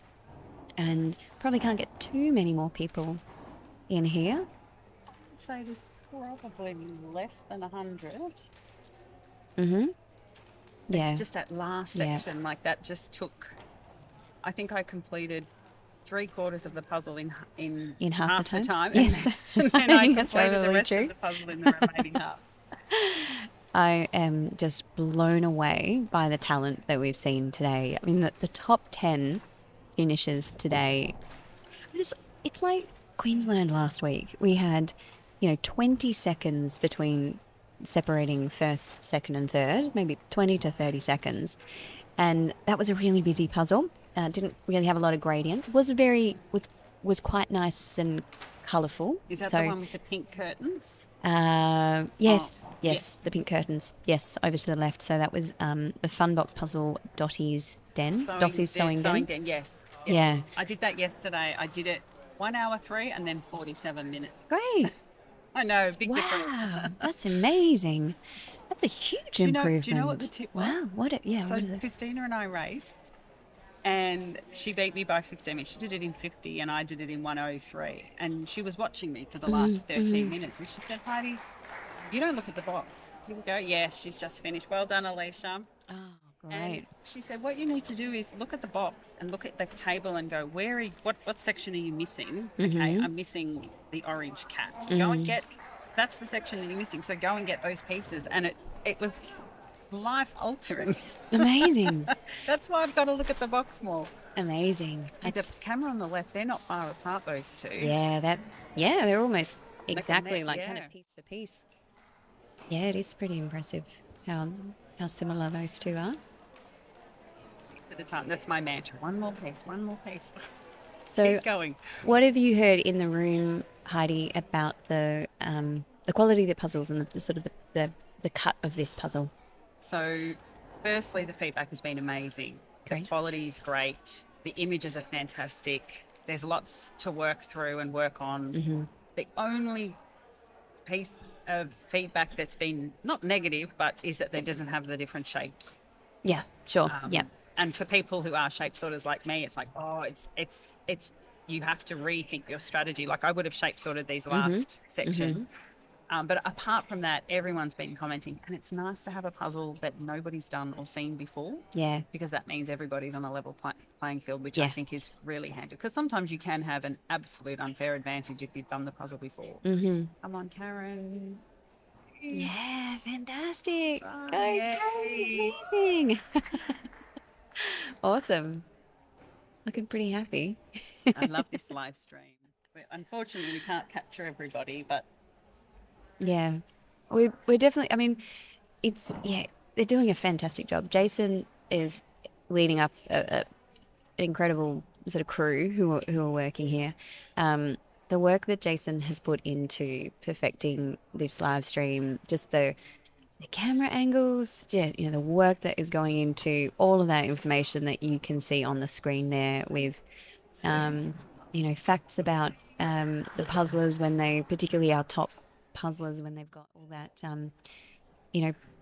And probably can't get too many more people in here. I'd say there's probably less than 100. Mm-hmm. Yeah. It's just that last Yeah. section, like that just took, I think I completed 3/4 of the puzzle in half the time. And Yes. then I I think that's completed the probably rest true. of the puzzle in the remaining half. I am just blown away by the talent that we've seen today. I mean, the top 10 finishes today, it's like Queensland last week. We had, 20 seconds between separating first, second and third, maybe 20 to 30 seconds. And that was a really busy puzzle. Didn't really have a lot of gradients. Was quite nice and colourful. Is that So, the one with the pink curtains? yes, Oh, yes, the pink curtains. Yes, over to the left. So that was the Funbox puzzle, Dottie's Den. Dottie's sewing den. Yes. Yeah. I did that yesterday. I did it 1 hour 3 and then 47 minutes. Great. I know, big difference. Wow, that's amazing. That's a huge improvement. Do you know what the tip was? Wow, So what is it? Christina and I raced, and she beat me by 15 minutes. She did it in 50, and I did it in 1:03. And she was watching me for the last 13 minutes, and she said, "Heidi, you don't look at the box." Here we go. Yes, she's just finished. Well done, Alicia. Oh, And great. she said, what you need to do is look at the box and look at the table and go, what section are you missing? Okay, I'm missing the orange cat. Go and get, that's the section that you're missing. So go and get those pieces. And it was life altering. Amazing. That's why I've got to look at the box more. Amazing. The camera on the left, they're not far apart, those two. Yeah, they're almost exactly net, like kind yeah. of piece for piece. Yeah, it is pretty impressive how similar those two are. At a time. That's my mantra. One more piece, one more piece. So Keep going. what have you heard in the room, Heidi, about the quality of the puzzles and the sort of the cut of this puzzle? So, firstly, the feedback has been amazing. Great. The quality is great. The images are fantastic. There's lots to work through and work on. The only piece of feedback that's been not negative, but is that there doesn't have the different shapes. Yeah, sure. Yeah. And for people who are shape sorters like me, it's like, oh, it's you have to rethink your strategy. Like I would have shape sorted these last section. But apart from that, everyone's been commenting, and it's nice to have a puzzle that nobody's done or seen before. Yeah. Because that means everybody's on a level playing field, which I think is really handy. Because sometimes you can have an absolute unfair advantage if you've done the puzzle before. Come on, Karen. Yeah, fantastic. Oh, Go, yay. amazing. Awesome. Looking pretty happy. I love this live stream. Unfortunately, we can't capture everybody, but Yeah, we're definitely. I mean, they're doing a fantastic job. Jason is leading up an incredible sort of crew who are working here. The work that Jason has put into perfecting this live stream, just the camera angles, the work that is going into all of that information that you can see on the screen there with, facts about the puzzlers particularly our top puzzlers when they've got all that,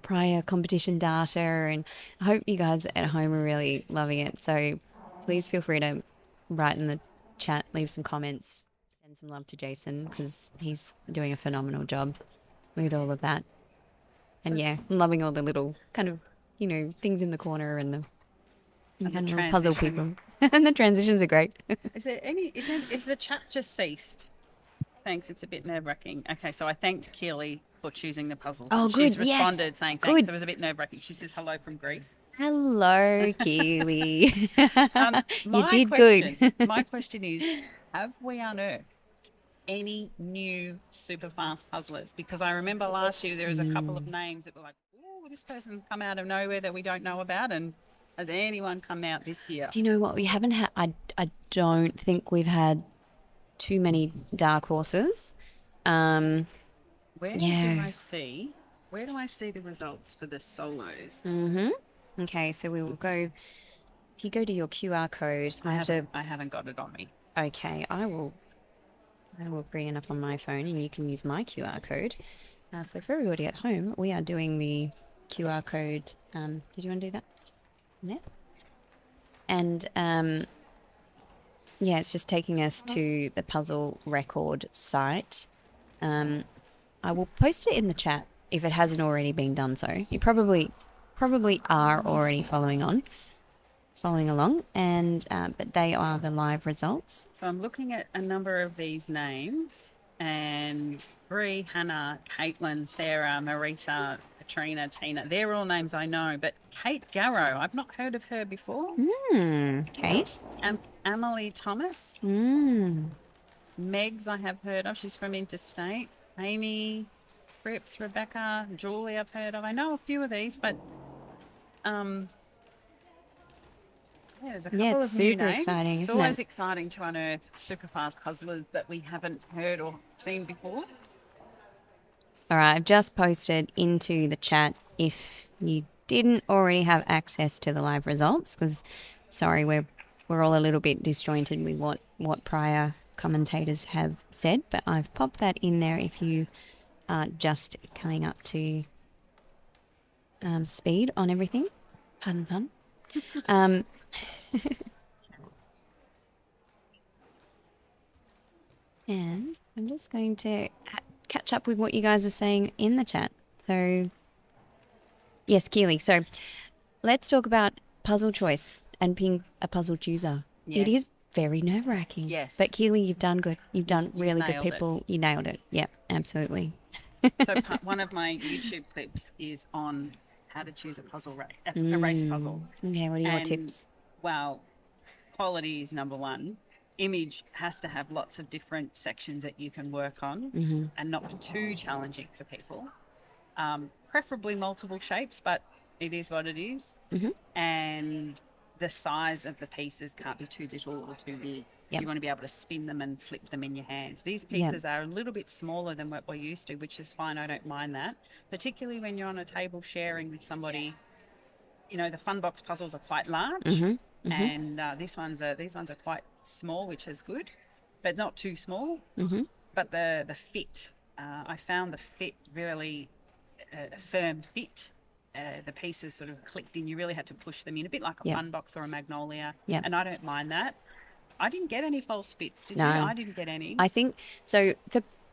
prior competition data. And I hope you guys at home are really loving it. So please feel free to write in the chat, leave some comments, send some love to Jason because he's doing a phenomenal job with all of that. And I'm loving all the little kind of, things in the corner and the little puzzle people. And the transitions are great. Is the chat just ceased? Thanks, it's a bit nerve-wracking. Okay, so I thanked Keely for choosing the puzzle. Oh, good, She's responded saying thanks. Good. It was a bit nerve-wracking. She says hello from Greece. Hello, Keely. You did good. good. My question is, have we unearthed any new super fast puzzlers? Because I remember last year there was a couple of names that were like, oh, this person's come out of nowhere that we don't know about. And has anyone come out this year? Do you know what? We haven't had, I don't think we've had too many dark horses. Where do I see the results for the solos? Okay, so we will go. If you go to your QR code, I haven't got it on me. Okay, I will bring it up on my phone, and you can use my QR code. So for everybody at home, we are doing the QR code. Did you want to do that? Yeah. And it's just taking us to the puzzle record site. I will post it in the chat if it hasn't already been done so. You probably are already following along, and but they are the live results. So I'm looking at a number of these names, and Bree, Hannah, Caitlin, Sarah, Marita, Katrina, Tina, they're all names I know, but Kate Garrow, I've not heard of her before. Kate? Emily Thomas. Megs I have heard of, she's from Interstate. Amy, Cripps, Rebecca, Julie I've heard of. I know a few of these, but there's a couple it's of new super names. exciting, It's isn't always it? exciting to unearth super fast puzzlers that we haven't heard or seen before. All right, I've just posted into the chat if you didn't already have access to the live results, because sorry, we're all a little bit disjointed with what prior commentators have said, but I've popped that in there if you are just coming up to speed on everything. Pun. And I'm just going to catch up with what you guys are saying in the chat. So, yes, Keely. So, let's talk about puzzle choice and being a puzzle chooser. Yes. It is very nerve-wracking. Yes. But Keely, you've done good. You've done really good, nailed it. people. You nailed it. Yeah, absolutely. So one of my YouTube clips is on how to choose a puzzle a race puzzle. Okay, what are your And, tips? Well, quality is number one. Image has to have lots of different sections that you can work on and not be too challenging for people. Preferably multiple shapes, but it is what it is. And the size of the pieces can't be too little or too big. Yep. You want to be able to spin them and flip them in your hands. These pieces are a little bit smaller than what we're used to, which is fine. I don't mind that, particularly when you're on a table sharing with somebody. You know, the fun box puzzles are quite large, and these ones are quite small, which is good, but not too small. but the fit, I found the fit really a firm fit. The pieces sort of clicked in. You really had to push them in, a bit like a Yep. fun box or a magnolia. Yep. And I don't mind that. I didn't get any false fits, did No. you? I didn't get any. I think so.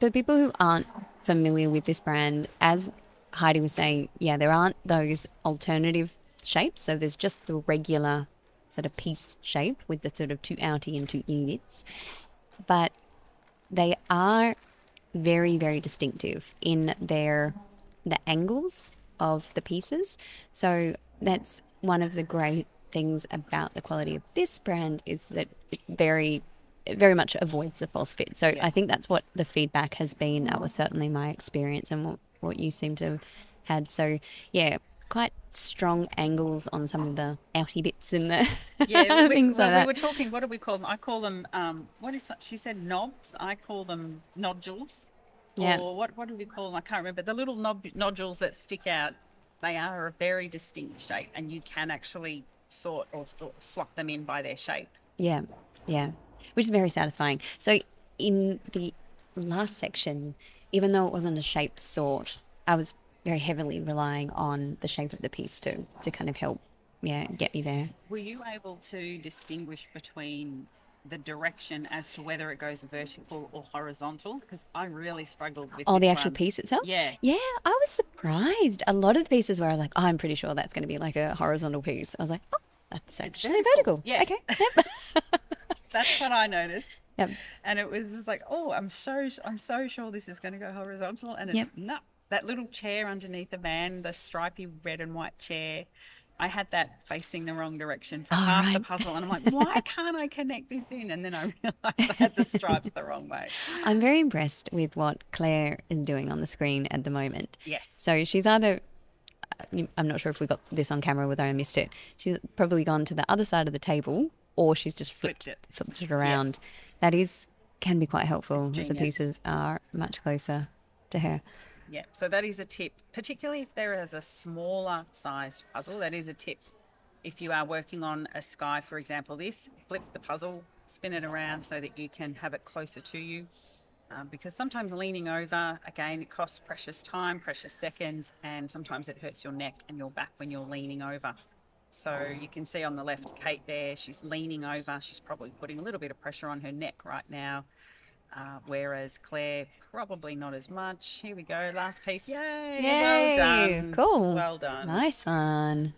For people who aren't familiar with this brand, as Heidi was saying, yeah, there aren't those alternative shapes. So there's just the regular sort of piece shape with the sort of 2 outie and 2 innie bits, but they are very, very distinctive in the angles of the pieces. So that's one of the great things about the quality of this brand, is that it very much avoids the false fit. So I think that's what the feedback has been. That was certainly my experience, and what you seem to have had. So yeah, quite strong angles on some of the outy bits in the things like that. We were talking, what do we call them? I call them, she said knobs. I call them nodules. Yeah. Or what do we call them? I can't remember. The little nodules that stick out, they are a very distinct shape, and you can actually sort or swap them in by their shape. Yeah, yeah, which is very satisfying. So in the last section, even though it wasn't a shape sort, I was very heavily relying on the shape of the piece to kind of help, get me there. Were you able to distinguish between the direction as to whether it goes vertical or horizontal? Because I really struggled with Oh, this the actual one. piece itself? Yeah. Yeah, I was surprised. A lot of the pieces where I was like, I'm pretty sure that's going to be like a horizontal piece. I was like, oh, that's actually vertical. Yes. Okay. Yep. That's what I noticed. Yep. And it was like, oh, I'm so sure this is going to go horizontal. And Yep. no, that little chair underneath the van, the stripy red and white chair, I had that facing the wrong direction for half the puzzle. And I'm like, why can't I connect this in? And then I realized I had the stripes the wrong way. I'm very impressed with what Claire is doing on the screen at the moment. Yes. So she's either, I'm not sure if we got this on camera, whether I missed it. She's probably gone to the other side of the table, or she's just flipped it around. That can be quite helpful as the pieces are much closer to her. Yeah, so that is a tip, particularly if there is a smaller sized puzzle. That is a tip. If you are working on a sky, for example, flip the puzzle, spin it around so that you can have it closer to you. Because sometimes leaning over, again, it costs precious time, precious seconds, and sometimes it hurts your neck and your back when you're leaning over. So you can see on the left, Kate there, she's leaning over. She's probably putting a little bit of pressure on her neck right now. Whereas Claire, probably not as much. Here we go, last piece. Yay! Well done. Cool. Well done. Nice one.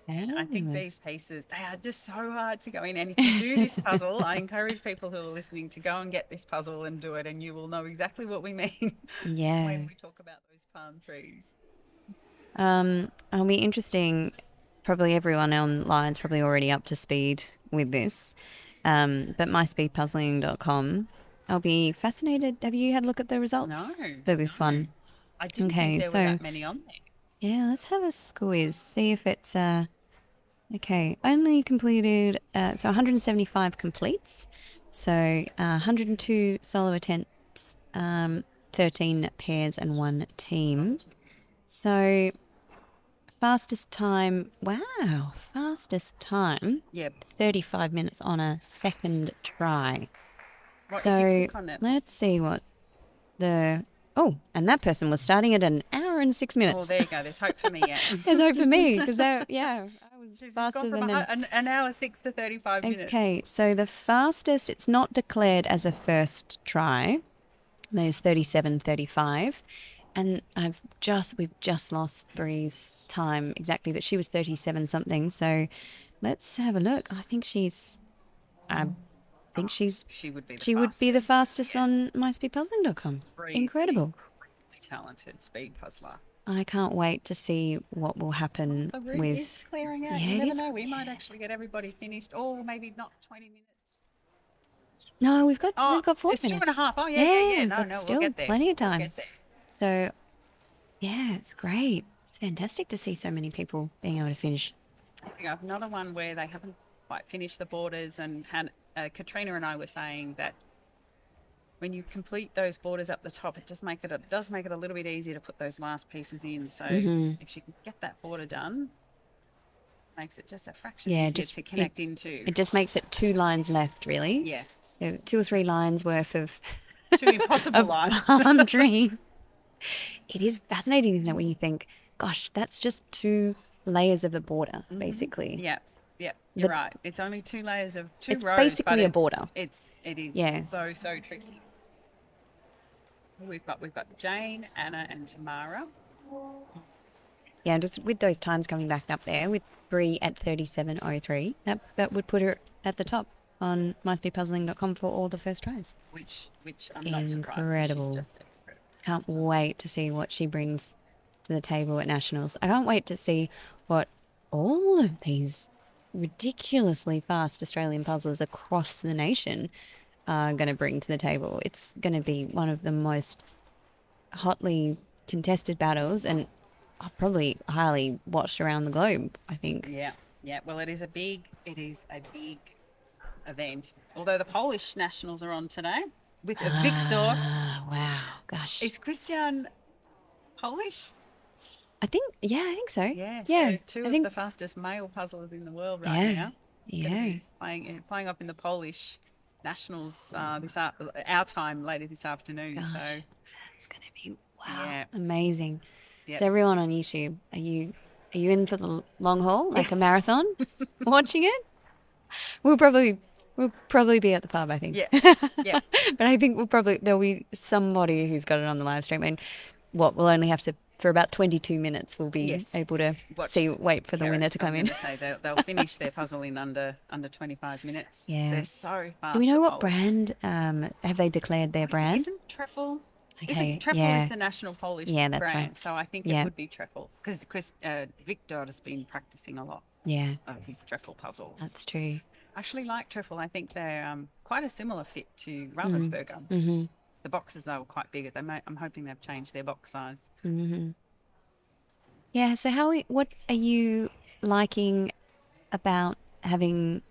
And I think these pieces, they are just so hard to go in. And if you do this puzzle, I encourage people who are listening to go and get this puzzle and do it, and you will know exactly what we mean when we talk about those palm trees. It'll be interesting. Probably everyone online is probably already up to speed with this. But myspeedpuzzling.com, I'll be fascinated. Have you had a look at the results for this one? I didn't think there were that many on there. Yeah, let's have a squeeze. See if it's okay. Only completed so 175 completes. So 102 solo attempts, 13 pairs and 1 team. So fastest time, fastest time. Yep. 35 minutes on a second try. What, so if you click on that? let's see what and that person was starting at an hour and 6 minutes. Oh, there you go. There's hope for me, yeah. There's hope for me because I was She's faster gone from than them. an hour 6 to 35 minutes. Okay, so the fastest, it's not declared as a first try. There's 37:35, and we've just lost Bree's time exactly, but she was 37 something. So let's have a look. I think she would be the fastest on myspeedpuzzling.com. Incredible. Incredibly talented speed puzzler. I can't wait to see what will happen The route with. is clearing out. Yeah, You it never is. know. We might actually get everybody finished, or maybe not 20 minutes. No, we've got 4 it's minutes. 2.5. Oh, yeah. we've No, got we'll still get there. plenty of We'll time. get there. So, yeah, it's great. It's fantastic to see so many people being able to finish. We have another one where they haven't quite finished the borders, and Katrina and I were saying that when you complete those borders up the top, it does make it a little bit easier to put those last pieces in. So if she can get that border done, makes it just a fraction easier to connect into. It just makes it 2 lines left, really. Yes. So 2 or 3 lines worth of Two impossible of lines. palm trees. It is fascinating, isn't it, when you think, gosh, that's just 2 layers of a border, basically. Yeah, you're But right. It's only 2 layers of 2 it's rows, basically but a border. It is Yeah. so tricky. We've got Jane, Anna, and Tamara. Yeah, just with those times coming back up there, with Brie at 37.03, that would put her at the top on myspeedpuzzling.com for all the first tries. Which I'm not surprised. Incredible. She's just incredible. Can't wait to see what she brings to the table at Nationals. I can't wait to see what all of these ridiculously fast Australian puzzlers across the nation are going to bring to the table. It's going to be one of the most hotly contested battles and probably highly watched around the globe, I think. Yeah. Well, it is a big event. Although the Polish nationals are on today with a Victor. Wow, gosh. Is Christian Polish? I think so. Yeah. Yeah. So 2 I of think, the fastest male puzzlers in the world right yeah. now. Yeah. Playing up in the Polish nationals our time later this afternoon. Gosh, So it's going to be, wow, Yeah. amazing. Yep. So everyone on YouTube, are you in for the long haul, like a marathon, watching it? We'll probably be at the pub, I think. Yeah. But I think there'll be somebody who's got it on the live stream, and we'll only have to, for about 22 minutes, we'll be Yes. able to wait for the winner to come in. Say they'll finish their puzzle in under 25 minutes. Yeah. They're so fast. Do we know the what Polish. brand? Have they declared their brand? Isn't Treffel? Okay, Treffel yeah. is the national Polish Yeah, that's brand. right. So I think Yeah. it would be Treffel because Victor has been practicing a lot Yeah, of his Treffel puzzles. that's true. I actually like Treffel. I think they're quite a similar fit to Ravensburger. Mm-hmm. The boxes though were quite bigger. I'm hoping they've changed their box size. Mm-hmm. Yeah, so what are you liking about having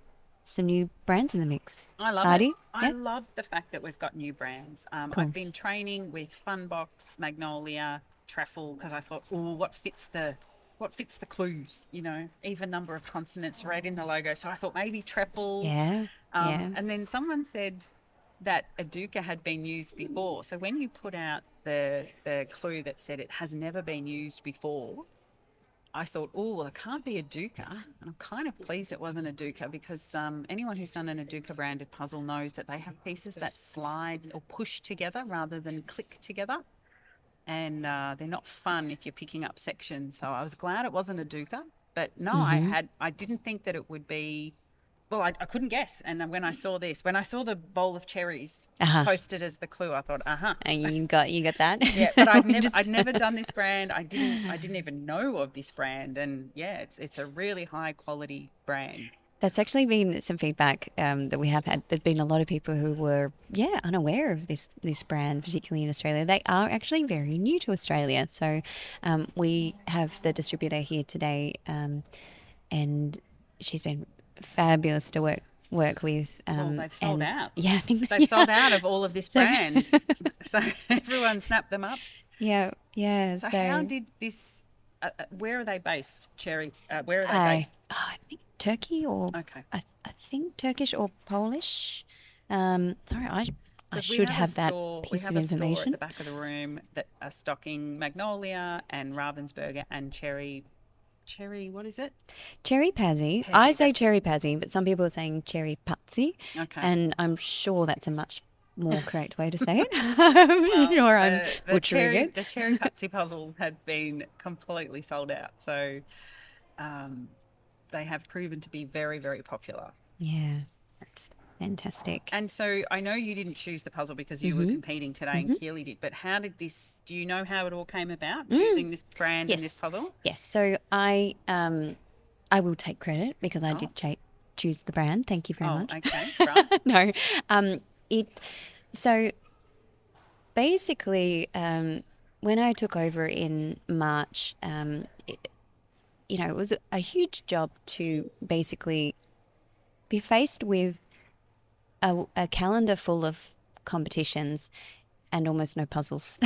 some new brands in the mix? I love Artie? it. I Yeah? love the fact that we've got new brands. Cool. I've been training with Funbox, Magnolia, Treffel because I thought, what fits the clues? Even number of consonants right in the logo. So I thought maybe Treffel. Yeah, yeah. And then someone said that a duca had been used before. So when you put out the clue that said it has never been used before, I thought, well, it can't be a duca. And I'm kind of pleased it wasn't a duca because anyone who's done an Aduca branded puzzle knows that they have pieces that slide or push together rather than click together. And they're not fun if you're picking up sections. So I was glad it wasn't a duca. But no, I didn't think that it would be. Well, I couldn't guess. And when I saw the bowl of cherries posted as the clue, I thought, And you got that? Yeah, but I'd never done this brand. I didn't even know of this brand. And yeah, it's a really high quality brand. That's actually been some feedback that we have had. There's been a lot of people who were, unaware of this brand, particularly in Australia. They are actually very new to Australia. So we have the distributor here today, and she's been fabulous to work with. Well, they've sold out. Yeah, I think They've sold out of all of this brand. So everyone snapped them up. Yeah. So how did this? Where are they based? Cherry. Where are they based? I think Turkey or Okay. I think Turkish or Polish. Sorry, I 'Cause we should a have that store- piece we have of a store information. at the back of the room that are stocking Magnolia and Ravensburger and Cherry. What is it? Cherry Pazzi. Pazzi, I say that's it. Cherry Pazzi, but some people are saying Cherry Pazzi. Okay. And I'm sure that's a much more correct way to say it. Or I'm butchering it. The Cherry Patsy puzzles had been completely sold out. So they have proven to be very, very popular. Yeah, that's fantastic. And so I know you didn't choose the puzzle because you were competing today and Keely did, but how did this, do you know how it all came about, choosing this brand and this puzzle? Yes, so I will take credit because I did choose the brand. Thank you very much. Okay, right. No, so basically, when I took over in March, it was a huge job to basically be faced with a calendar full of competitions and almost no puzzles.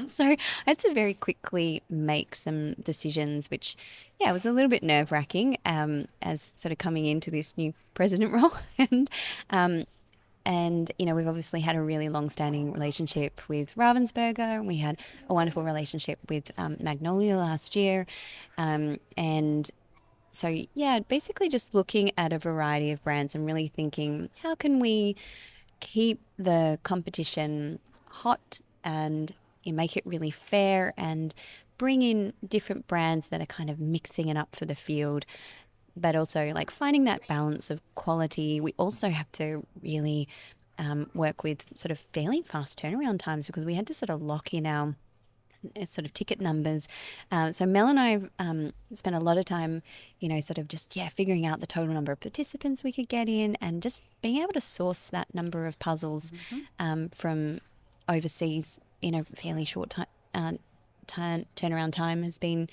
So I had to very quickly make some decisions, which, was a little bit nerve-wracking as sort of coming into this new president role. And And, you know, we've obviously had a really long-standing relationship with Ravensburger. We had a wonderful relationship with Magnolia last year. And so, yeah, basically just looking at a variety of brands and really thinking, how can we keep the competition hot and make it really fair and bring in different brands that are kind of mixing it up for the field, but also like finding that balance of quality. We also have to really work with sort of fairly fast turnaround times because we had to sort of lock in our sort of ticket numbers. So Mel and I spent a lot of time, you know, sort of just, figuring out the total number of participants we could get in and just being able to source that number of puzzles from overseas in a fairly short turnaround time has been,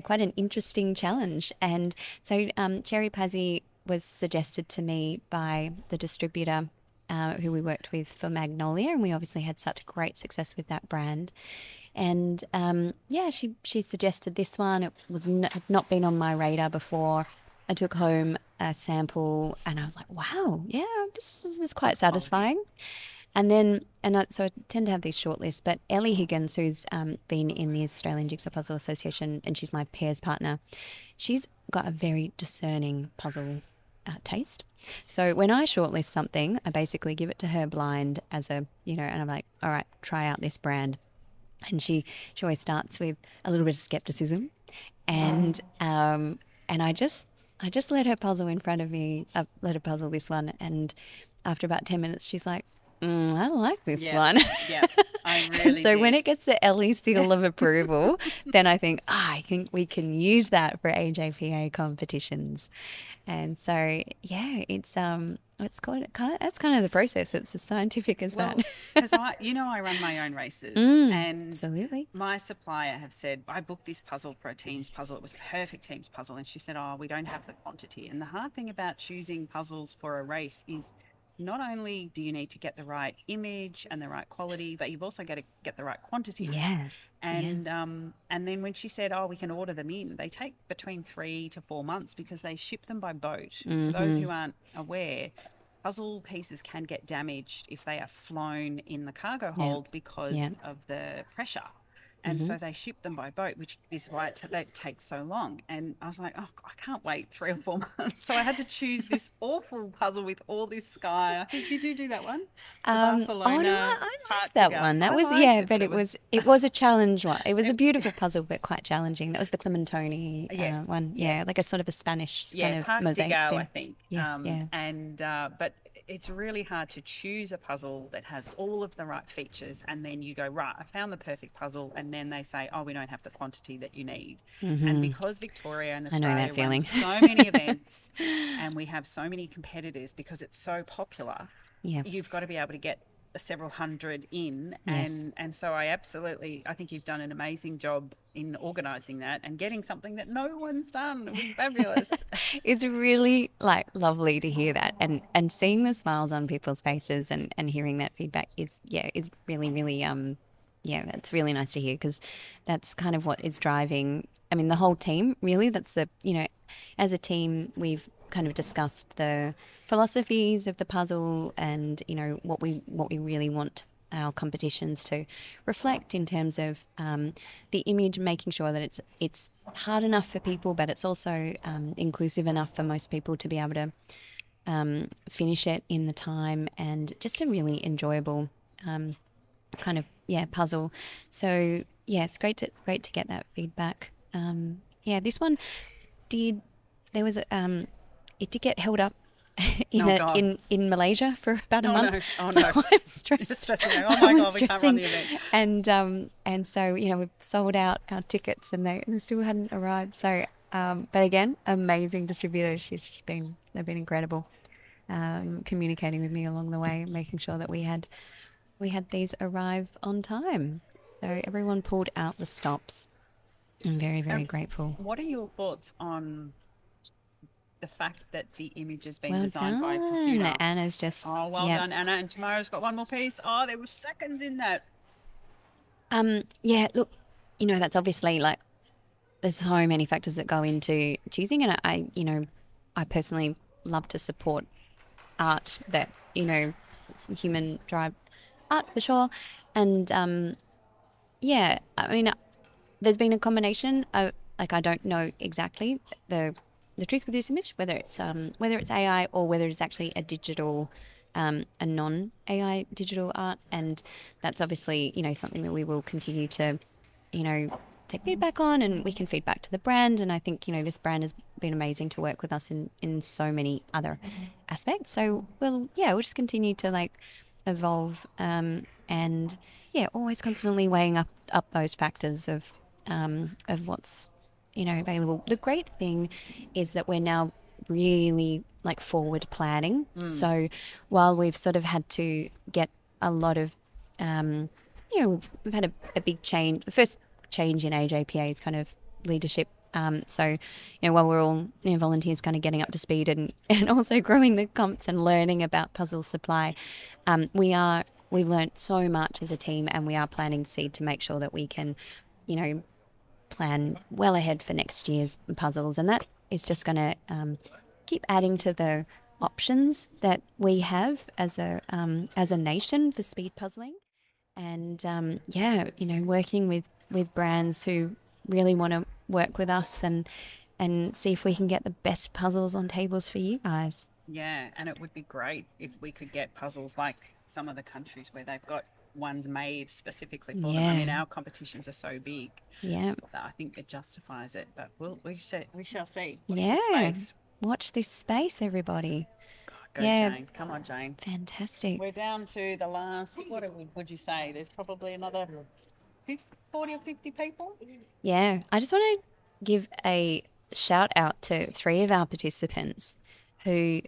quite an interesting challenge. And so Cherry Pazzi was suggested to me by the distributor who we worked with for Magnolia, and we obviously had such great success with that brand. And she suggested this one. It was had not been on my radar before. I took home a sample and I was like, wow, this is quite satisfying. And then, so I tend to have these shortlists, but Ellie Higgins, who's been in the Australian Jigsaw Puzzle Association, and she's my pairs partner, she's got a very discerning puzzle taste. So when I shortlist something, I basically give it to her blind as a, and I'm like, all right, try out this brand. And she always starts with a little bit of skepticism, and I just let her puzzle in front of me. I let her puzzle this one, and after about 10 minutes, she's like, I like this one. Yeah, I really So did. when it gets the Ellie seal of approval, then I think, I think we can use that for AJPA competitions. And so, it's that's kind of the process. It's as scientific as that. Because I run my own races, and Absolutely. my supplier have said, I booked this puzzle for a team's puzzle. It was a perfect team's puzzle. And she said, we don't have the quantity. And the hard thing about choosing puzzles for a race is not only do you need to get the right image and the right quality, but you've also got to get the right quantity. Yes. And then when she said, we can order them in, they take between 3 to 4 months because they ship them by boat. For those who aren't aware, puzzle pieces can get damaged if they are flown in the cargo hold because of the pressure. And so they ship them by boat, which is why that takes so long. And I was like, I can't wait 3 or 4 months. So I had to choose this awful puzzle with all this sky. I think, did you do that one? Barcelona. I like that one. That was, but it was a challenge one. It was a beautiful puzzle, but quite challenging. That was the Clementoni one. Yeah, like a sort of a Spanish kind of mosaic thing. I think. Yes, But it's really hard to choose a puzzle that has all of the right features, and then you go, right, I found the perfect puzzle, and then they say, we don't have the quantity that you need. And because Victoria and Australia run so many events and we have so many competitors because it's so popular, you've got to be able to get several hundred in. And so I think you've done an amazing job in organising that and getting something that no one's done. It was fabulous. It's really lovely to hear that, and seeing the smiles on people's faces and hearing that feedback is really, really that's really nice to hear, because that's kind of what is driving, the whole team really. That's the, as a team we've kind of discussed the philosophies of the puzzle and what we really want our competitions to reflect in terms of the image, making sure that it's hard enough for people, but it's also inclusive enough for most people to be able to finish it in the time, and just a really enjoyable kind of puzzle. So it's great to get that feedback. This one did get held up in Malaysia for about a month. No. So I'm stressed. It's stressing me. Oh my God, we can't run the event. And so we've sold out our tickets, and they still hadn't arrived. So but again, amazing distributor. They've been incredible, communicating with me along the way, making sure that we had these arrive on time. So everyone pulled out the stops. I'm very, very grateful. What are your thoughts on the fact that the image has been designed by a computer? Anna's just... Oh, well done, Anna. And tomorrow's got one more piece. Oh, there were seconds in that. Look, that's obviously there's so many factors that go into choosing, and I personally love to support art that, it's human drive art for sure. And yeah, I mean, there's been a combination of, like, I don't know exactly the truth with this image, whether it's AI or whether it's actually a digital, a non-AI digital art, and that's obviously, you know, something that we will continue to, you know, take feedback on, and we can feed back to the brand. And I think, you know, this brand has been amazing to work with us in so many other aspects. So we'll just continue to like evolve, and yeah, always constantly weighing up those factors of what's, you know, available. The great thing is that we're now really like forward planning. So while we've sort of had to get a lot of, you know, we've had a big change. The first change in AJPA's kind of leadership. So, you know, while we're all, you know, volunteers kind of getting up to speed and also growing the comps and learning about puzzle supply, we've learned so much as a team, and we are planting seed to make sure that we can, you know, plan well ahead for next year's puzzles. And that is just going to keep adding to the options that we have as a nation for speed puzzling. And yeah, you know, working with brands who really want to work with us and see if we can get the best puzzles on tables for you guys. Yeah, and it would be great if we could get puzzles like some of the countries where they've got ones made specifically for them. I mean, our competitions are so big. Yeah. That I think it justifies it, but we shall see. Yeah. Space. Watch this space, everybody. Go, Yeah. Jane. Come on, Jane. Fantastic. We're down to the last, would you say? There's probably another 40 or 50 people? Yeah. I just want to give a shout out to 3 of our participants who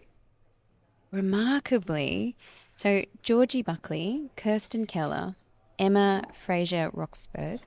remarkably, so Georgie Buckley, Kirsten Keller, Emma Fraser Roxburgh,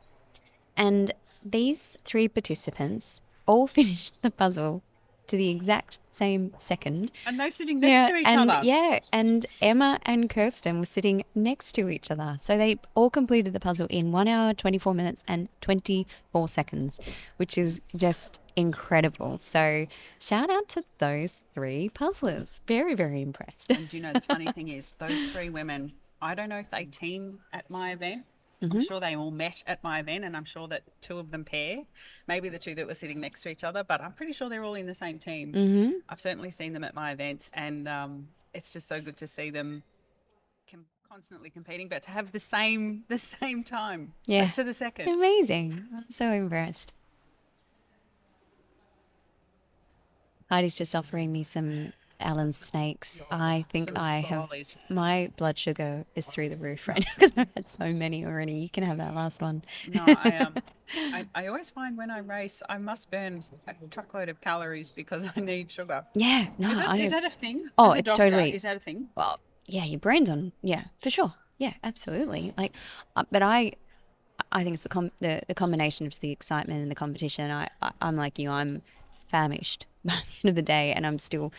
and these 3 participants all finished the puzzle to the exact same second. And they're sitting next to each other. Yeah, and Emma and Kirsten were sitting next to each other. So they all completed the puzzle in 1 hour, 24 minutes and 24 seconds, which is just incredible. So shout out to those 3 puzzlers. Very, very impressed. And you know, the funny thing is, those 3 women, I don't know if they team at my event. I'm sure they all met at my event, and I'm sure that 2 of them pair, maybe the 2 that were sitting next to each other, but I'm pretty sure they're all in the same team. I've certainly seen them at my events, and it's just so good to see them constantly competing, but to have the same time, to the second. Amazing. I'm so impressed. Heidi's just offering me some Allen's snakes. I think my blood sugar is through the roof right now because I've had so many already. You can have that last one. No, I always find when I race, I must burn a truckload of calories because I need sugar. Yeah, no. Is that a thing? Oh, As a it's doctor, totally. Is that a thing? Well, yeah, your brain's on. Yeah, for sure. Yeah, absolutely. Like, but I think it's the combination of the excitement and the competition. I'm like you. I'm famished by the end of the day, and I feel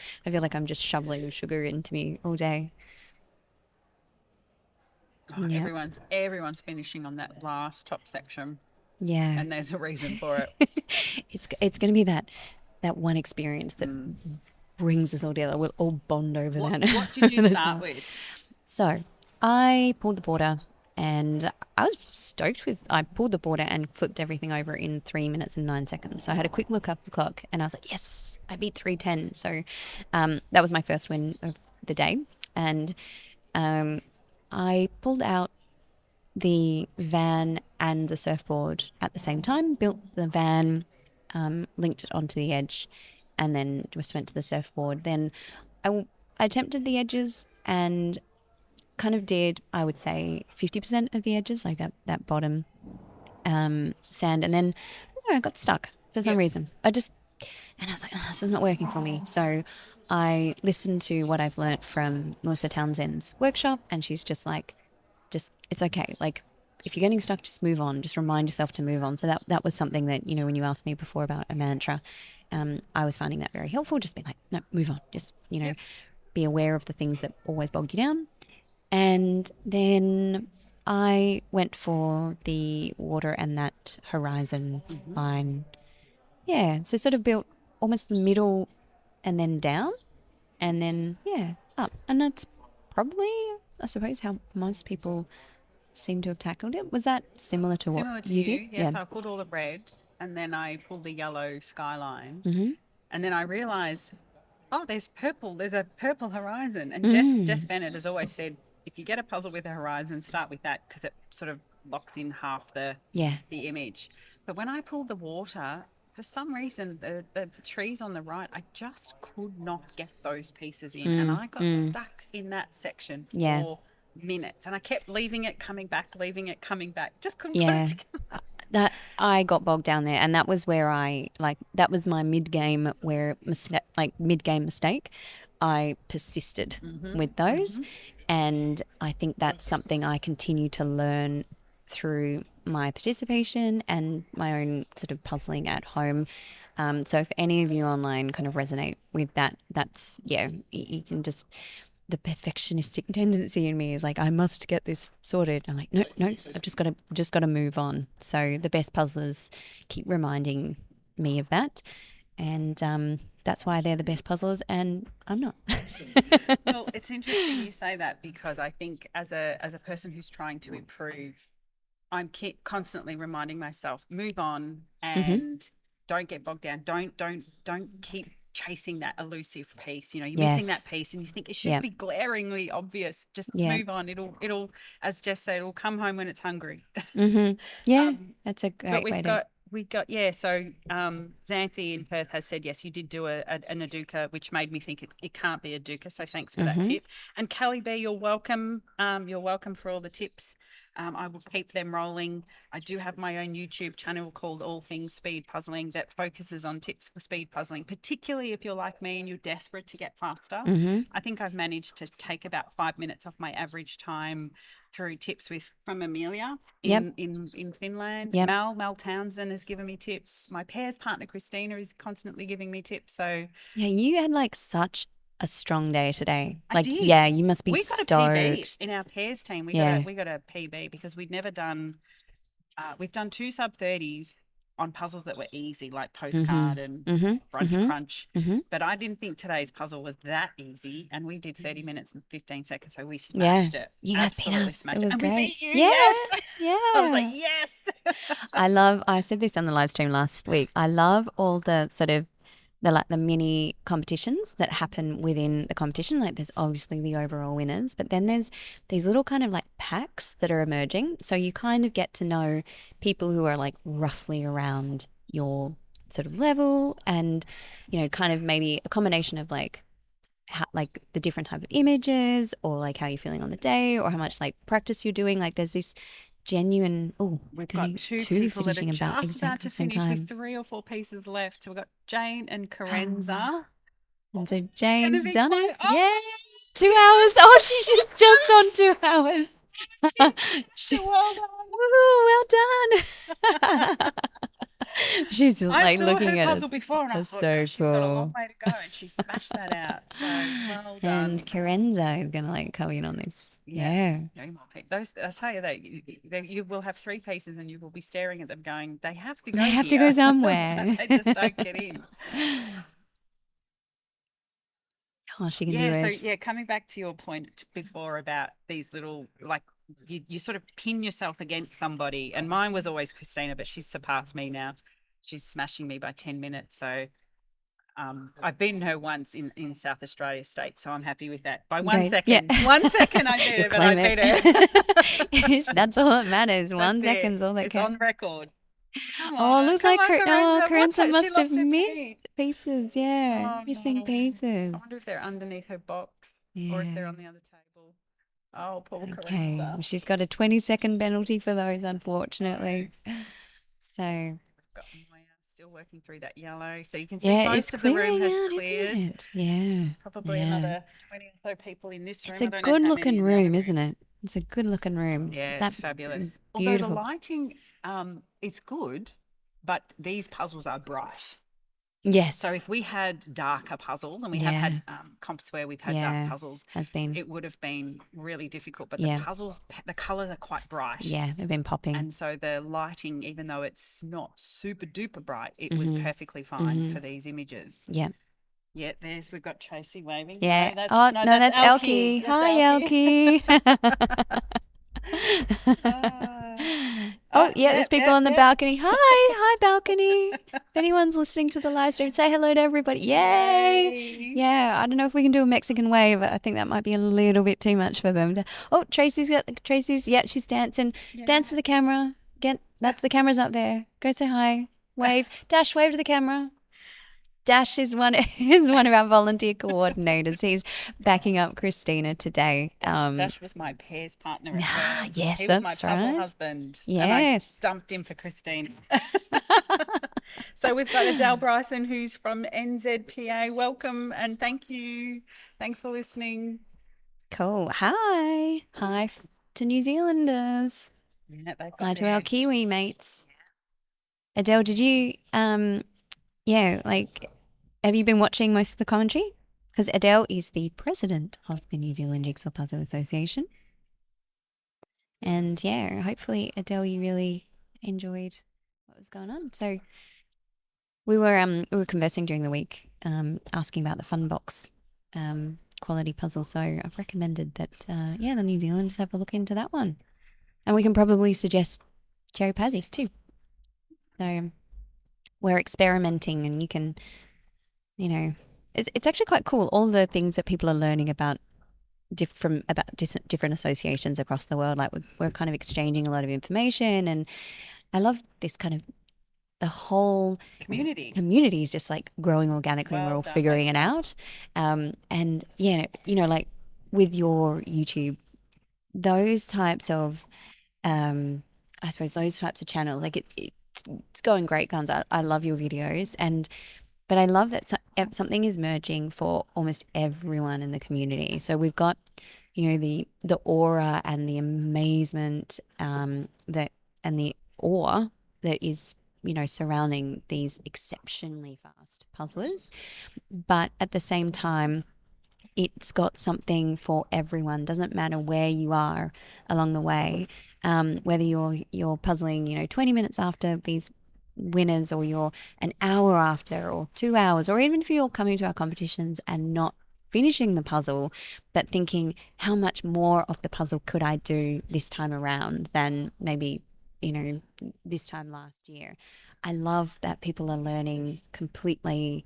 like I'm just shoveling sugar into me all day. Oh, yeah. Everyone's finishing on that last top section. Yeah, and there's a reason for it. It's going to be that one experience that brings us all together. We'll all bond over that. What did you start with? So I pulled the border, and I was stoked I pulled the border and flipped everything over in 3 minutes and 9 seconds. So I had a quick look up the clock, and I was like, yes, I beat 3:10. So that was my first win of the day. And I pulled out the van and the surfboard at the same time, built the van, linked it onto the edge, and then just went to the surfboard. Then I attempted the edges and kind of did, I would say, 50% of the edges, like that bottom sand. And then I got stuck for some reason. And I was like, this is not working for me. So I listened to what I've learnt from Melissa Townsend's workshop, and she's just like, it's okay. Like, if you're getting stuck, just move on. Just remind yourself to move on. So that was something that, you know, when you asked me before about a mantra, I was finding that very helpful. Just being like, no, move on. Just, you know, be aware of the things that always bog you down. And then I went for the water and that horizon line. Yeah, so sort of built almost the middle and then down and then, up. And that's probably I suppose, how most people seem to have tackled it. Was that similar to Similar what to you you, did? yes. I pulled all the red, and then I pulled the yellow skyline, Mm-hmm. and then I realised, oh, there's purple. There's a purple horizon. And Jess Bennett has always said, if you get a puzzle with a horizon, start with that because it sort of locks in half the image. But when I pulled the water, for some reason, the trees on the right, I just could not get those pieces in, and I got stuck in that section for minutes, and I kept leaving it, coming back, leaving it, coming back. Just couldn't put it together. That I got bogged down there, and that was where that was my mid-game mistake. I persisted with those, and I think that's something I continue to learn through my participation and my own sort of puzzling at home. So if any of you online kind of resonate with that, that's you can just. The perfectionistic tendency in me is like, I must get this sorted. I'm like, no, I've just got to move on. So the best puzzlers keep reminding me of that, and that's why they're the best puzzlers, and I'm not. Well, it's interesting you say that, because I think as a person who's trying to improve, I'm constantly reminding myself, move on and don't get bogged down. Don't keep chasing that elusive piece. You're missing that piece, and you think it should be glaringly obvious. Just move on. It'll, as Jess said, it'll come home when it's hungry. Yeah, that's a great way to. We got So Xanthi in Perth has said, yes, you did do an Aduka, which made me think it can't be a Aduka. So thanks for that tip. And Kelly B, you're welcome. You're welcome for all the tips. I will keep them rolling. I do have my own YouTube channel called All Things Speed Puzzling that focuses on tips for speed puzzling, particularly if you're like me and you're desperate to get faster. I think I've managed to take about 5 minutes off my average time through tips from Amelia in Finland. Mel Townsend has given me tips. My pairs partner Christina is constantly giving me tips. So you had like such a strong day today. I did. You must be we got stoked. a PB in our pairs team. We got a PB because we'd never done. We've done 2 sub-30s on puzzles that were easy, like Postcard and Brunch Crunch. But I didn't think today's puzzle was that easy, and we did 30 minutes and 15 seconds, so we smashed it. You guys beat us. Smashed It was and great. we beat you. Yes. Yeah. I was like, yes. I said this on the live stream last week. I love all the sort of the mini competitions that happen within the competition. Like there's obviously the overall winners, but then there's these little kind of like packs that are emerging. So you kind of get to know people who are like roughly around your sort of level, and kind of maybe a combination of like the different type of images, or like how you're feeling on the day, or how much like practice you're doing. Like there's this genuine. We've got two people that are finishing just about to finish with 3 or 4 pieces left. So we've got Jane and Carenza. And so Jane's done it. Oh. Yeah. 2 hours. Oh, she's just on 2 hours. Well done. Woohoo, well done. She's like I looking saw her at puzzle us. before, and I That's thought, so gosh, she's got a long cool. way to go, and she smashed that out. So well done. And Carenza is going to like come in on this. Yeah. Those, I'll tell you that you will have 3 pieces, and you will be staring at them, going, "They have to go. They have to here." go somewhere. They just don't get in. Oh, she can do it. So coming back to your point before about these little, like, you sort of pin yourself against somebody, and mine was always Christina, but she's surpassed me now. She's smashing me by 10 minutes. So I've beaten her once in South Australia State, so I'm happy with that. By 1 second. Yeah. 1 second I beat You her, but I claim beat her. That's all that matters. 1 That's second's it. all that It's counts. on record. Oh, it looks like Carenza. Carenza She must have lost her missed piece. pieces. Yeah, Oh, missing no. pieces. I wonder if they're underneath her box or if they're on the other table. Oh, poor Okay, Carenza. she's got a 20-second penalty for those, unfortunately. So Got my, still working through that yellow. So you can see yeah, most it's of the room clearing has out, cleared. isn't it? Yeah, Probably yeah. another 20 or so people in this room. It's I a don't know how many good-looking in the other room, isn't it? It's a good-looking room. Yeah, That- it's fabulous. Although beautiful. the lighting, it's good, but these puzzles are bright. Yes, So if we had darker puzzles, and we Yeah. have had comps where we've had Yeah. dark puzzles, has been. it would have been really difficult. But Yeah. the puzzles, the colours are quite bright. Yeah, they've been popping. And so the lighting, even though it's not super duper bright, it was perfectly fine for these images. Yeah. Yeah, we've got Tracy waving. Yeah. No, that's, Oh, no, no, that's Elkie. That's Hi, Elkie. Elkie. Oh, yeah, there's people on the balcony. Hi, balcony. If anyone's listening to the live stream, say hello to everybody. Yay. Yeah, I don't know if we can do a Mexican wave. I think that might be a little bit too much for them. Oh, Tracy's, yeah, she's dancing. Yeah. Dance to the camera. That's the camera's up there. Go say hi. Wave. Dash, wave to the camera. Dash is one of our volunteer coordinators. He's backing up Christina today. Dash was my pairs partner at work. Yes, he was my that's puzzle right. husband. Yes. And I dumped him for Christine. So we've got Adele Bryson, who's from NZPA. Welcome and thank you. Thanks for listening. Cool. Hi to New Zealanders. Yeah, they've got Hi to our Kiwi mates. Adele, did you have you been watching most of the commentary? Because Adele is the president of the New Zealand Jigsaw Puzzle Association. And yeah, hopefully, Adele, you really enjoyed what was going on. So we were conversing during the week, asking about the Fun Box quality puzzle. So I've recommended that the New Zealanders have a look into that one. And we can probably suggest Cherry Pazzi too. So we're experimenting, and you can, it's actually quite cool. All the things that people are learning about different associations across the world. Like we're kind of exchanging a lot of information, and I love this kind of the whole community is just like growing organically, and we're all figuring it out. And like with your YouTube, those types of I suppose those types of channels, like it's going great guns. I love your videos, but I love that something is merging for almost everyone in the community. So we've got, the aura and the amazement and the awe that is, surrounding these exceptionally fast puzzlers. But at the same time, it's got something for everyone. Doesn't matter where you are along the way. Whether you're puzzling, 20 minutes after these winners, or you're an hour after, or 2 hours, or even if you're coming to our competitions and not finishing the puzzle, but thinking, how much more of the puzzle could I do this time around than maybe, this time last year. I love that people are learning completely,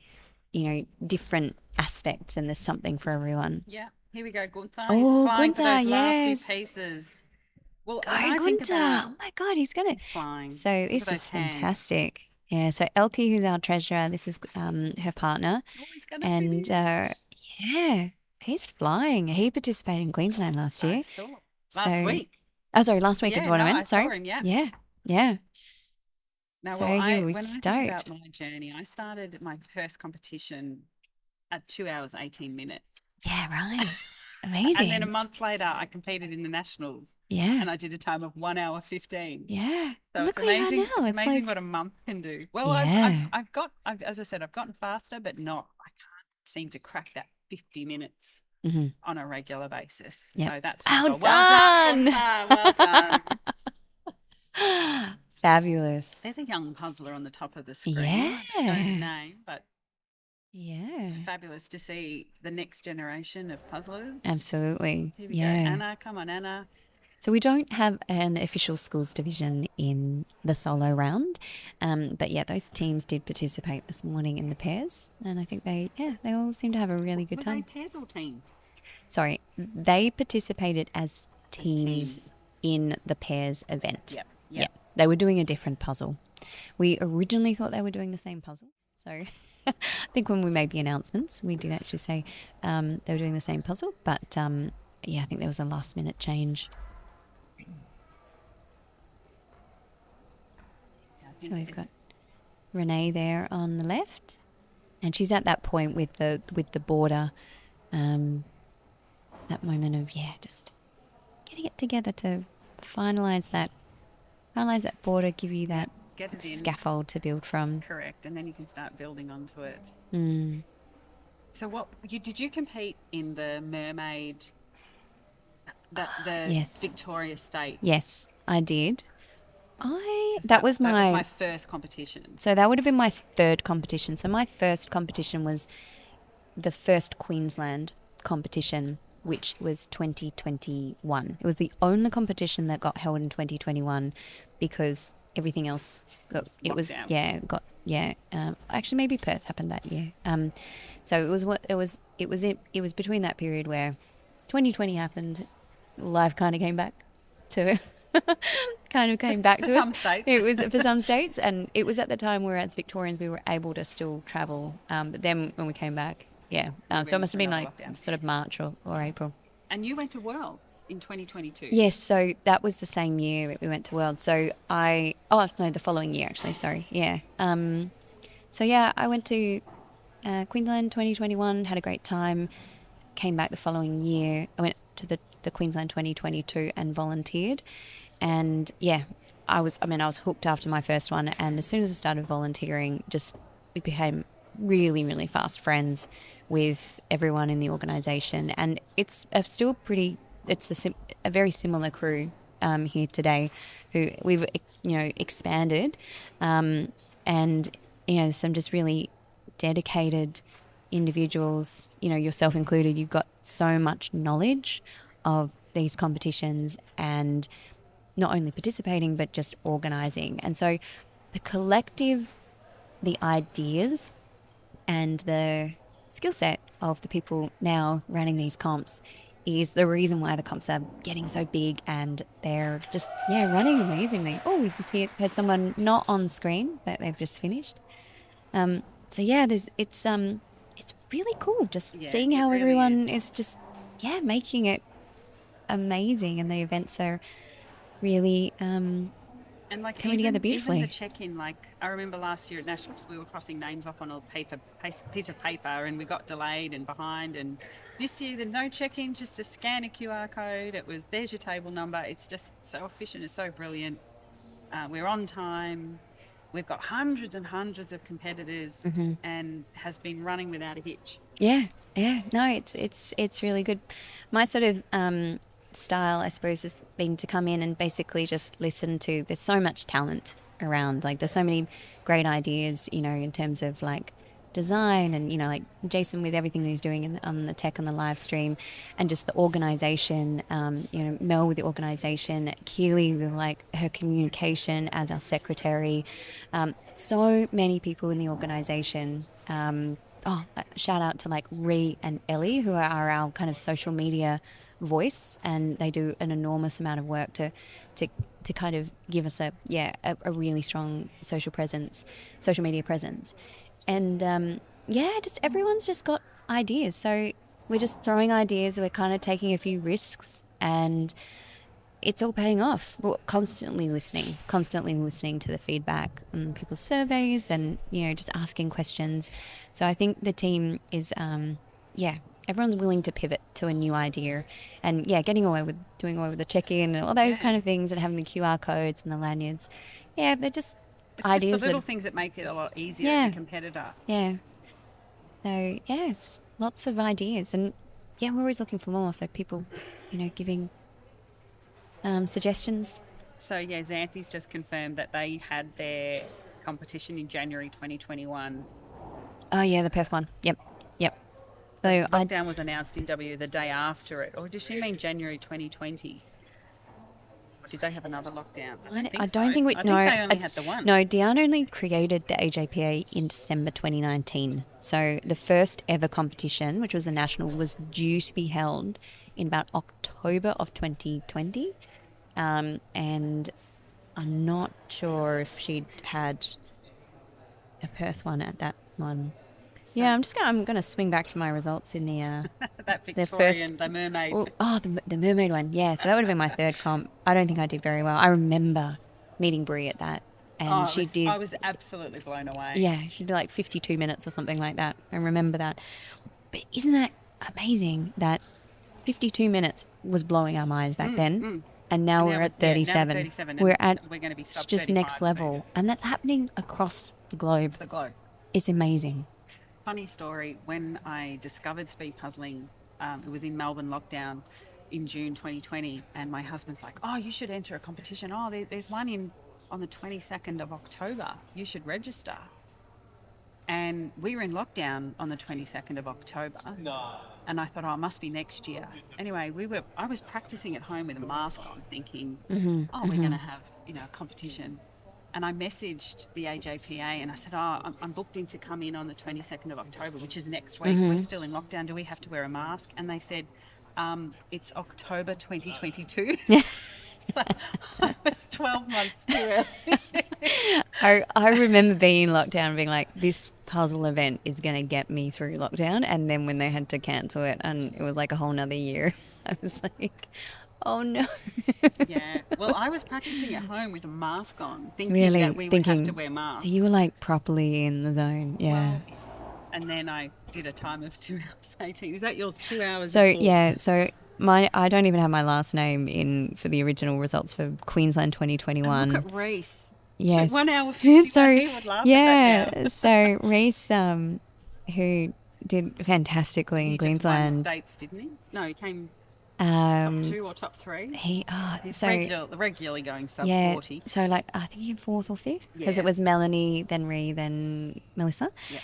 different aspects, and there's something for everyone. Yeah, here we go, Gunther. Oh, He's flying for Gunther, those last yes. few pieces. Well, Go, when I think Gunther. about Oh my God, he's flying. So this Look at is those hands. fantastic. Yeah, so Elkie, who's our treasurer, this is her partner. Oh, he's gonna And finish. he's flying. He participated in Queensland last year. I saw. Last week. Oh, sorry, last week is what I meant. I Sorry. saw him, yeah. Yeah. Now, So when you were I think stoked. about my journey, I started my first competition at 2 hours, 18 minutes. Yeah, right. Amazing. And then a month later, I competed in the Nationals. Yeah. And I did a time of 1 hour 15. Yeah. So Look it's where you are amazing. now. It's It's amazing like- what a month can do. Well, Yeah. as I said, I've gotten faster, but I can't seem to crack that 50 minutes Mhm. on a regular basis. Yep. So that's Well done. done. Well done. Fabulous. There's a young puzzler on the top of the screen. Yeah. I don't know her name, but Yeah. it's fabulous to see the next generation of puzzlers. Absolutely. Here we Yeah. go. Anna, come on, Anna. So we don't have an official schools division in the solo round, but yeah, those teams did participate this morning in the pairs, and I think they all seem to have a really good Were time. they pairs or teams? Sorry, they participated as teams teams. in the pairs event. Yep. Yeah, they were doing a different puzzle. We originally thought they were doing the same puzzle, so I think when we made the announcements, we did actually say they were doing the same puzzle, but yeah, I think there was a last minute change. So we've got Renee there on the left, and she's at that point with the border, that moment of just getting it together to finalize that border, give you that Get it in. scaffold to build from. Correct. And then you can start building onto it. Mm. So did you compete in the Mermaid, the Yes. Victoria State? Yes, I did. That was my first competition. So that would have been my third competition. So my first competition was the first Queensland competition, which was 2021. It was the only competition that got held in 2021 because everything else got, it was, locked down. yeah, got, yeah. Actually, maybe Perth happened that year. So it was between that period where 2020 happened, life kind of came back to back for to some us. states. It was for some states, and it was at the time where as Victorians we were able to still travel. But then when we came back, yeah. So it must have been another like lockdown. sort of March or April. And you went to Worlds in 2022. Yes, so that was the same year that we went to World. So the following year actually. Sorry, yeah. So yeah, I went to Queensland 2021, had a great time. Came back the following year. I went to the Queensland 2022 and volunteered. And yeah, I was hooked after my first one. And as soon as I started volunteering, we became really, really fast friends with everyone in the organisation. And it's a very similar crew here today who we've, expanded. And, some just really dedicated individuals, yourself included. You've got so much knowledge of these competitions and not only participating but just organising. And so the collective, the ideas and the skill set of the people now running these comps is the reason why the comps are getting so big and they're just running amazingly. Oh, we've just heard someone not on screen that they've just finished. So yeah, it's really cool just seeing how really everyone is. is just making it amazing, and the events are really And like coming together even beautifully. the check-in, like I remember last year at Nationals, we were crossing names off on a piece of paper, and we got delayed and behind. And this year, there's no check-in, just to scan a QR code. There's your table number. It's just so efficient. It's so brilliant. We're on time. We've got hundreds and hundreds of competitors, and has been running without a hitch. Yeah. No, it's really good. My sort of style, I suppose, has been to come in and basically just listen to. There's so much talent around. Like there's so many great ideas, in terms of like design and like Jason with everything that he's doing on the tech on the live stream, and just the organisation. Mel with the organisation, Keely with like her communication as our secretary. So many people in the organisation. Shout out to like Ree and Ellie, who are our kind of social media voice, and they do an enormous amount of work to kind of give us a really strong social media presence. And just everyone's just got ideas. So we're just throwing ideas, we're kind of taking a few risks, and it's all paying off. We're constantly listening to the feedback and people's surveys, and just asking questions. So I think the team is everyone's willing to pivot to a new idea, and doing away with the check-in and all those kind of things, and having the QR codes and the lanyards. They're just It's ideas just the little things that make it a lot easier as a competitor. So it's lots of ideas, and we're always looking for more. So people, giving suggestions. So Xanthi's just confirmed that they had their competition in January 2021. Oh yeah, the Perth one. Yep. So Lockdown was announced in W the day after it, or does she mean January 2020? Or did they have another lockdown? I don't think they only had the one. No, Diane only created the AJPA in December 2019. So the first ever competition, which was a national, was due to be held in about October of 2020. And I'm not sure if she'd had a Perth one at that one. So, I'm going to swing back to my results in the that Victorian, the mermaid. The mermaid one. Yeah, so that would have been my third comp. I don't think I did very well. I remember meeting Brie at that, and I was absolutely blown away. Yeah, she did like 52 minutes or something like that. I remember that. But isn't that amazing that 52 minutes was blowing our minds back then? And now we're at 37. Now 37, we're going to be sub just next level. soon. And that's happening across the globe. It's amazing. Funny story, when I discovered speed puzzling, it was in Melbourne lockdown in June 2020, and my husband's like, oh, you should enter a competition. There's one on the 22nd of October. You should register. And we were in lockdown on the 22nd of October. And I thought, oh, it must be next year. Anyway, I was practicing at home with a mask on, thinking, oh, we're going to have, a competition. And I messaged the AJPA and I said, I'm booked in to come in on the 22nd of October, which is next week. We're still in lockdown. Do we have to wear a mask? And they said, it's October 2022. So I was 12 months too early. I remember being in lockdown and being like, this puzzle event is going to get me through lockdown. And then when they had to cancel it and it was like a whole nother year, I was like, oh no. Yeah. Well, I was practicing at home with a mask on, thinking that we would have to wear masks. So you were like properly in the zone. Yeah. Well, and then I did a time of 2 hours 18. Is that yours? 2 hours? So, yeah. So I don't even have my last name in for the original results for Queensland 2021. And look at Reese. Yes. 1 hour 50. So, He would laugh at that now. So Reese, who did fantastically in He Queensland. just won states, didn't he? No, he came top 2 or top 3. He's regularly going sub 40. So like I think he came 4th or 5th because Yeah. it was Melanie, then Ree, then Melissa. Yeah.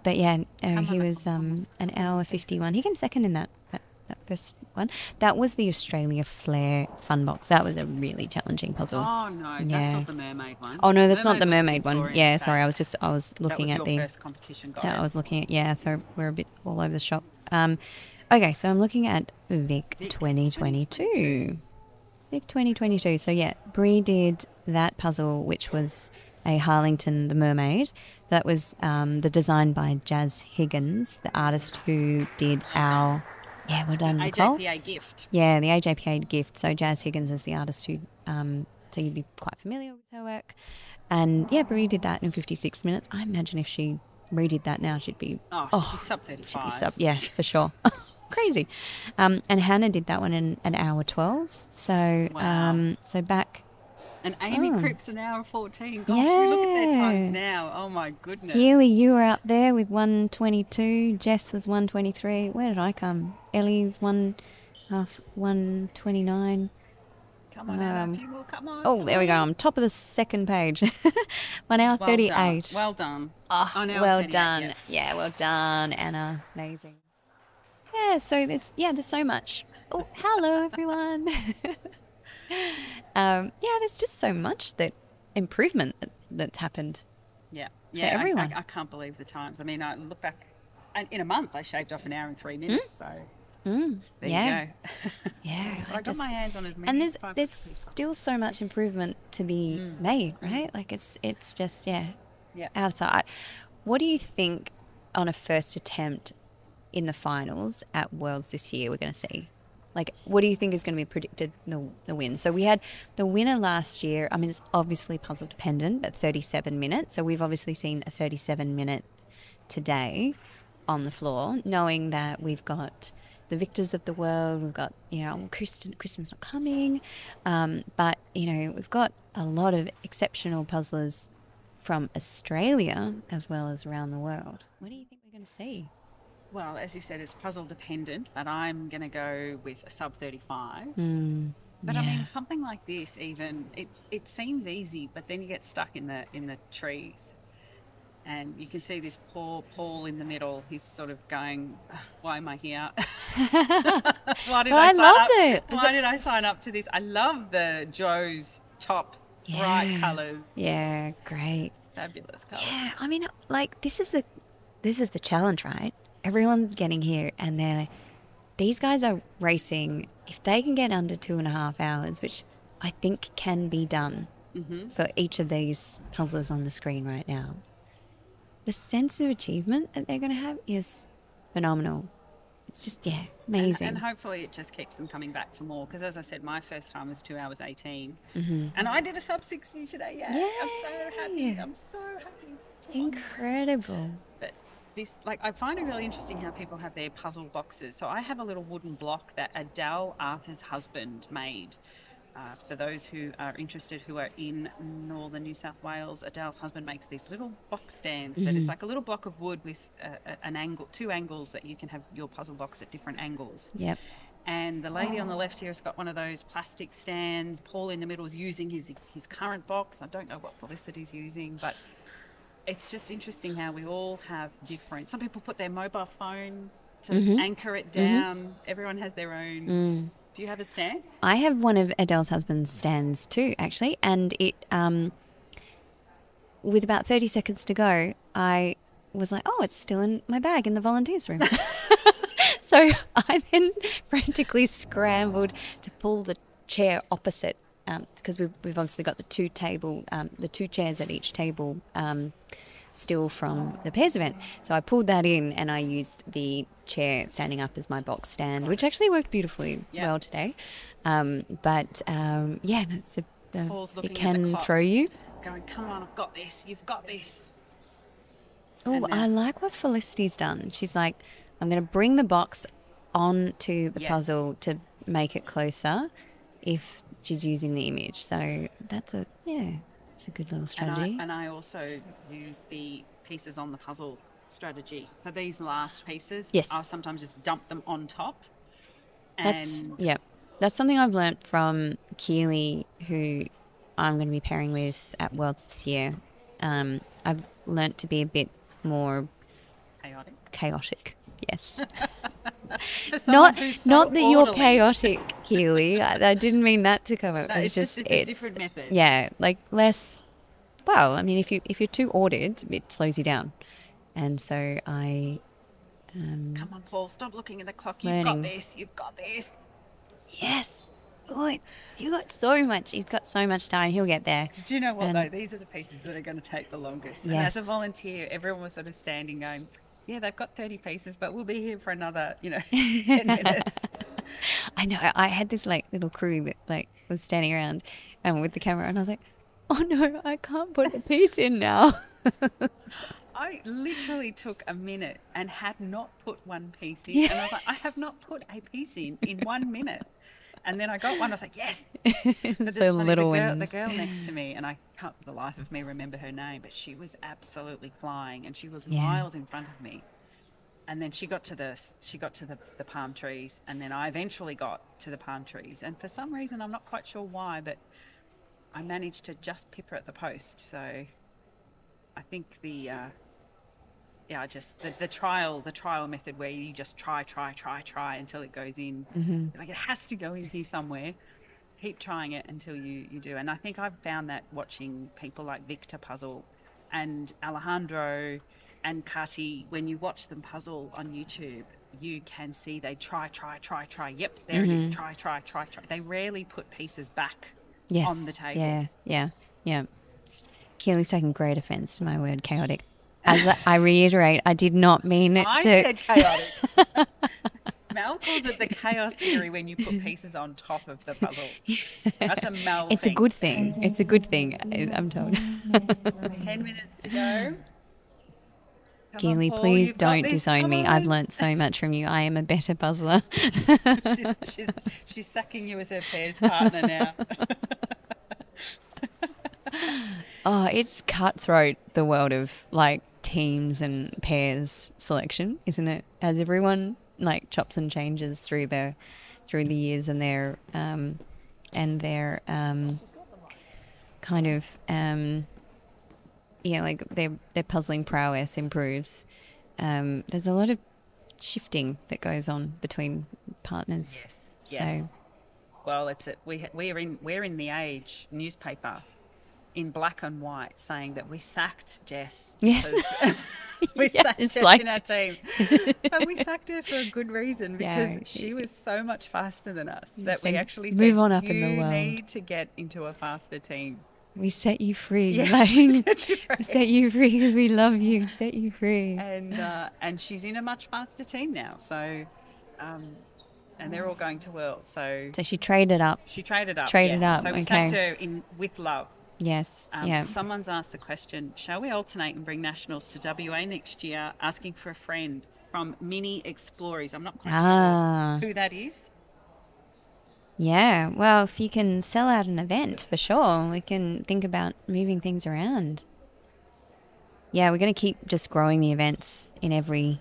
But yeah, Come he on, was almost an hour 51. He came second in that first one. That was the Australia Flair Fun Box. That was a really challenging puzzle. Oh no, Yeah. that's not the mermaid one. Oh no, that's not the was mermaid one. Victorian Yeah, State. sorry, I was That looking was at your the. first competition guide. I was looking at so we're a bit all over the shop. Okay, so I'm looking at Vic 2022. Vic 2022. So yeah, Bree did that puzzle, which was a Harlington the Mermaid. That was the design by Jazz Higgins, the artist who did our. Yeah, well done, Nicole. AJPA gift. Yeah, the AJPA gift. So Jazz Higgins is the artist who, so you'd be quite familiar with her work. And yeah, Brie did that in 56 minutes. I imagine if she redid that now, she'd be She'd be sub 35. she'd be sub, yeah, for sure. Crazy. And Hannah did that one in an hour 12. So Wow. so back. And Amy Cripps an hour 14. Gosh, we look at their times now. Oh my goodness. Healy, you were up there with 122. Jess was 123. Where did I come? Ellie's 129. Come on, Anna, a few more. Come on. Oh, there we go. I'm top of the second page. 1 hour 38. Well done. Oh, On hour well 38, done. yeah. Yeah, well done, Anna. Amazing. Yeah, so there's so much. Oh, hello everyone. There's just so much improvement that's happened. Yeah. everyone. I can't believe the times. I mean, I look back, and in a month I shaved off 1 hour and 3 minutes. So there yeah. you go. Yeah, But I got my hands on as many. and as I there's possibly still so much improvement to be made, right? Like it's just Yeah. outside. What do you think on a first attempt in the finals at Worlds this year we're going to see? Like, what do you think is going to be predicted the win? So we had the winner last year. I mean, it's obviously puzzle dependent, but 37 minutes. So we've obviously seen a 37-minute today on the floor, knowing that we've got the victors of the world. We've got, Kristen's not coming. But, we've got a lot of exceptional puzzlers from Australia as well as around the world. What do you think we're going to see? Well, as you said, it's puzzle dependent, but I'm going to go with a sub 35. But I mean, something like this, even it seems easy, but then you get stuck in the trees, and you can see this poor Paul in the middle. He's sort of going, "Why am I here? Why did I love sign up? it. Why did I sign up to this? I love the Joe's top bright colours, Yeah, great. fabulous colours. Yeah, I mean, like this is the challenge, right? Everyone's getting here, and these guys are racing. If they can get under 2.5 hours, which I think can be done for each of these puzzlers on the screen right now, the sense of achievement that they're going to have is phenomenal. It's just, amazing. And hopefully it just keeps them coming back for more. Because as I said, my first time was 2 hours 18. And I did a sub 60 today. Yeah. I'm so happy. I'm so happy. It's incredible. But this, I find it really interesting how people have their puzzle boxes. So I have a little wooden block that Adele Arthur's husband made. For those who are interested, who are in northern New South Wales, Adele's husband makes these little box stands that is like a little block of wood with an angle, 2 angles that you can have your puzzle box at different angles. Yep. And the lady on the left here has got one of those plastic stands. Paul in the middle is using his current box. I don't know what Felicity's using, but it's just interesting how we all have different. Some people put their mobile phone to Mm-hmm. anchor it down. Everyone has their own. Do you have a stand? I have one of Adele's husband's stands too, actually, and it with about 30 seconds to go, I was like, oh, it's still in my bag in the volunteers room. So I then frantically scrambled to pull the chair opposite, because we've obviously got the two chairs at each table still from the pairs event. So I pulled that in and I used the chair standing up as my box stand, which actually worked beautifully well today. No, so Paul's looking it at the can clock. throw you. Going, come on, I've got this. You've got this. Oh, And I like what Felicity's done. She's like, I'm going to bring the box onto the puzzle to make it closer if she's using the image. So it's a good little strategy. And I also use the pieces on the puzzle strategy. For these last pieces, Yes. I'll sometimes just dump them on top. That's something I've learnt from Keely, who I'm going to be pairing with at Worlds this year. I've learnt to be a bit more chaotic. Yes. For someone who's so not that you're orderly. chaotic, Keely. I didn't mean that to come up. No, it's just a different method. Yeah, like less. Well, I mean, if you're too ordered, it slows you down, and so I. Come on, Paul, stop looking at the clock. You've Learning. got this. You've got this. Yes. Good. You got so much. He's got so much time. He'll get there. Do you know what, though? These are the pieces that are going to take the longest. And as a Yes. volunteer, everyone was sort of standing going, yeah, they've got 30 pieces, but we'll be here for another, 10 minutes. I know. I had this little crew that was standing around with the camera, and I was like, "Oh no, I can't put a piece in now." I literally took a minute and had not put one piece in. And I was like, I have not put a piece in 1 minute. And then I got one. I was like, yes. But The little the ones. girl next to me, and I can't for the life of me remember her name, but she was absolutely flying, and she was miles in front of me. And then she got to the palm trees, and then I eventually got to the palm trees. And for some reason, I'm not quite sure why, but I managed to just pip her at the post. So I think the trial method where you just try until it goes in. Like it has to go in here somewhere. Keep trying it until you do. And I think I've found that watching people like Victor puzzle and Alejandro and Kati, when you watch them puzzle on YouTube, you can see they try. Yep, there it is. Try. They rarely put pieces back on the table. Yeah. Keely's taking great offence to my word chaotic. As I reiterate, I did not mean it I to. said chaotic. Mel calls it the chaos theory when you put pieces on top of the puzzle. That's a Mel It's a thing. good thing. It's a good thing, I'm told. 10 minutes to go. Come on, Keely, Paul, please you've got don't this. disown Come me. on. I've learnt so much from you. I am a better puzzler. She's sucking you as her pairs partner now. Oh, it's cutthroat, the world of teams and pairs selection, isn't it? As everyone chops and changes through the years, and their kind of their puzzling prowess improves. There's a lot of shifting that goes on between partners. Yes. Well, we're in the Age newspaper in black and white saying that we sacked Jess. Yes. because we sacked it's Jess like- in our team. But we sacked her for a good reason, because Yeah. she was so much faster than us that we said, actually "Move said, on up in the you world." need to get into a faster team. We set you free. Yeah, we set you free. Set you free because we love you. Set you free. And she's in a much faster team now. So, and they're all going to World. So So she traded up. she traded up. Traded yes. up, So we okay. sacked her in with love. Yes. Yeah. Someone's asked the question, shall we alternate and bring nationals to WA next year? Asking for a friend from Mini Explorers. I'm not quite Ah. sure who that is. Yeah. Well, if you can sell out an event, for sure, we can think about moving things around. Yeah, we're going to keep just growing the events in every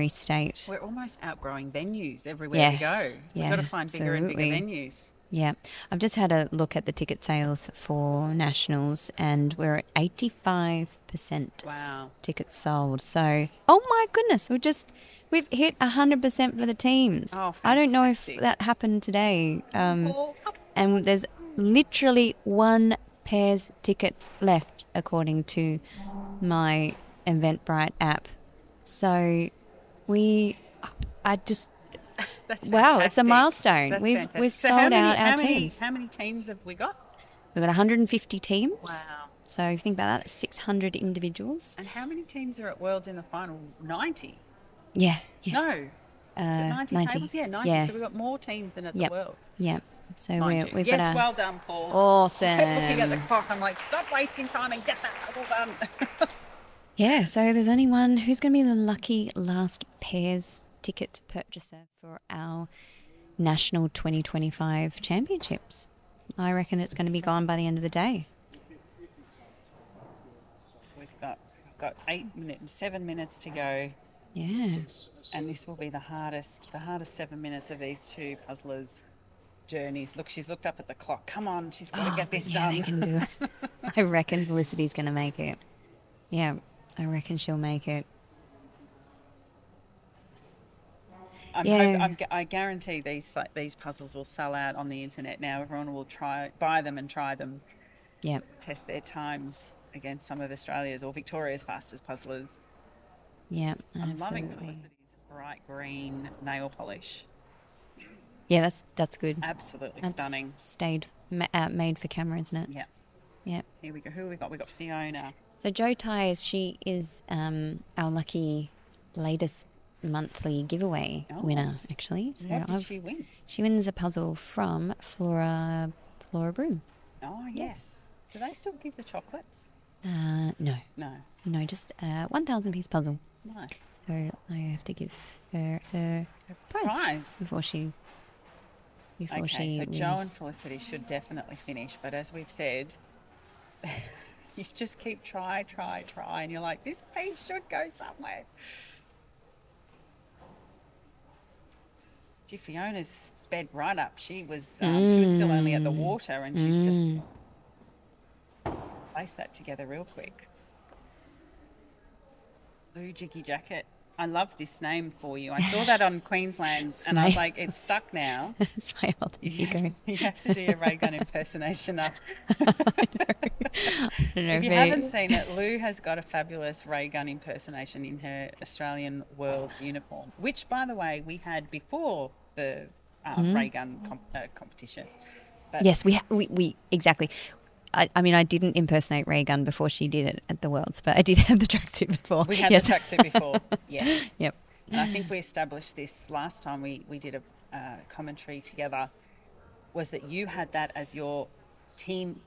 state. We're almost outgrowing venues everywhere we go. We've Yeah, got to find bigger and bigger absolutely. venues. Yeah. I've just had a look at the ticket sales for nationals, and we're at 85% Wow. tickets sold. So, oh my goodness, we've hit 100% for the teams. Oh, I don't know if fantastic. that happened today. Paul, And there's literally one pair's ticket left, according to my Eventbrite app. So that's wow, it's a fantastic. milestone. That's We've fantastic. So sold out our teams. How many teams have we got? We've got 150 teams. Wow. So if you think about that, 600 individuals. And how many teams are at Worlds in the final? 90? Yeah. No. Is it 90, 90. tables? Yeah, 90. Yeah. So we've got more teams than at Yep. the Worlds. Yeah. So Mind you. we've Yes, got well done, Paul. awesome. I kept looking at the clock. I'm like, stop wasting time and get that puzzle done. Yeah, so there's only one. Who's going to be the lucky last pairs ticket purchaser for our National 2025 Championships? I reckon it's going to be gone by the end of the day. We've got 7 minutes to go, Yeah. and this will be the hardest 7 minutes of these two puzzlers' journeys. Look, she's looked up at the clock. Come on, she's got to get this Yeah, done. they can do it. I reckon Felicity's going to make it. Yeah, I reckon she'll make it. Yeah. I guarantee these puzzles will sell out on the internet now. Everyone will buy them and try them, Yeah. test their times against some of Australia's or Victoria's fastest puzzlers. Yeah, I'm loving absolutely. Felicity's bright green nail polish. Yeah, that's good. Absolutely That's stunning. made for camera, isn't it? Yeah. Yeah. Here we go. Who have we got? We got Fiona. So Jo Tyres, she is our lucky latest monthly giveaway winner, actually. So What did she win? She wins a puzzle from Flora Broom. Oh yes. Do they still give the chocolates? No, No. just 1,000 piece puzzle. Nice. So I have to give her prize before she. Okay, so wins. Jo and Felicity should definitely finish, but as we've said, you just keep try, and you're like, this piece should go somewhere. Gee, Fiona's sped right up. She was still only at the water, and she's just placed that together real quick. Blue Jiggy Jacket. I love this name for you. I saw that on Queensland's, and I was like, it's stuck now. It's my alter ego. You have to do your ray gun impersonation up. I don't know If you haven't seen it, Lou has got a fabulous ray gun impersonation in her Australian Worlds uniform, which, by the way, we had before the ray gun competition. But Yes, we exactly. I mean, I didn't impersonate Ray Gun before she did it at the Worlds, but I did have the tracksuit before. we had Yes. the tracksuit before. Yes. Yep. And I think we established this last time we did a commentary together, was that you had that as your team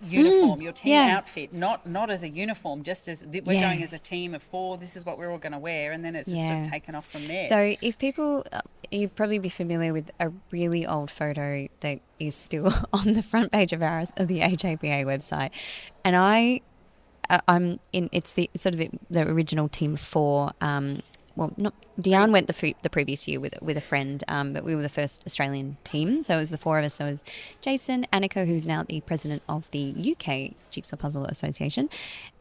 uniform, your team yeah. outfit, not as a uniform, just as we're Yeah. going as a team of 4. This is what we're all going to wear, and then it's just sort of taken off from there. So if people, you'd probably be familiar with a really old photo that is still on the front page of the AJPA website, and I'm in. It's the sort of the original team 4. Well, not Diane went the previous year with a friend, but we were the first Australian team. So it was the 4 of us. So it was Jason, Annika, who's now the president of the UK Jigsaw Puzzle Association,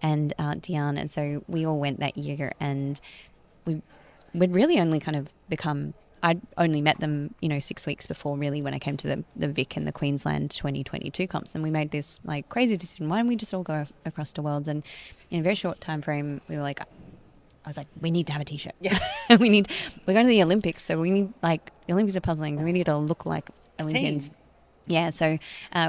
and Diane. And so we all went that year, and we'd really only kind of become. I'd only met them, 6 weeks before, really, when I came to the Vic and the Queensland 2022 comps, and we made this like crazy decision. Why don't we just all go across to Worlds? And in a very short time frame, we were like. I was like, we need to have a T-shirt. Yeah. we're going to the Olympics, so we need the Olympics of puzzling. We need to look like Olympians. Team. Yeah, so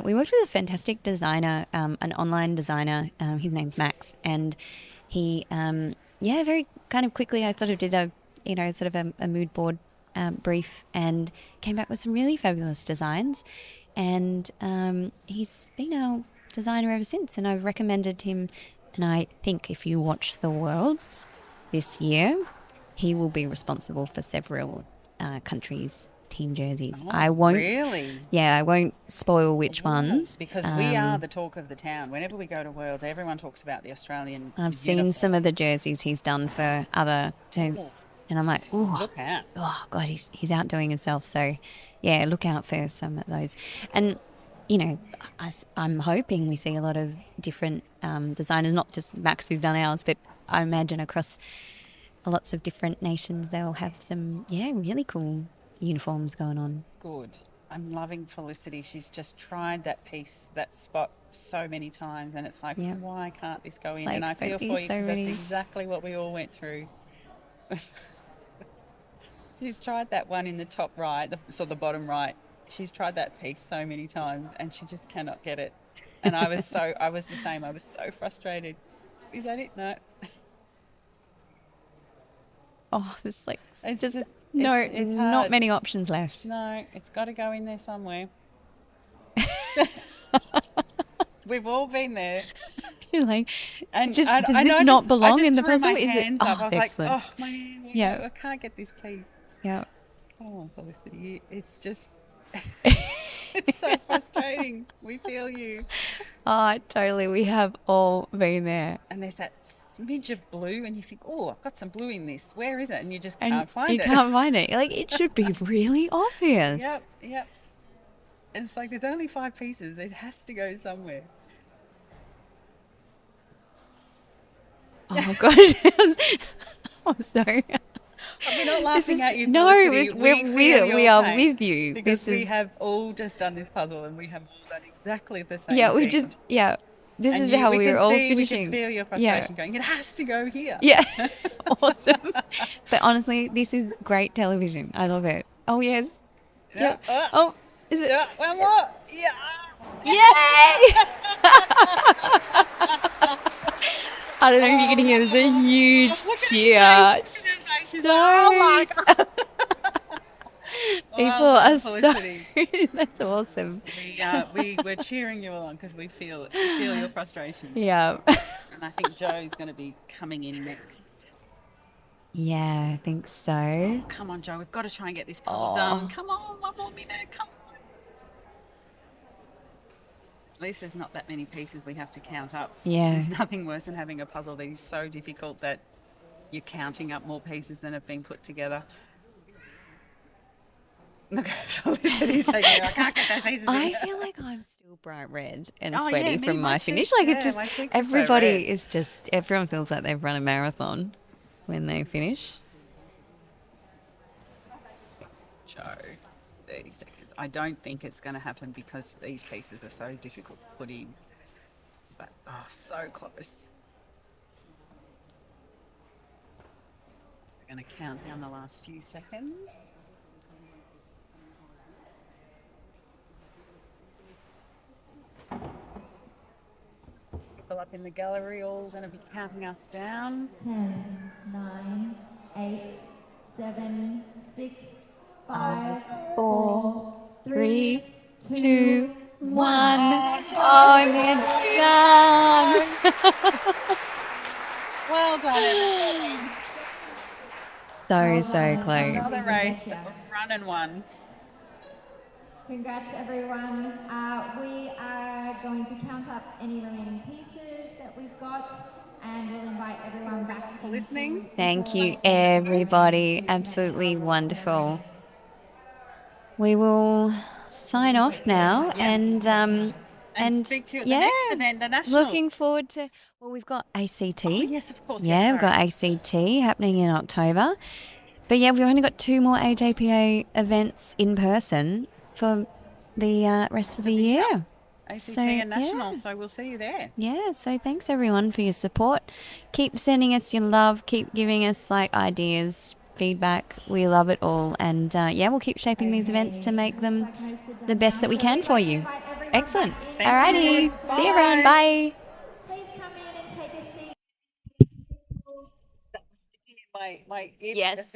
we worked with a fantastic designer, an online designer. His name's Max, and he, very kind of quickly, I sort of did a mood board brief, and came back with some really fabulous designs. And he's been our designer ever since, and I've recommended him. And I think if you watch the Worlds this year, he will be responsible for several countries' team jerseys. Oh, I won't. Really? Yeah, I won't spoil which ones. Because we are the talk of the town. Whenever we go to Worlds, everyone talks about the Australian I've seen uniform. some of the jerseys he's done for other. And I'm like, oh, Look out. oh God, he's outdoing himself. So, yeah, look out for some of those. And, you know, I'm hoping we see a lot of different designers, not just Max who's done ours, but I imagine across lots of different nations they'll have some, really cool uniforms going on. Good. I'm loving Felicity. She's just tried that piece, that spot so many times, and it's like, Yeah. why can't this go in? like, And I feel don't be for you so because that's ready. exactly what we all went through. She's tried that one in the top right, the bottom right. She's tried that piece so many times, and she just cannot get it. And I was the same. I was so frustrated. Is that it? No. Oh, there's like It's just just no, it's not hard. many options left. No, it's got to go in there somewhere. We've all been there. You're like, And does I this know, not I belong just in the threw puzzle? my Is it? hands up. I was excellent. like, oh, my hand. Yeah. I can't get this piece. Yeah. Come on, Felicity. It's just, it's so frustrating. We feel you. Oh, totally. We have all been there. And there's that smidge of blue, and you think, oh, I've got some blue in this. Where is it? And you just And can't find you it. can't find it. You're like, it should be really obvious. Yep. And it's like, there's only 5 pieces. It has to go somewhere. Oh, gosh. I'm sorry. We're not laughing at you, No, Felicity. we are pain with you. because This we is, have all just done this puzzle, and we have all done exactly the same yeah, we thing. just, yeah. This And is how we could were all see, finishing. We could feel your Yeah. frustration going, it has to go here. Yeah. Awesome. But honestly, this is great television. I love it. Oh, yes. Yeah. Oh, is it? Yeah. One more. Yeah. Yay! I don't know if you can hear, there's a huge cheer. She's like, oh my God. People Well done, are so, Felicity. that's awesome. We're cheering you along because we feel it. We feel your frustration. Yeah. And I think Joe's going to be coming in next. Yeah, I think so. Come on, Joe. We've got to try and get this puzzle done. Come on, one more minute. Come on. At least there's not that many pieces we have to count up. Yeah. There's nothing worse than having a puzzle that is so difficult that you're counting up more pieces than have been put together. Look at Felicity's like, I can't get those pieces in. I feel like I'm still bright red and Oh, sweaty yeah, me, from my my finish. cheeks, Like it yeah, just, my cheeks are so everybody red. is just, everyone feels like they've run a marathon when they finish. Joe, 30 seconds. I don't think it's going to happen because these pieces are so difficult to put in. But, oh, so close. We're going to count down the last few seconds. People up in the gallery all going to be counting us down. 10, 9, 8, 7, 6, 5, 4, 3, 2, 1. Oh, we're done. Well done, everybody. So close. Another race, run and won. Congrats, everyone. We are going to count up any remaining pieces that we've got, and we'll invite everyone back. Listening. Thank you, everybody. Absolutely wonderful. We will sign off now and speak to you at the next event, the Nationals. looking forward to, well, we've got ACT. Oh, yes, of course. Yeah, yes, we've got ACT happening in October. But yeah, we've only got 2 more AJPA events in person for the rest of the year. ACT So, and National, yeah. so we'll see you there. Yeah, so thanks everyone for your support. Keep sending us your love. Keep giving us like ideas, feedback. We love it all. And we'll keep shaping these events to make them the best that we can for you. Excellent. Alrighty. See you around. Bye. Please come in and take a seat. My Yes.